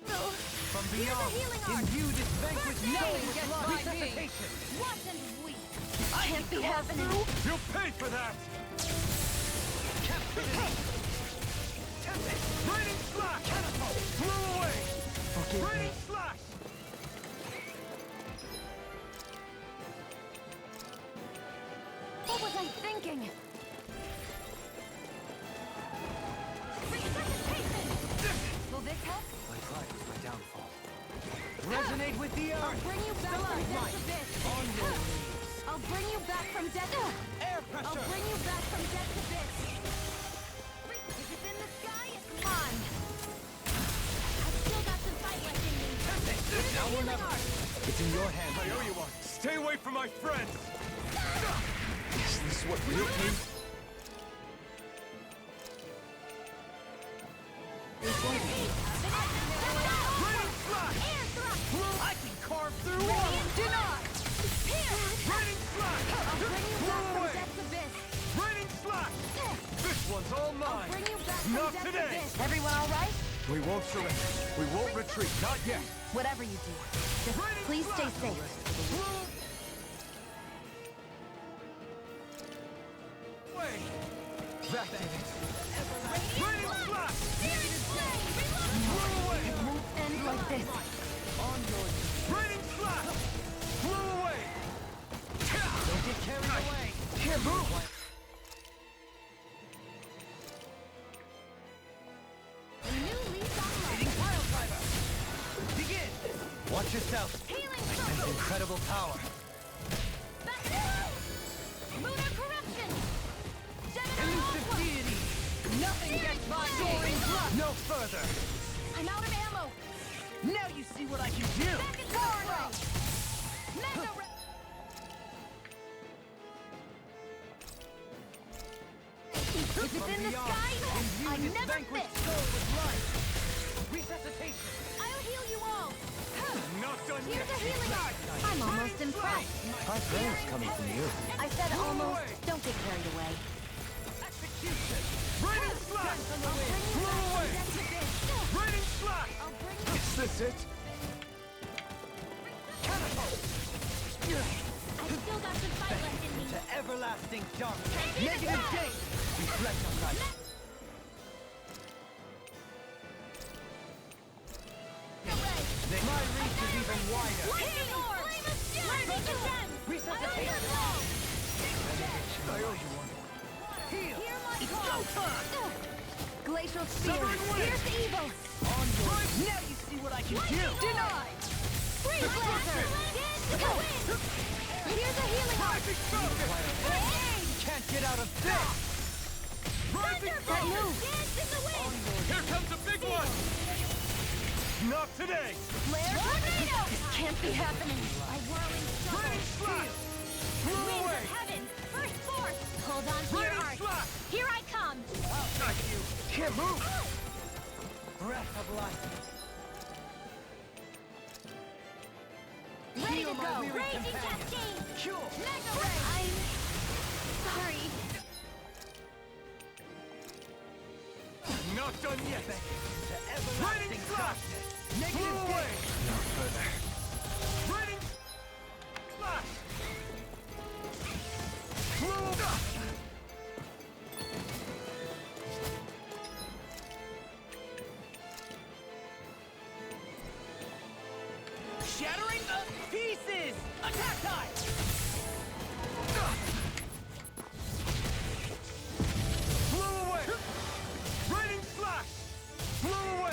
Speaker 9: From
Speaker 1: Here's a
Speaker 9: beyond,
Speaker 1: healing arm.
Speaker 9: imbue this vanquished soul
Speaker 1: Nothing
Speaker 9: with
Speaker 1: gets
Speaker 9: life.
Speaker 1: by me.
Speaker 9: Resuscitation!
Speaker 1: Watch and weep! Can't be happening!
Speaker 9: You'll pay for that! Captivity! Tempest! Raining slash! Catapult! Flew away! Raining slash!
Speaker 3: What was I thinking? Will this help?
Speaker 8: My pride was my downfall.
Speaker 9: Resonate with the
Speaker 3: I'll
Speaker 9: earth!
Speaker 3: bring you back from death's abyss.
Speaker 9: On your knees!
Speaker 3: I'll bring you back from death.
Speaker 9: Air
Speaker 3: I'll
Speaker 9: pressure!
Speaker 3: bring you back from death's abyss. If it's in the sky, it's mine.
Speaker 1: I've still got some fight left in me!
Speaker 9: Tempest! Now or never!
Speaker 8: It's in your hands.
Speaker 9: I owe you one! Stay away from my friends!
Speaker 8: Is this what real pain?
Speaker 9: Raining slash!
Speaker 1: Air thrust!
Speaker 9: I can carve through walls!
Speaker 1: Denied!
Speaker 9: Raining slash!
Speaker 3: I'll bring you
Speaker 9: Flew
Speaker 3: back from
Speaker 9: away!
Speaker 3: death's abyss.
Speaker 9: Raining slash! This one's all
Speaker 3: I'll
Speaker 9: mine!
Speaker 3: bring you back from
Speaker 9: Not
Speaker 3: death's
Speaker 9: today!
Speaker 3: abyss. Everyone all right?
Speaker 8: We won't surrender.
Speaker 9: We won't retreat, not yet!
Speaker 3: Whatever you do, just
Speaker 9: Raining
Speaker 3: please stay
Speaker 9: slash!
Speaker 3: safe.
Speaker 9: Flew away! That did it! Raining slash! Flew away!
Speaker 3: Won't end like this.
Speaker 9: On your knees! Raining slash! Flew away! Don't get carried away! Can't move!
Speaker 1: A new lease on life!
Speaker 9: Hitting pile driver! Begin! Watch yourself!
Speaker 1: Healing
Speaker 9: Sense
Speaker 1: circle!
Speaker 9: incredible power!
Speaker 1: Back Lunar corruption! Gemini
Speaker 9: Elusive
Speaker 1: Aqua!
Speaker 9: deity!
Speaker 1: Nothing gets by me!
Speaker 9: Soaring thrust! No further!
Speaker 1: I'm out of ammo!
Speaker 9: Now you see what I can do!
Speaker 1: Back in Torno! Mega Ra- If it's
Speaker 9: From
Speaker 1: in the
Speaker 9: beyond,
Speaker 1: sky,
Speaker 9: imbue
Speaker 1: I
Speaker 9: this
Speaker 1: never
Speaker 9: vanquished
Speaker 1: fit!
Speaker 9: soul with life! Resuscitation!
Speaker 1: I'll heal you all!
Speaker 9: Not done
Speaker 1: Here's
Speaker 9: yet!
Speaker 1: a healing arm!
Speaker 3: I'm almost impressed.
Speaker 8: High praise coming from you.
Speaker 3: I said
Speaker 9: Flew
Speaker 3: almost.
Speaker 9: away.
Speaker 3: Don't get carried away.
Speaker 9: Execution! Raining slash!
Speaker 3: I'll bring you
Speaker 9: Flew
Speaker 3: back from
Speaker 9: away!
Speaker 3: death's abyss.
Speaker 9: Raining slash!
Speaker 3: I'll bring you.
Speaker 9: Is this it? Catapult!
Speaker 1: I've still got some fight left in me!
Speaker 9: To everlasting darkness!
Speaker 1: Negative
Speaker 9: Negative
Speaker 1: gate.
Speaker 9: gate! Reflect on life! My reach is even wider!
Speaker 1: Lightning orb! Lightning descend!
Speaker 9: Resuscitation! I owe you one! Heal!
Speaker 1: Hear my
Speaker 9: It's
Speaker 1: call!
Speaker 9: go time!
Speaker 3: Glacial spear.
Speaker 9: Severing wind!
Speaker 3: Here's evil.
Speaker 9: On your... Now you see what I can do!
Speaker 3: Denied.
Speaker 1: Freeze blaster! Dance to the wind! Here's a healing arm!
Speaker 9: Rising focus! Can't get out of this! Rising
Speaker 1: Thunderbolt!
Speaker 9: focus!
Speaker 1: Dance in the wind!
Speaker 9: Here comes a big one! Not today!
Speaker 3: Flare.
Speaker 1: Tornado!
Speaker 3: This can't be happening.
Speaker 1: A whirling shovel!
Speaker 9: Raining slash! Flew
Speaker 1: Winds
Speaker 9: away!
Speaker 1: of heaven! First force! Hold on to your
Speaker 9: Raining
Speaker 1: arc!
Speaker 9: slash!
Speaker 1: Here I come!
Speaker 9: Got you! Can't move! Breath of life!
Speaker 1: Ready
Speaker 9: Heal
Speaker 1: to
Speaker 9: my
Speaker 1: go!
Speaker 9: weary
Speaker 1: Raging
Speaker 9: companion.
Speaker 1: cascade!
Speaker 9: Cure!
Speaker 1: Mega ray! I'm... sorry.
Speaker 9: Not done yet! To everlasting darkness! Negative away! No further. Raining slash! Flew shattering the pieces! Attack time! Flew away! Raining slash! Flew away!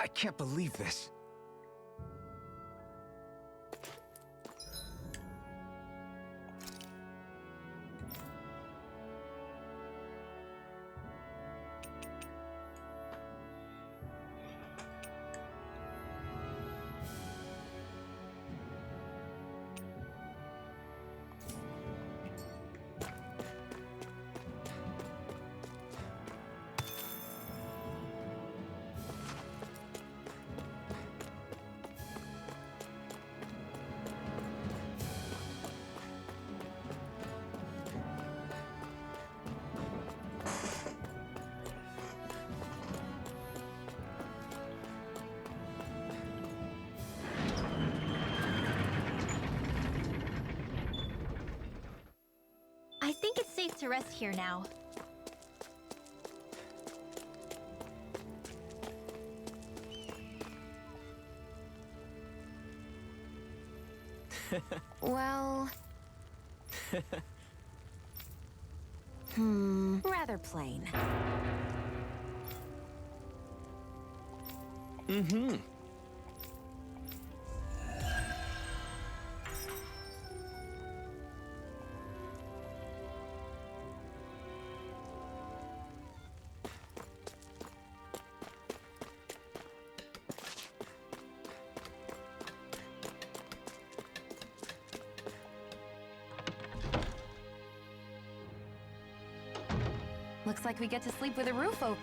Speaker 8: I can't believe this.
Speaker 5: safe to rest here now.
Speaker 3: Well... rather plain.
Speaker 10: Mm-hmm.
Speaker 3: Looks like we get to sleep with a roof over.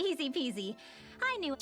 Speaker 5: Easy peasy. I knew.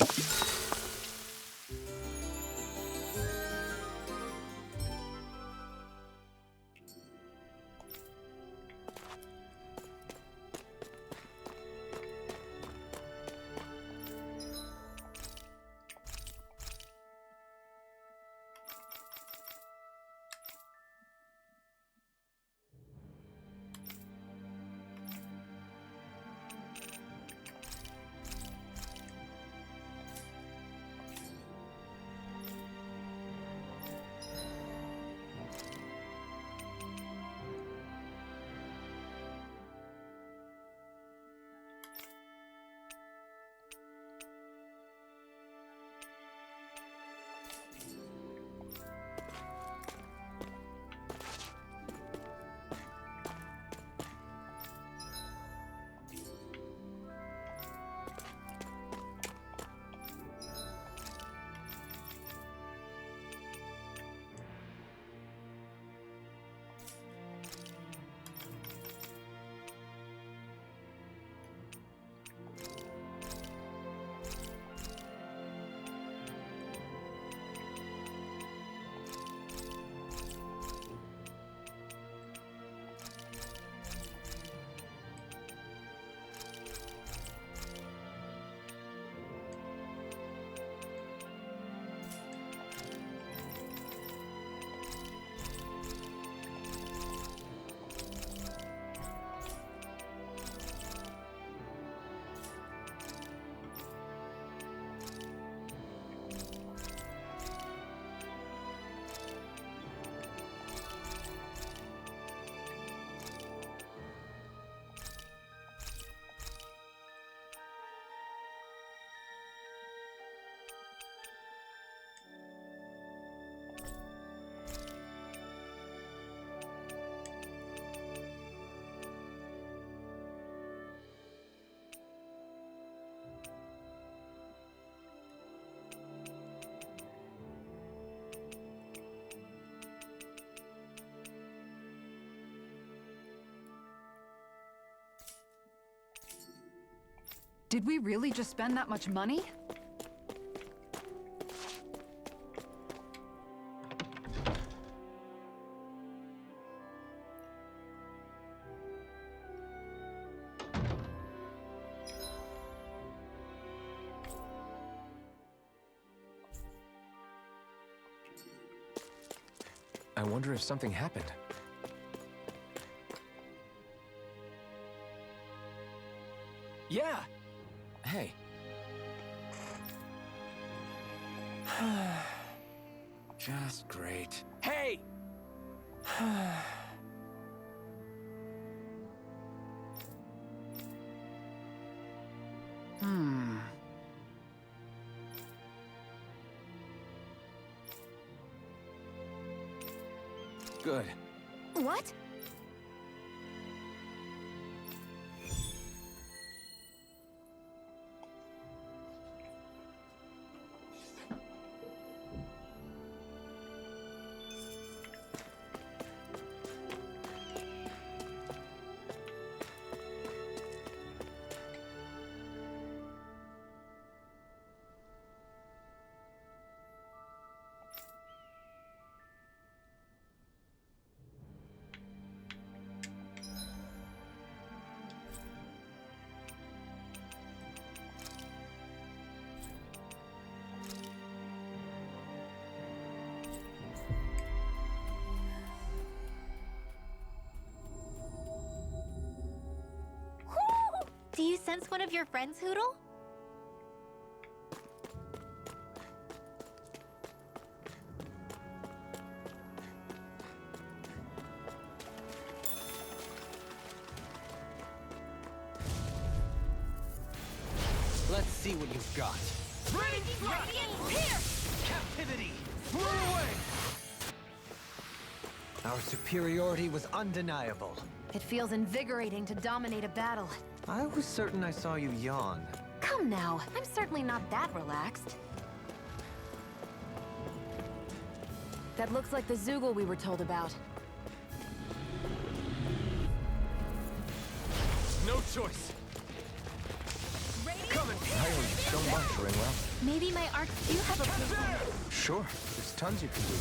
Speaker 7: Did we really just spend that much money?
Speaker 6: I wonder if something happened.
Speaker 8: Yeah!
Speaker 6: Hey. Just great.
Speaker 8: Hey!
Speaker 6: Good.
Speaker 3: What?
Speaker 5: sense one of your friends, Hootle?
Speaker 9: Let's see what you've got.
Speaker 1: Here!
Speaker 9: Captivity! Flew away! Our superiority was undeniable.
Speaker 3: It feels invigorating to dominate a battle.
Speaker 8: I was certain I saw you yawn.
Speaker 3: Come now, I'm certainly not that relaxed. That looks like the Zoogle we were told about.
Speaker 9: No choice. Coming!
Speaker 6: I owe you so much, Ringwell.
Speaker 5: Maybe my arcs do have a place.
Speaker 6: Sure, there's tons you can do.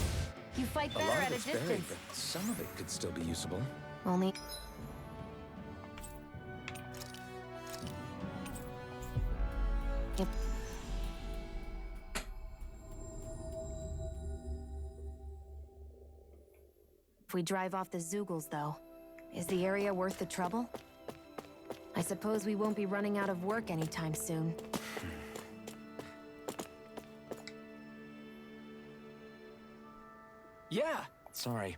Speaker 3: You fight
Speaker 6: A
Speaker 3: better
Speaker 6: lot of
Speaker 3: at a
Speaker 6: it's buried,
Speaker 3: distance.
Speaker 6: but some of it could still be usable.
Speaker 3: Only... Yep. If we drive off the Zoogles, though, is the area worth the trouble? I suppose we won't be running out of work anytime soon.
Speaker 9: Yeah!
Speaker 6: Sorry.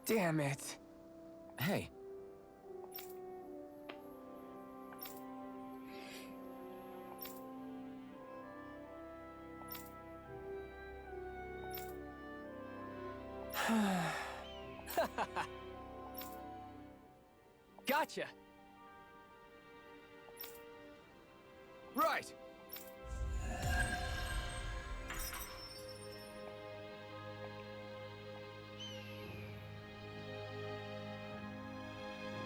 Speaker 9: Damn it.
Speaker 6: Hey.
Speaker 9: Gotcha! Right!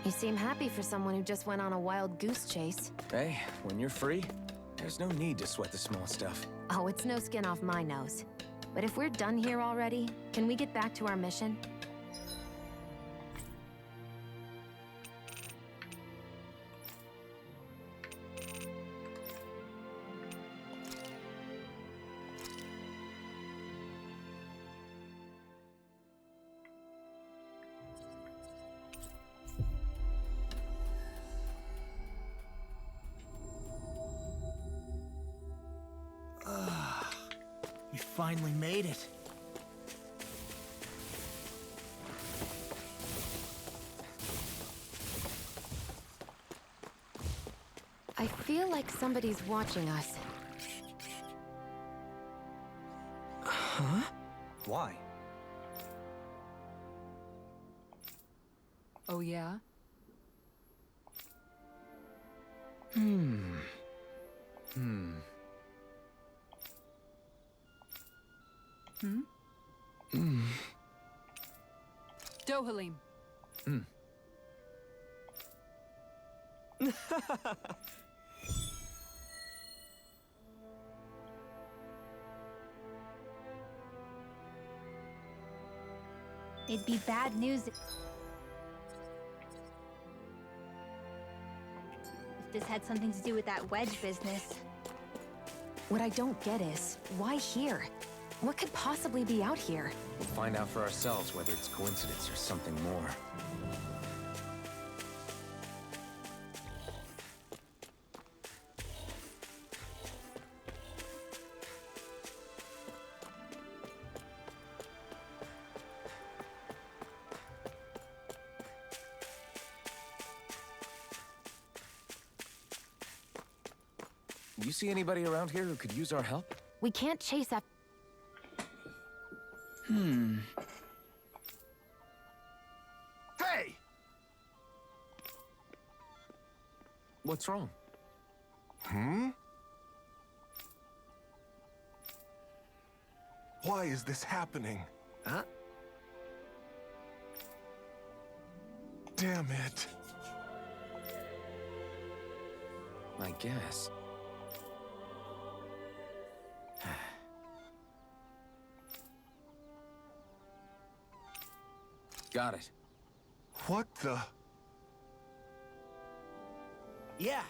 Speaker 3: You seem happy for someone who just went on a wild goose chase.
Speaker 6: Hey, when you're free, there's no need to sweat the small stuff.
Speaker 3: Oh, it's no skin off my nose. But if we're done here already, can we get back to our mission?
Speaker 4: We finally made it.
Speaker 3: I feel like somebody's watching us.
Speaker 8: Huh? Why?
Speaker 7: Oh yeah? Dohalim.
Speaker 5: It'd be bad news if this had something to do with that wedge business.
Speaker 3: What I don't get is, why here? What could possibly be out here?
Speaker 6: We'll find out for ourselves whether it's coincidence or something more. You see anybody around here who could use our help?
Speaker 3: We can't chase after...
Speaker 9: Hey!
Speaker 6: What's wrong?
Speaker 11: Why is this happening?
Speaker 4: Huh?
Speaker 11: Damn it.
Speaker 6: I guess. Got it.
Speaker 11: What the?
Speaker 4: Yeah.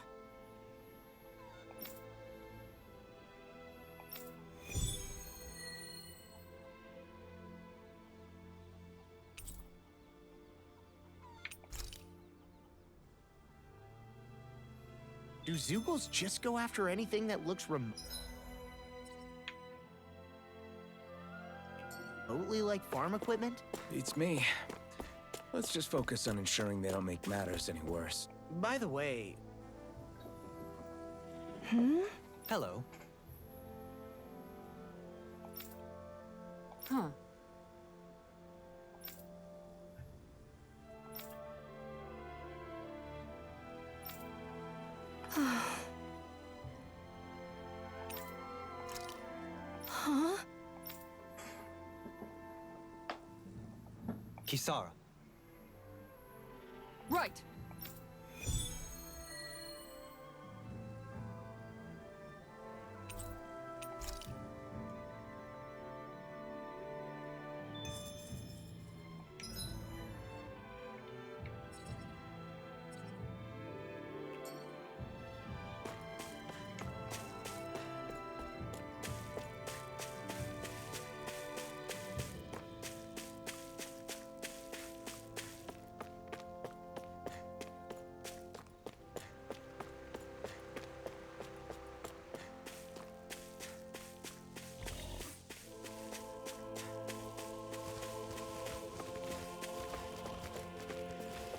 Speaker 4: Do Zeugles just go after anything that looks remotely like farm equipment?
Speaker 6: Beats me. Let's just focus on ensuring they don't make matters any worse.
Speaker 4: By the way...
Speaker 8: Hello.
Speaker 7: Huh.
Speaker 3: Huh?
Speaker 8: Kisara.
Speaker 7: Right.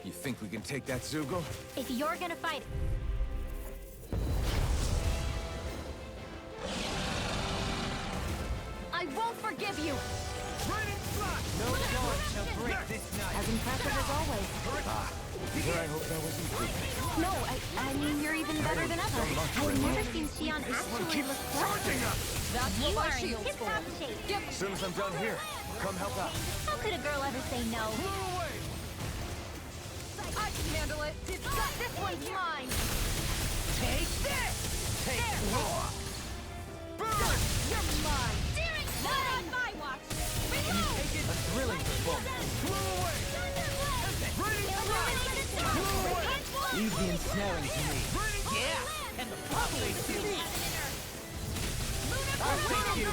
Speaker 6: You think we can take that Zeugle?
Speaker 5: If you're gonna fight,
Speaker 3: I won't forgive you!
Speaker 9: No sword shall break this night.
Speaker 3: As impressive as always.
Speaker 6: Here I hope that wasn't good.
Speaker 3: No, I mean, you're even better than ever.
Speaker 5: I've never seen Xion actually look well.
Speaker 7: That's
Speaker 5: You
Speaker 7: what
Speaker 5: are
Speaker 7: my
Speaker 5: in
Speaker 7: shield's for.
Speaker 5: tip-top shape.
Speaker 6: As soon as I'm done here, come help out.
Speaker 5: How could a girl ever say no?
Speaker 7: I can handle it.
Speaker 5: This one's mine!
Speaker 9: Take this! Take more!
Speaker 5: You're mine! Not on my watch! Reload!
Speaker 9: A thrilling performance. Leave the ensnaring to me. Yeah, and the public too. I'll take you.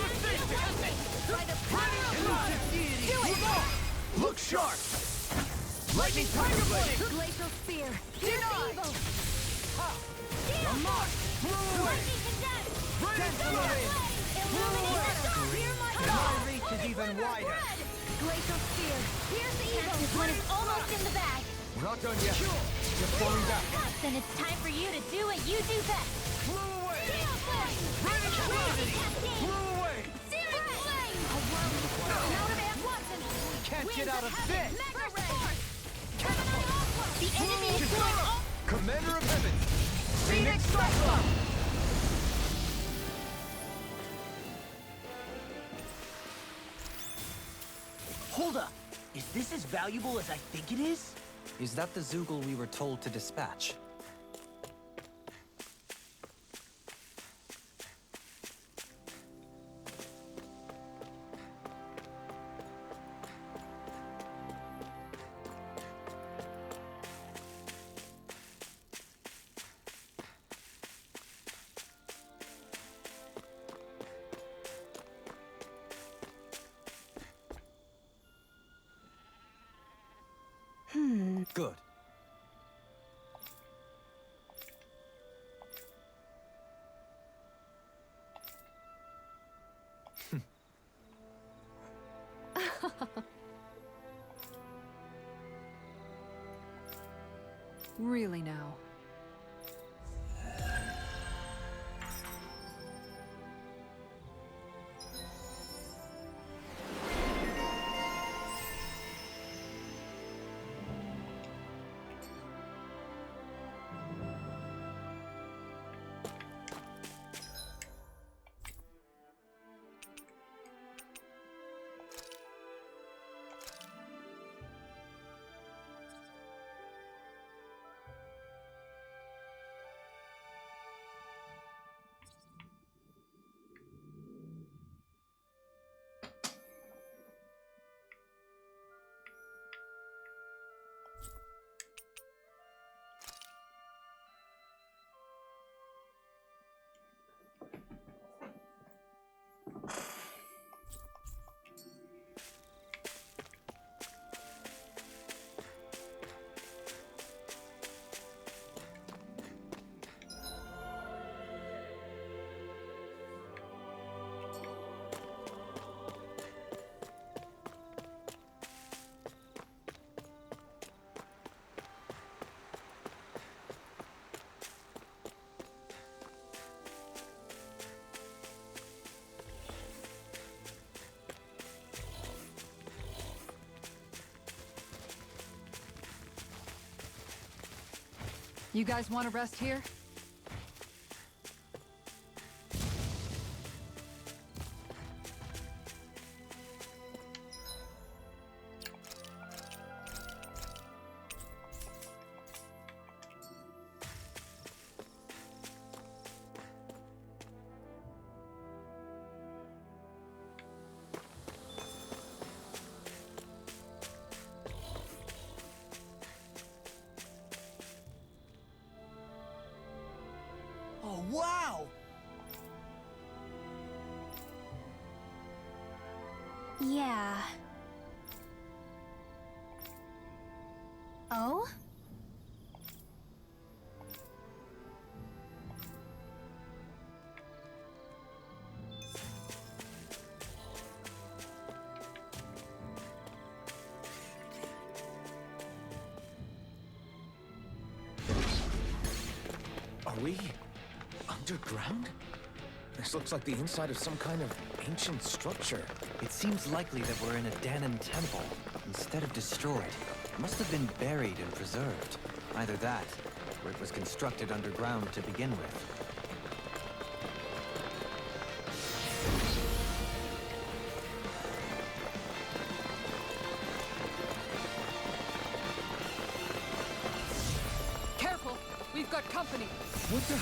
Speaker 9: Do it! Look sharp! Lightning Tiger Blade!
Speaker 3: Glacial Spear.
Speaker 5: Here's evil!
Speaker 9: Come on! My reach is even wider.
Speaker 5: Glacial Spear. Here's evil! This one is almost in the bag.
Speaker 6: We're not done yet. Just falling back.
Speaker 5: Then it's time for you to do what you do best.
Speaker 9: Flew away!
Speaker 5: Steel Flame!
Speaker 9: Flew away!
Speaker 5: Searing Flame! Out of Aunt Watson!
Speaker 9: Can't get out of this!
Speaker 5: Mega Ray! The enemy is going all...
Speaker 9: Commander of Heaven! Phoenix Cyclone!
Speaker 4: Hold up! Is this as valuable as I think it is?
Speaker 8: Is that the Zeugle we were told to dispatch? Good.
Speaker 7: Really now. You guys want to rest here?
Speaker 4: Oh, wow!
Speaker 5: Yeah. Oh?
Speaker 6: Are we underground? This looks like the inside of some kind of ancient structure.
Speaker 8: It seems likely that we're in a Dahnan temple, instead of destroyed. It must have been buried and preserved. Either that, or it was constructed underground to begin with.
Speaker 7: Careful! We've got company!
Speaker 6: What the?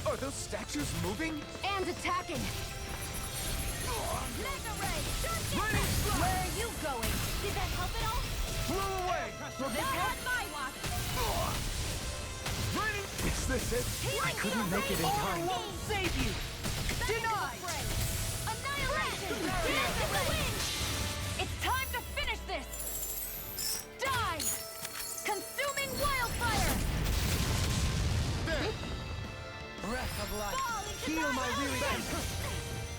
Speaker 6: Are those statues moving?
Speaker 3: And attacking!
Speaker 1: Mega Ray! Where are you going? Did that help at all?
Speaker 9: Blow away!
Speaker 1: Not on my watch!
Speaker 9: Is this it?
Speaker 8: I couldn't make it in time.
Speaker 1: Won't save you! Denied! Annihilation! Dance in the wind! It's time to finish this! Die! Consuming wildfire!
Speaker 9: Breath of life.
Speaker 1: Fall into
Speaker 9: Heal my weary
Speaker 1: annihilation!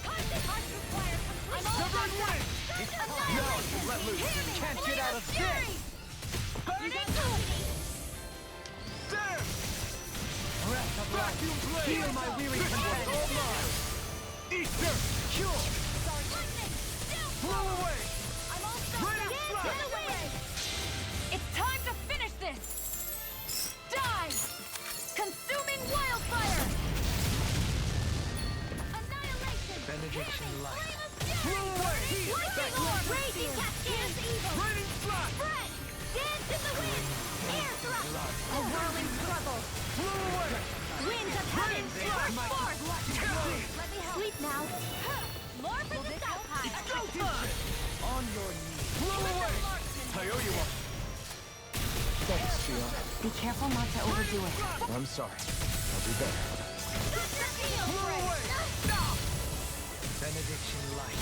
Speaker 1: Constant heart requires complete
Speaker 9: Stubborn
Speaker 1: contact.
Speaker 9: wind!
Speaker 1: Annihilation!
Speaker 9: Now you let loose.
Speaker 1: Hear me!
Speaker 9: Can't get out of
Speaker 1: Fury!
Speaker 9: this.
Speaker 1: Burning
Speaker 9: Damn! Breath of life. Heal my weary companion. Easter! Cure!
Speaker 1: lightning! Still
Speaker 9: Blow away!
Speaker 1: I'm all stuck
Speaker 9: Rain
Speaker 1: out.
Speaker 9: flash.
Speaker 1: Dance in the wind! It's time to finish this! Die! Consuming wildfire! Annihilation!
Speaker 9: Benediction light.
Speaker 1: Flame of fury!
Speaker 9: Blow away!
Speaker 1: Lightning orb! Raging cascade! Evil!
Speaker 9: Raining flash!
Speaker 1: Spread! Dance in the wind! Air thrust! A whirling struggle!
Speaker 9: Blow away!
Speaker 1: Winds of heaven! Burst forth! Let me help! Sleep now! More for the south high! Go time!
Speaker 9: On your knees. Blow away! I owe you one.
Speaker 3: Thanks, Shield. Be careful not to overdo it.
Speaker 6: I'm sorry. I'll do better.
Speaker 9: Blow away! Benediction light.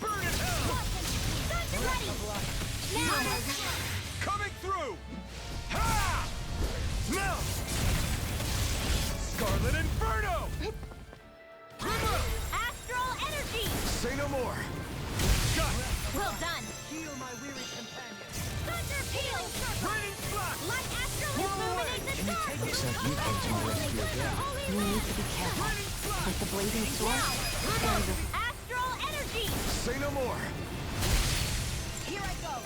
Speaker 9: Burn in hell!
Speaker 1: Ready! Now!
Speaker 9: Coming through! Ha! Melt! Scarlet Inferno!
Speaker 1: Astral energy!
Speaker 9: Say no more. Got it.
Speaker 1: Well done!
Speaker 9: Heal my weary companion.
Speaker 1: Thunder peeling circle!
Speaker 9: Raining flash!
Speaker 1: Light astral illuminate the dark!
Speaker 6: Looks like you came to my rescue again.
Speaker 3: You need to be careful. With the blazing sword, there's a...
Speaker 1: Astral energy!
Speaker 9: Say no more.
Speaker 1: Here I go!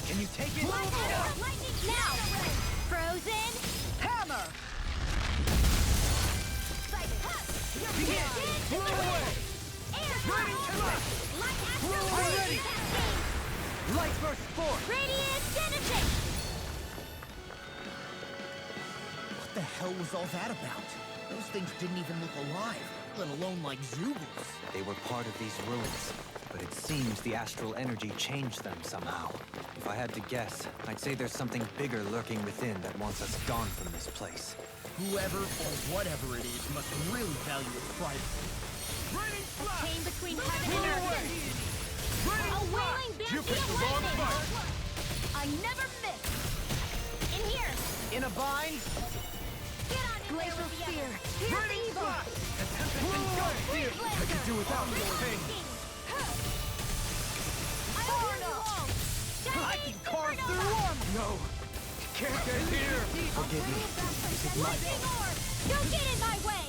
Speaker 9: Can you take it?
Speaker 1: Lightning now! Frozen!
Speaker 9: Hammer!
Speaker 1: Begin!
Speaker 9: Blow away!
Speaker 1: Air
Speaker 9: Raining
Speaker 1: thrust! Light astral
Speaker 9: I'm ready.
Speaker 1: cascade!
Speaker 9: Light burst forth!
Speaker 1: Radiant penetrate!
Speaker 4: What the hell was all that about? Those things didn't even look alive, let alone like Zubus.
Speaker 8: They were part of these ruins, but it seems the astral energy changed them somehow. If I had to guess, I'd say there's something bigger lurking within that wants us gone from this place.
Speaker 4: Whoever or whatever it is must really value its privacy.
Speaker 9: Raining flash!
Speaker 1: Chain between heaven
Speaker 9: Blow
Speaker 1: and
Speaker 9: away!
Speaker 1: earth! A
Speaker 9: Raining
Speaker 1: wailing
Speaker 9: You
Speaker 1: banshee
Speaker 9: picked
Speaker 1: of
Speaker 9: the wrong
Speaker 1: lightning!
Speaker 9: fight!
Speaker 1: I never miss! In here!
Speaker 9: In a bind?
Speaker 1: Get on in there with the
Speaker 3: Spear.
Speaker 1: others! Here's
Speaker 9: Raining
Speaker 1: evil!
Speaker 9: flash! The tempest engulfs you! I could do without this thing.
Speaker 1: I
Speaker 9: can carve through armor! No! Can't get here!
Speaker 8: Forgive me.
Speaker 1: Lightning orb! Don't get in my way!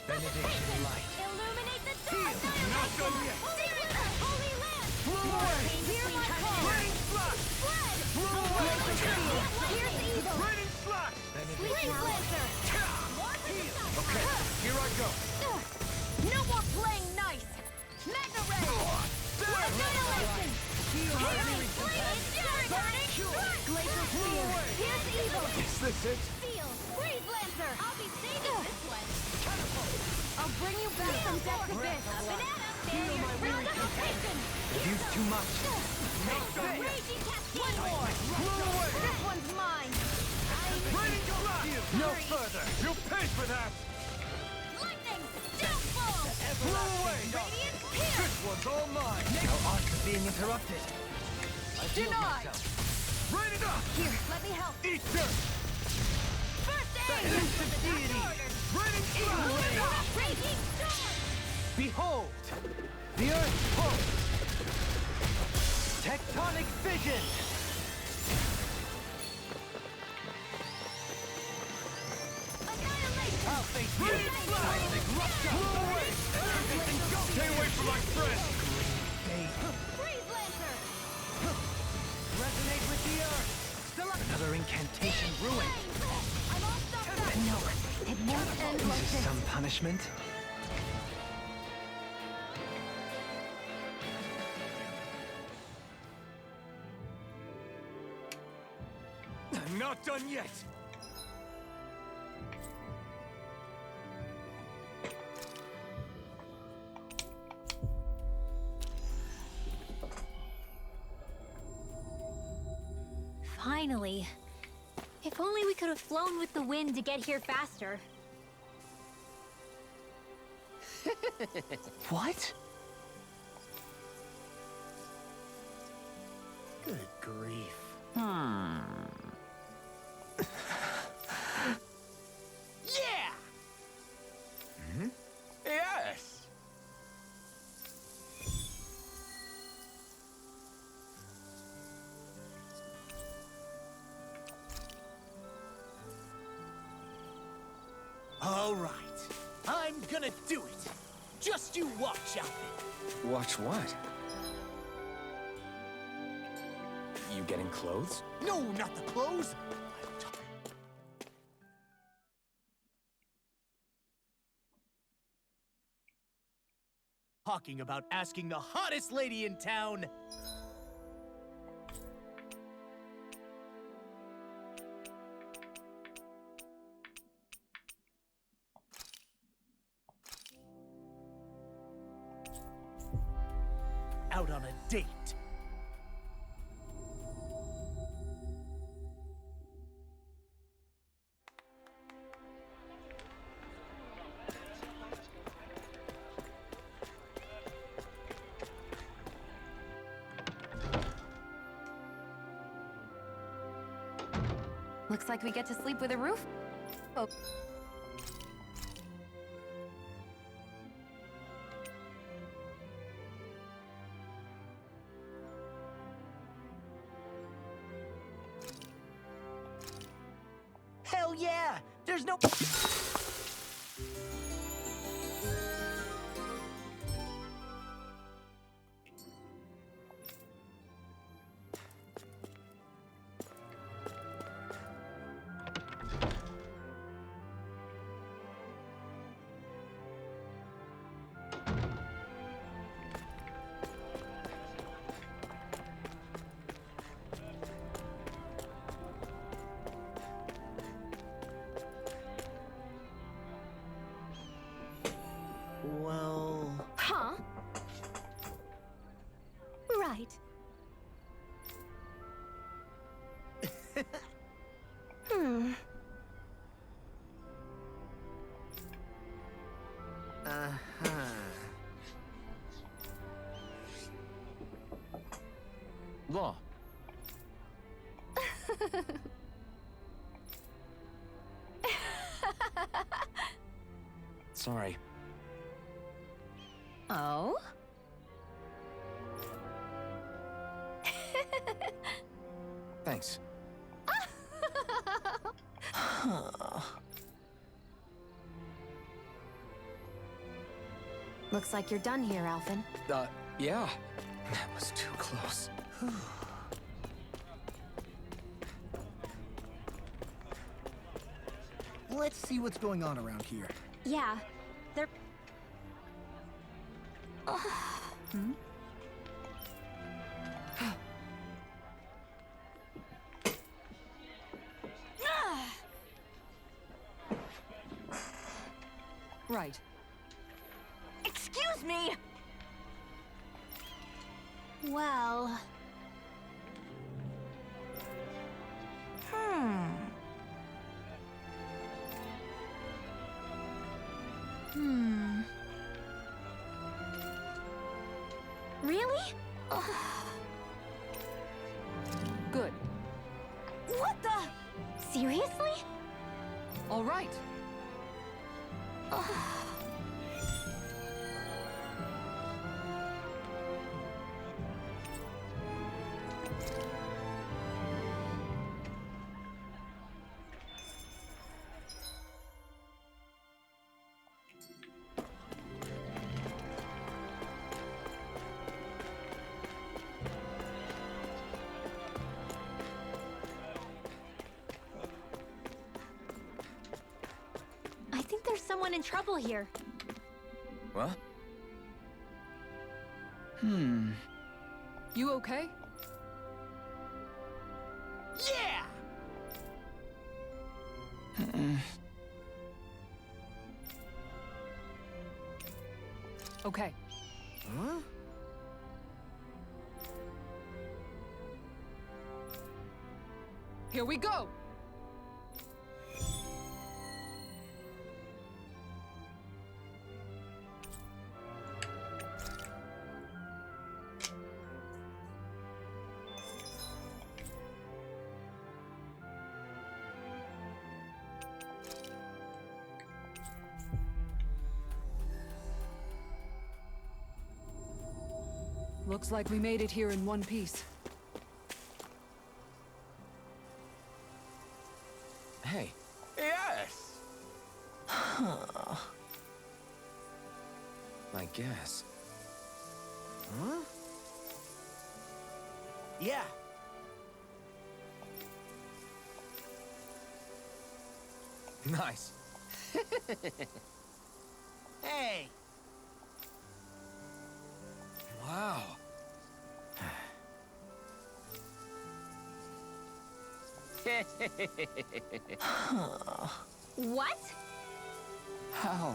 Speaker 9: Benediction light.
Speaker 1: Illuminate the dark!
Speaker 9: Not done yet.
Speaker 1: Searing the holy land!
Speaker 9: Blow away!
Speaker 1: Hear my call!
Speaker 9: Raining flash!
Speaker 1: Spread!
Speaker 9: Blow away!
Speaker 1: Here's evil!
Speaker 9: Raining flash! Okay, here I go.
Speaker 1: No more playing nice! Mega Ray! Annihilation! Healing! Burning! Glacial Spear! Here's evil!
Speaker 9: Is this it?
Speaker 1: Steel! Freeze Lancer! I'll be saving this one! I'll bring you back from Death's Abyss! Banana! Barrier! Round of location!
Speaker 8: You've used too much.
Speaker 1: Raging Cascade! One more! This one's mine!
Speaker 9: Raining Blast! No further! You'll pay for that!
Speaker 1: Lightning! Steel Ball!
Speaker 9: Blow away!
Speaker 1: Radiant Pierce!
Speaker 9: This one's all mine!
Speaker 8: No art of being interrupted.
Speaker 1: Denied!
Speaker 9: Raining up!
Speaker 1: Here, let me help!
Speaker 9: Eat dirt!
Speaker 1: First aid!
Speaker 9: Ancient deity! Raining Blast!
Speaker 1: Raging Storm!
Speaker 8: Behold! The Earth pulse! Tectonic fission!
Speaker 1: Annihilation!
Speaker 8: I'll face you!
Speaker 9: Raining Blast! Blow away! Everything go! Stay away from my friend!
Speaker 1: Freeze Lancer!
Speaker 8: Resonate with the Earth! Another incantation ruined!
Speaker 1: I'm all stopped up!
Speaker 3: No, it won't end like
Speaker 8: This is
Speaker 3: this.
Speaker 8: some punishment?
Speaker 9: I'm not done yet!
Speaker 5: Finally. If only we could have flown with the wind to get here faster.
Speaker 4: What? Good grief. Yeah! Yes! All right. I'm gonna do it. Just you watch, Alvin.
Speaker 6: Watch what? You getting clothes?
Speaker 4: No, not the clothes. Talking about asking the hottest lady in town. Out on a date.
Speaker 3: Looks like we get to sleep with a roof. Oh.
Speaker 4: Hell yeah! There's no... Well...
Speaker 5: Huh? Right.
Speaker 4: Uh-huh.
Speaker 6: Law. Sorry.
Speaker 3: Oh?
Speaker 6: Thanks.
Speaker 3: Looks like you're done here, Alphen.
Speaker 6: Yeah. That was too close.
Speaker 4: Let's see what's going on around here.
Speaker 5: Yeah, they're...
Speaker 7: Hmm? Right.
Speaker 3: Excuse me!
Speaker 5: Well...
Speaker 3: Hmm.
Speaker 5: Really?
Speaker 7: Good.
Speaker 3: What the?
Speaker 5: Seriously?
Speaker 7: All right.
Speaker 5: I think there's someone in trouble here.
Speaker 8: What?
Speaker 7: You okay?
Speaker 4: Yeah!
Speaker 7: Okay.
Speaker 4: Huh?
Speaker 7: Here we go! Looks like we made it here in one piece.
Speaker 8: Hey,
Speaker 4: Yes!
Speaker 8: I guess.
Speaker 4: Huh? Yeah.
Speaker 8: Nice.
Speaker 4: Hey!
Speaker 8: Wow.
Speaker 5: What?
Speaker 8: How?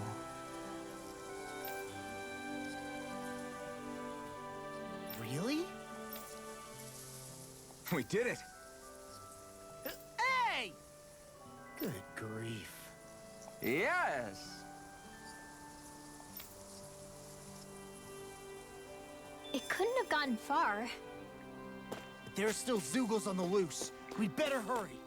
Speaker 4: Really?
Speaker 8: We did it!
Speaker 4: Hey! Good grief.
Speaker 8: Yes!
Speaker 5: It couldn't have gone far.
Speaker 4: But there are still Zeugles on the loose. We'd better hurry.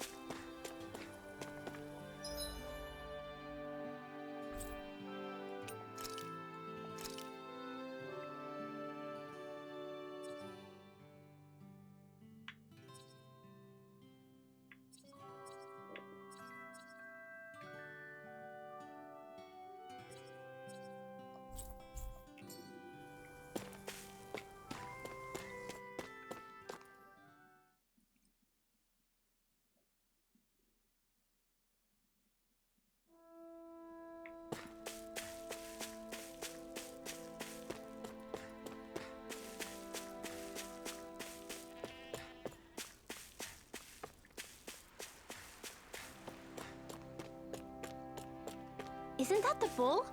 Speaker 5: Isn't that the bull?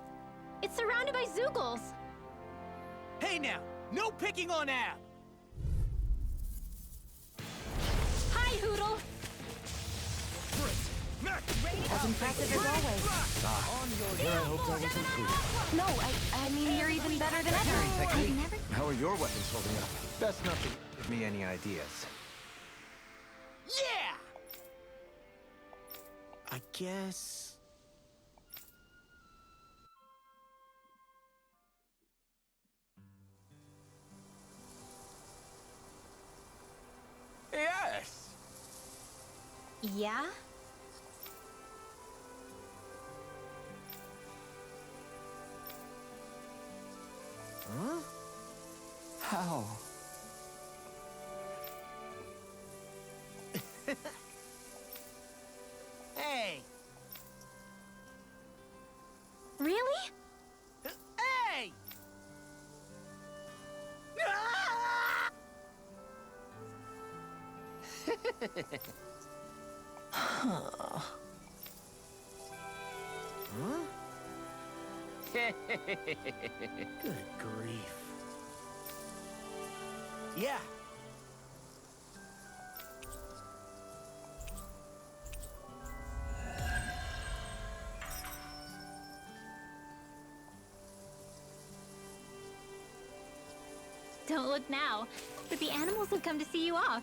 Speaker 5: It's surrounded by Zeugles.
Speaker 4: Hey now! No picking on Ab!
Speaker 5: Hi, Hootle.
Speaker 3: As impressive as always.
Speaker 8: I hoped I wasn't fooled.
Speaker 3: No, I mean, you're even better than ever. I've never...
Speaker 8: How are your weapons holding up? Best not to give me any ideas.
Speaker 4: Yeah! I guess... Yes!
Speaker 5: Yeah?
Speaker 4: Huh?
Speaker 8: How?
Speaker 4: Hey!
Speaker 5: Really?
Speaker 4: Huh? Good grief. Yeah.
Speaker 5: Don't look now, but the animals have come to see you off.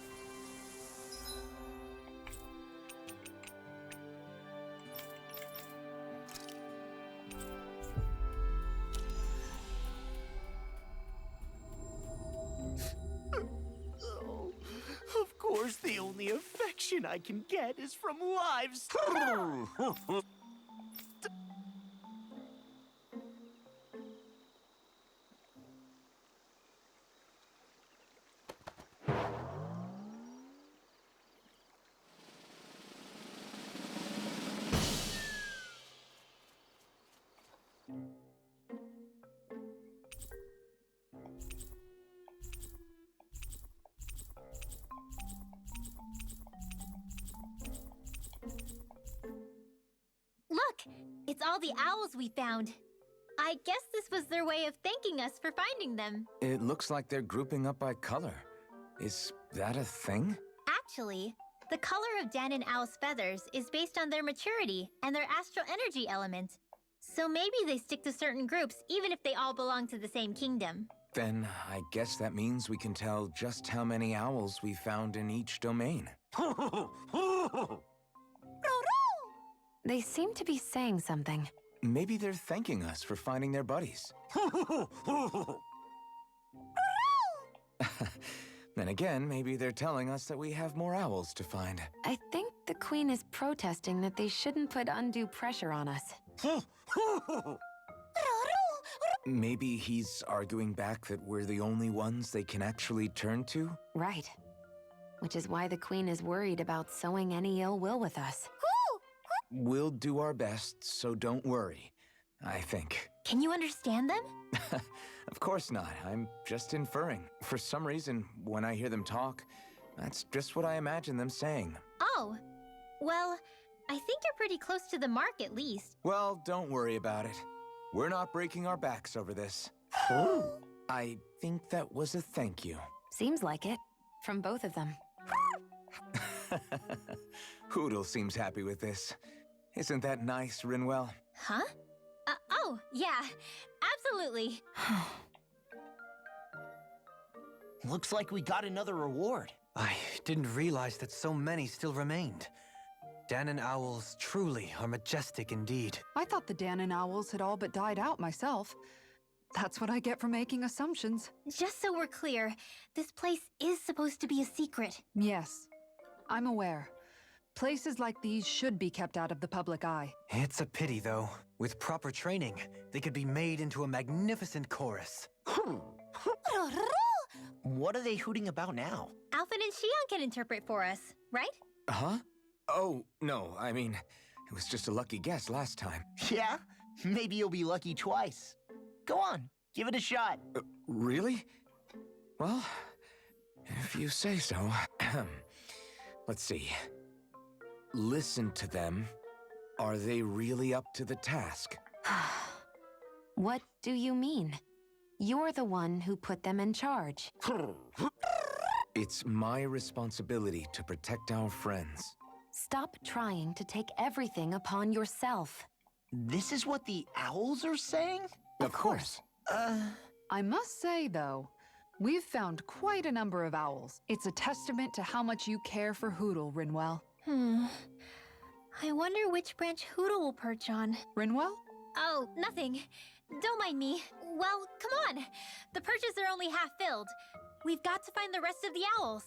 Speaker 4: Oh, of course, the only affection I can get is from livestock.
Speaker 5: Look! It's all the owls we found. I guess this was their way of thanking us for finding them.
Speaker 6: It looks like they're grouping up by color. Is that a thing?
Speaker 5: Actually, the color of Dan and Owl's feathers is based on their maturity and their astral energy element. So maybe they stick to certain groups even if they all belong to the same kingdom.
Speaker 6: Then I guess that means we can tell just how many owls we found in each domain.
Speaker 3: They seem to be saying something.
Speaker 6: Maybe they're thanking us for finding their buddies. Then again, maybe they're telling us that we have more owls to find.
Speaker 3: I think the Queen is protesting that they shouldn't put undue pressure on us.
Speaker 6: Maybe he's arguing back that we're the only ones they can actually turn to?
Speaker 3: Right. Which is why the Queen is worried about sowing any ill will with us.
Speaker 6: We'll do our best, so don't worry, I think.
Speaker 5: Can you understand them?
Speaker 6: Of course not. I'm just inferring. For some reason, when I hear them talk, that's just what I imagine them saying.
Speaker 5: Oh. Well, I think you're pretty close to the mark at least.
Speaker 6: Well, don't worry about it. We're not breaking our backs over this. I think that was a thank you.
Speaker 3: Seems like it. From both of them.
Speaker 6: Hootle seems happy with this. Isn't that nice, Rinwell?
Speaker 5: Huh? Oh, yeah. Absolutely.
Speaker 4: Looks like we got another reward.
Speaker 8: I didn't realize that so many still remained. Dan and Owls truly are majestic indeed.
Speaker 7: I thought the Dan and Owls had all but died out myself. That's what I get for making assumptions.
Speaker 5: Just so we're clear, this place is supposed to be a secret.
Speaker 7: Yes, I'm aware. Places like these should be kept out of the public eye.
Speaker 8: It's a pity, though. With proper training, they could be made into a magnificent chorus.
Speaker 4: What are they hooting about now?
Speaker 5: Alfred and Xion can interpret for us, right?
Speaker 6: Huh? Oh, no, I mean, it was just a lucky guess last time.
Speaker 4: Yeah? Maybe you'll be lucky twice. Go on, give it a shot.
Speaker 6: Really? Well, if you say so. Let's see. Listen to them. Are they really up to the task?
Speaker 3: What do you mean? You're the one who put them in charge.
Speaker 6: It's my responsibility to protect our friends.
Speaker 3: Stop trying to take everything upon yourself.
Speaker 4: This is what the owls are saying?
Speaker 6: Of course.
Speaker 7: I must say, though, we've found quite a number of owls. It's a testament to how much you care for Hootle, Rinwell.
Speaker 5: I wonder which branch Hootle will perch on.
Speaker 7: Rinwell?
Speaker 5: Oh, nothing. Don't mind me. Well, come on. The perches are only half filled. We've got to find the rest of the owls.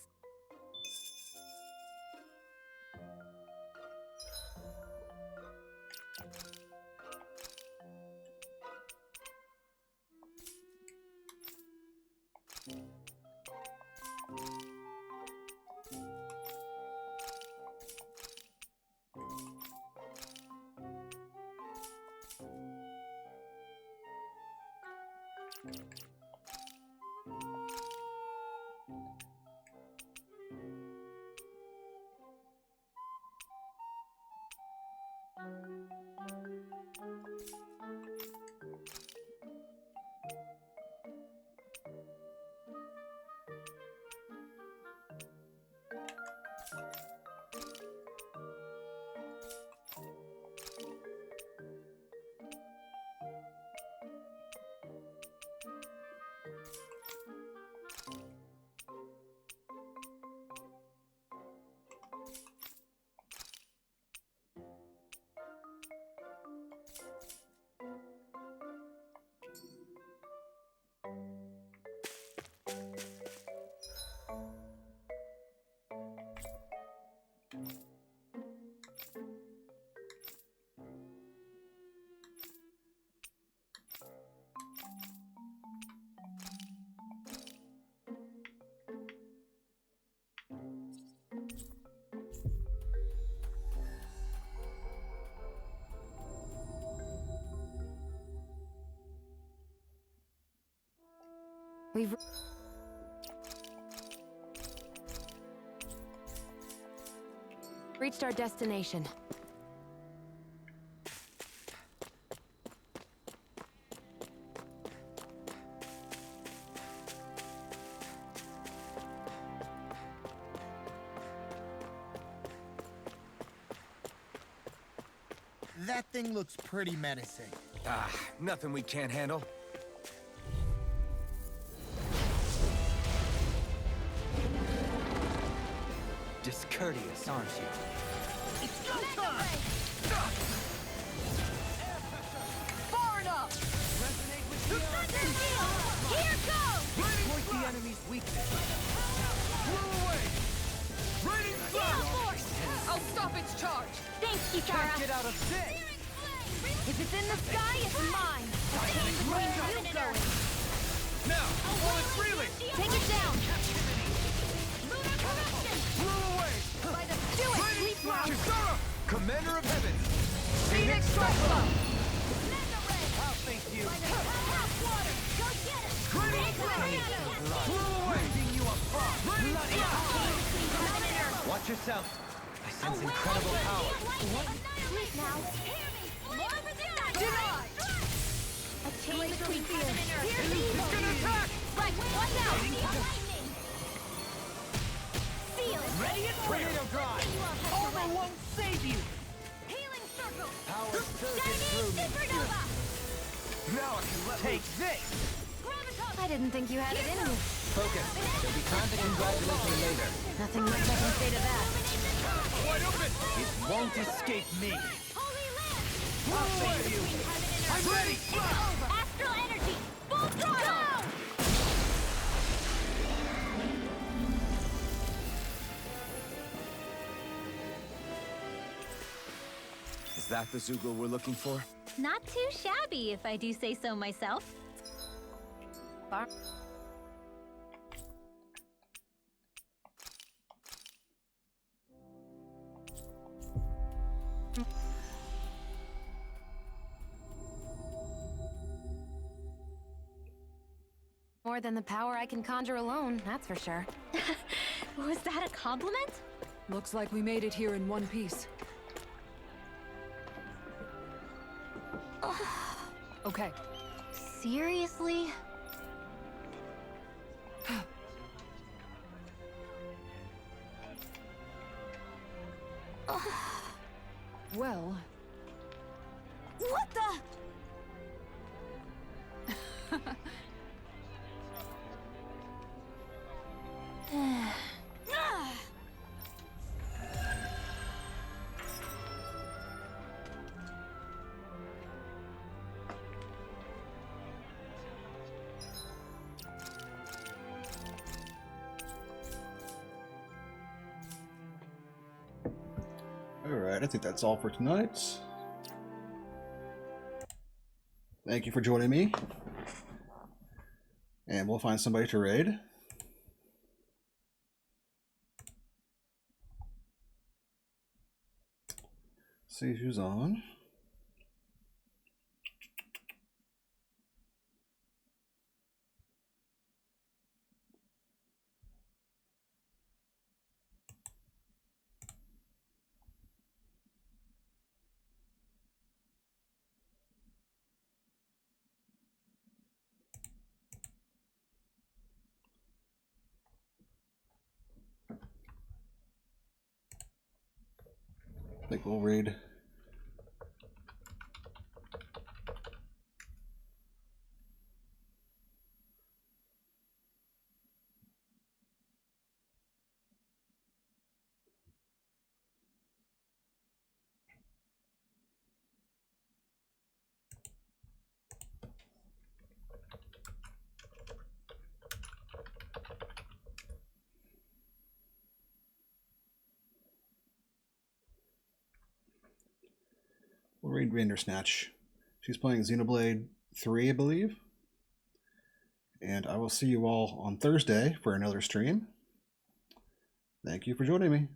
Speaker 3: We've reached our destination.
Speaker 12: That thing looks pretty menacing.
Speaker 6: Ah, nothing we can't handle.
Speaker 8: Discourteous, aren't you?
Speaker 9: It's go time!
Speaker 1: Far enough!
Speaker 9: Resonate with the
Speaker 1: Here goes!
Speaker 9: Exploit the enemy's weakness. Blow away! Raining thrust!
Speaker 1: I'll stop its charge!
Speaker 5: Thanks,
Speaker 9: Can't
Speaker 5: Kitara.
Speaker 9: get out of this!
Speaker 5: If it's in the sky, it's mine.
Speaker 9: Where are you going? Now, while it's reeling!
Speaker 5: Take it down.
Speaker 9: Blow away!
Speaker 5: Do it.
Speaker 9: Raining
Speaker 5: Sleep now.
Speaker 9: Kisara! Commander of Heaven!
Speaker 1: Phoenix Strike-Up!
Speaker 9: I'll thank you!
Speaker 5: Go get it.
Speaker 9: Raining thrust! Blow away! Ripping you apart! Raining thrust!
Speaker 8: Watch yourself. I sense incredible power.
Speaker 5: Sleep now.
Speaker 1: Denied!
Speaker 5: A chain between heaven and earth. Here's
Speaker 9: He's
Speaker 5: evil.
Speaker 9: gonna attack!
Speaker 5: Right, watch out. Feel it.
Speaker 9: Ready and tornado drive! Armor won't save you!
Speaker 5: Healing circle.
Speaker 8: Power surges
Speaker 5: Chinese
Speaker 8: through me.
Speaker 5: supernova.
Speaker 9: Now I can take this!
Speaker 5: Graviton.
Speaker 3: I didn't think you had it in you.
Speaker 8: Focus. There'll be time to congratulate me later.
Speaker 3: Nothing much I can say to that.
Speaker 9: Wide open!
Speaker 8: It won't escape me.
Speaker 5: Holy land.
Speaker 9: I'll save you! I'm ready!
Speaker 5: Astral energy. Full throttle.
Speaker 6: Is that the Zugel we're looking for?
Speaker 5: Not too shabby, if I do say so myself.
Speaker 3: More than the power I can conjure alone, that's for sure.
Speaker 5: Was that a compliment?
Speaker 7: Looks like we made it here in one piece. Okay.
Speaker 5: Seriously?
Speaker 7: Well,
Speaker 5: What the?
Speaker 2: Alright, I think that's all for tonight. Thank you for joining me. And we'll find somebody to raid. See who's on. I think we'll read Bandersnatch. She's playing Xenoblade 3, I believe. And I will see you all on Thursday for another stream. Thank you for joining me.